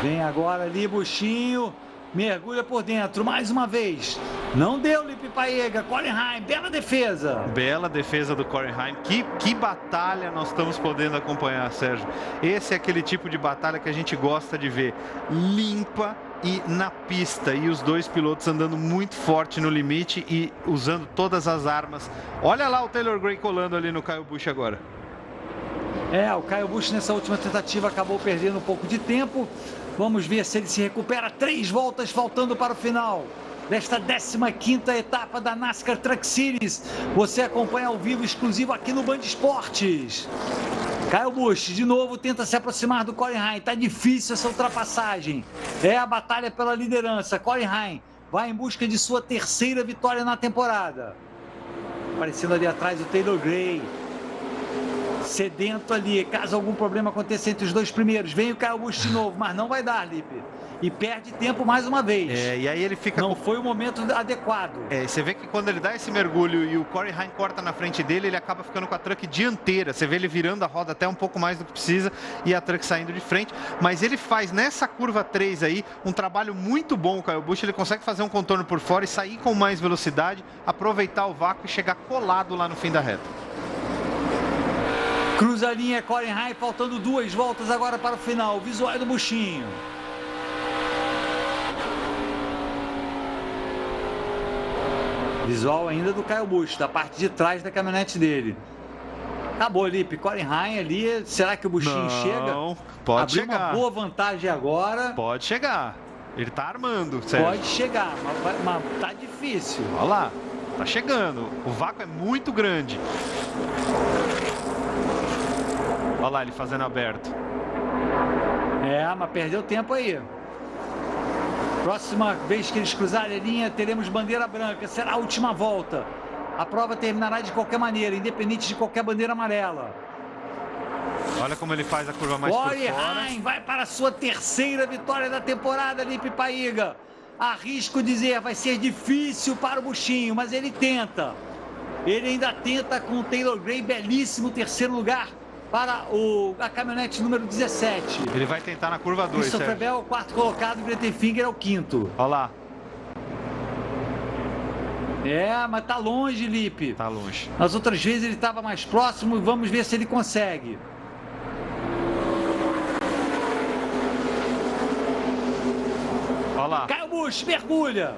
Vem agora ali, Buschinho. Mergulha por dentro, mais uma vez. Não deu, Lipe Paiega. Corey Heim, bela defesa. Bela defesa do Corey Heim. Que batalha nós estamos podendo acompanhar, Sérgio. Esse é aquele tipo de batalha que a gente gosta de ver. Limpa e na pista. E os dois pilotos andando muito forte no limite e usando todas as armas. Olha lá o Taylor Gray colando ali no Kyle Busch agora. O Kyle Busch nessa última tentativa acabou perdendo um pouco de tempo. Vamos ver se ele se recupera. 3 voltas faltando para o final desta 15ª etapa da NASCAR Truck Series. Você acompanha ao vivo, exclusivo aqui no Band Esportes. Kyle Busch de novo tenta se aproximar do Corey Heim. Tá difícil essa ultrapassagem. É a batalha pela liderança. Corey Heim vai em busca de sua 3ª vitória na temporada. Aparecendo ali atrás o Taylor Gray. sedento ali, caso algum problema aconteça entre os dois primeiros. Vem o Kyle Busch de novo, mas não vai dar, Lipe. E perde tempo mais uma vez. E aí ele fica... Não foi o momento adequado. Você vê que quando ele dá esse mergulho e o Corey Heim corta na frente dele, ele acaba ficando com a truck dianteira. Você vê ele virando a roda até um pouco mais do que precisa e a truck saindo de frente. Mas ele faz nessa curva 3 aí um trabalho muito bom, o Kyle Busch. Ele consegue fazer um contorno por fora e sair com mais velocidade, aproveitar o vácuo e chegar colado lá no fim da reta. Cruza a linha, Corey Heim, faltando 2 voltas agora para o final. Visual do Buschinho. Visual ainda do Kyle Busch, da parte de trás da caminhonete dele. Acabou, Lipe. Corey Heim ali. Será que o Buschinho chega? Não, pode chegar. Uma boa vantagem agora. Pode chegar. Ele tá armando, Sérgio. Pode chegar, mas tá difícil. Olha lá, tá chegando. O vácuo é muito grande. Olha lá ele fazendo aberto. Mas perdeu tempo aí. Próxima vez que eles cruzarem a linha, teremos bandeira branca. Será a última volta. A prova terminará de qualquer maneira, independente de qualquer bandeira amarela. Olha como ele faz a curva mais por fora. Corey Heim vai para a sua 3ª vitória da temporada, Lipe Paiga. Arrisco dizer, vai ser difícil para o Buschinho, mas ele tenta. Ele ainda tenta com o Taylor Gray, belíssimo 3º lugar para a caminhonete número 17. Ele vai tentar na curva 2, Christopher Bell, 4º colocado, Grant Finger é o 5º. Olha lá. Mas tá longe, Lipe. Tá longe. As outras vezes ele estava mais próximo, vamos ver se ele consegue. Olha lá. Kyle Busch, mergulha.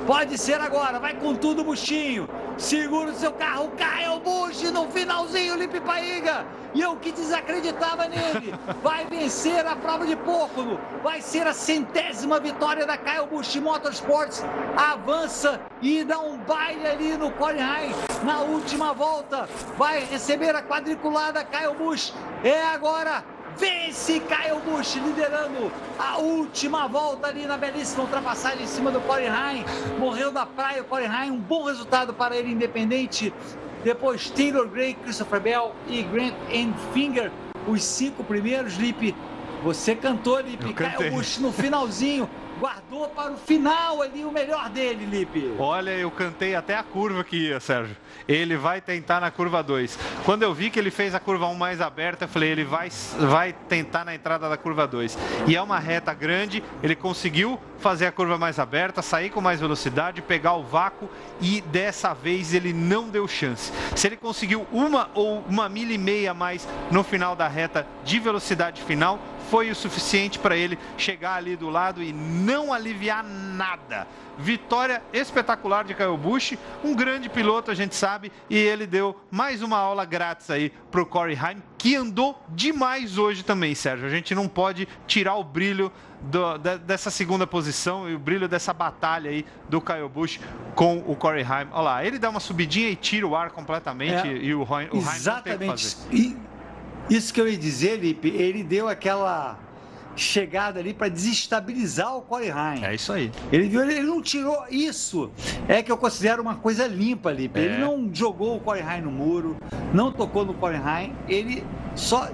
Pode ser agora, vai com tudo, Buschinho. Segura o seu carro, Kyle Busch no finalzinho, Lipe Paiga. E eu que desacreditava nele. Vai vencer a prova de Pocono. Vai ser a 100ª vitória da Kyle Busch Motorsports. Avança e dá um baile ali no Corey Heim. Na última volta, vai receber a quadriculada Kyle Busch. Agora. Vence Kyle Busch, liderando a última volta ali na belíssima ultrapassagem em cima do Corey Heim. Morreu da praia o Corey Heim, um bom resultado para ele, independente. Depois Taylor Gray, Christopher Bell e Grant Finger, os 5 primeiros. Lipe, você cantou, Lipe. Kyle Busch no finalzinho. Guardou para o final ali o melhor dele, Lipe. Olha, eu cantei até a curva que ia, Sérgio. Ele vai tentar na curva 2. Quando eu vi que ele fez a curva 1 mais aberta, eu falei, ele vai tentar na entrada da curva 2. E é uma reta grande, ele conseguiu fazer a curva mais aberta, sair com mais velocidade, pegar o vácuo e dessa vez ele não deu chance. Se ele conseguiu 1,5 milha a mais no final da reta de velocidade final, foi o suficiente para ele chegar ali do lado e não aliviar nada. Vitória espetacular de Kyle Busch, um grande piloto, a gente sabe, e ele deu mais uma aula grátis aí para o Corey Heim, que andou demais hoje também, Sérgio. A gente não pode tirar o brilho dessa 2ª posição e o brilho dessa batalha aí do Kyle Busch com o Corey Heim. Olha lá, ele dá uma subidinha e tira o ar completamente e o Heim não tem o que fazer. Isso que eu ia dizer, Lipe, ele deu aquela chegada ali para desestabilizar o Corey Heim. É isso aí. Ele não tirou isso. É que eu considero uma coisa limpa, Lipe. Ele não jogou o Corey Heim no muro, não tocou no Corey Heim, ele só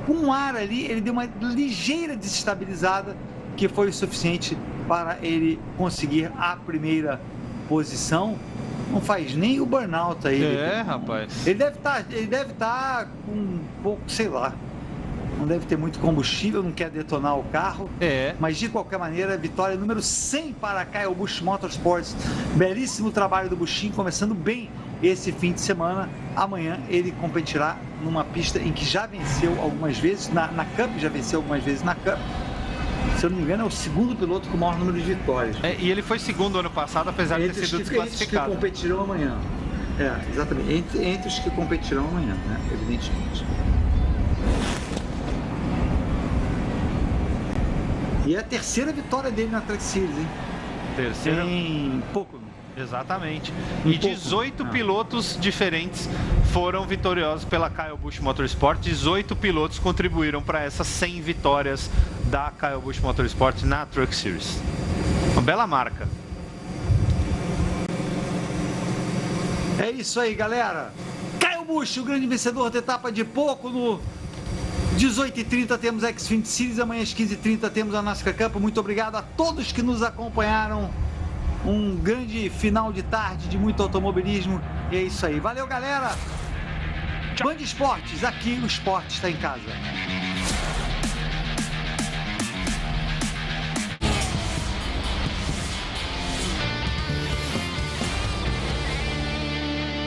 com um ar ali, ele deu uma ligeira desestabilizada que foi o suficiente para ele conseguir a 1ª posição. Não faz nem o burnout aí. Rapaz. Ele deve estar com um pouco, sei lá. Não deve ter muito combustível, não quer detonar o carro. Mas de qualquer maneira, vitória número 100 para Kyle Busch Motorsports. Belíssimo trabalho do Buschinho, começando bem esse fim de semana. Amanhã ele competirá numa pista em que já venceu algumas vezes. Na Cup, já venceu algumas vezes na Cup. Se eu não me engano, é o 2º piloto com o maior número de vitórias. E ele foi 2º ano passado, apesar de ter sido desclassificado. Entre os que competirão amanhã. Exatamente. Entre os que competirão amanhã, né? Evidentemente. E é a 3ª vitória dele na Truck Series, hein? 3ª? Em pouco. Exatamente. E 18 pilotos diferentes foram vitoriosos pela Kyle Busch Motorsport. 18 pilotos contribuíram para essas 100 vitórias da Kyle Busch Motorsport na Truck Series. Uma bela marca. É isso aí, galera. Kyle Kyle Busch, o grande vencedor da etapa de pouco. No 18h30 temos a Xfinity Series, amanhã às 15h30 temos a NASCAR Cup. Muito obrigado a todos que nos acompanharam. Um grande final de tarde de muito automobilismo. E é isso aí. Valeu, galera. Band Esportes, aqui o esporte está em casa.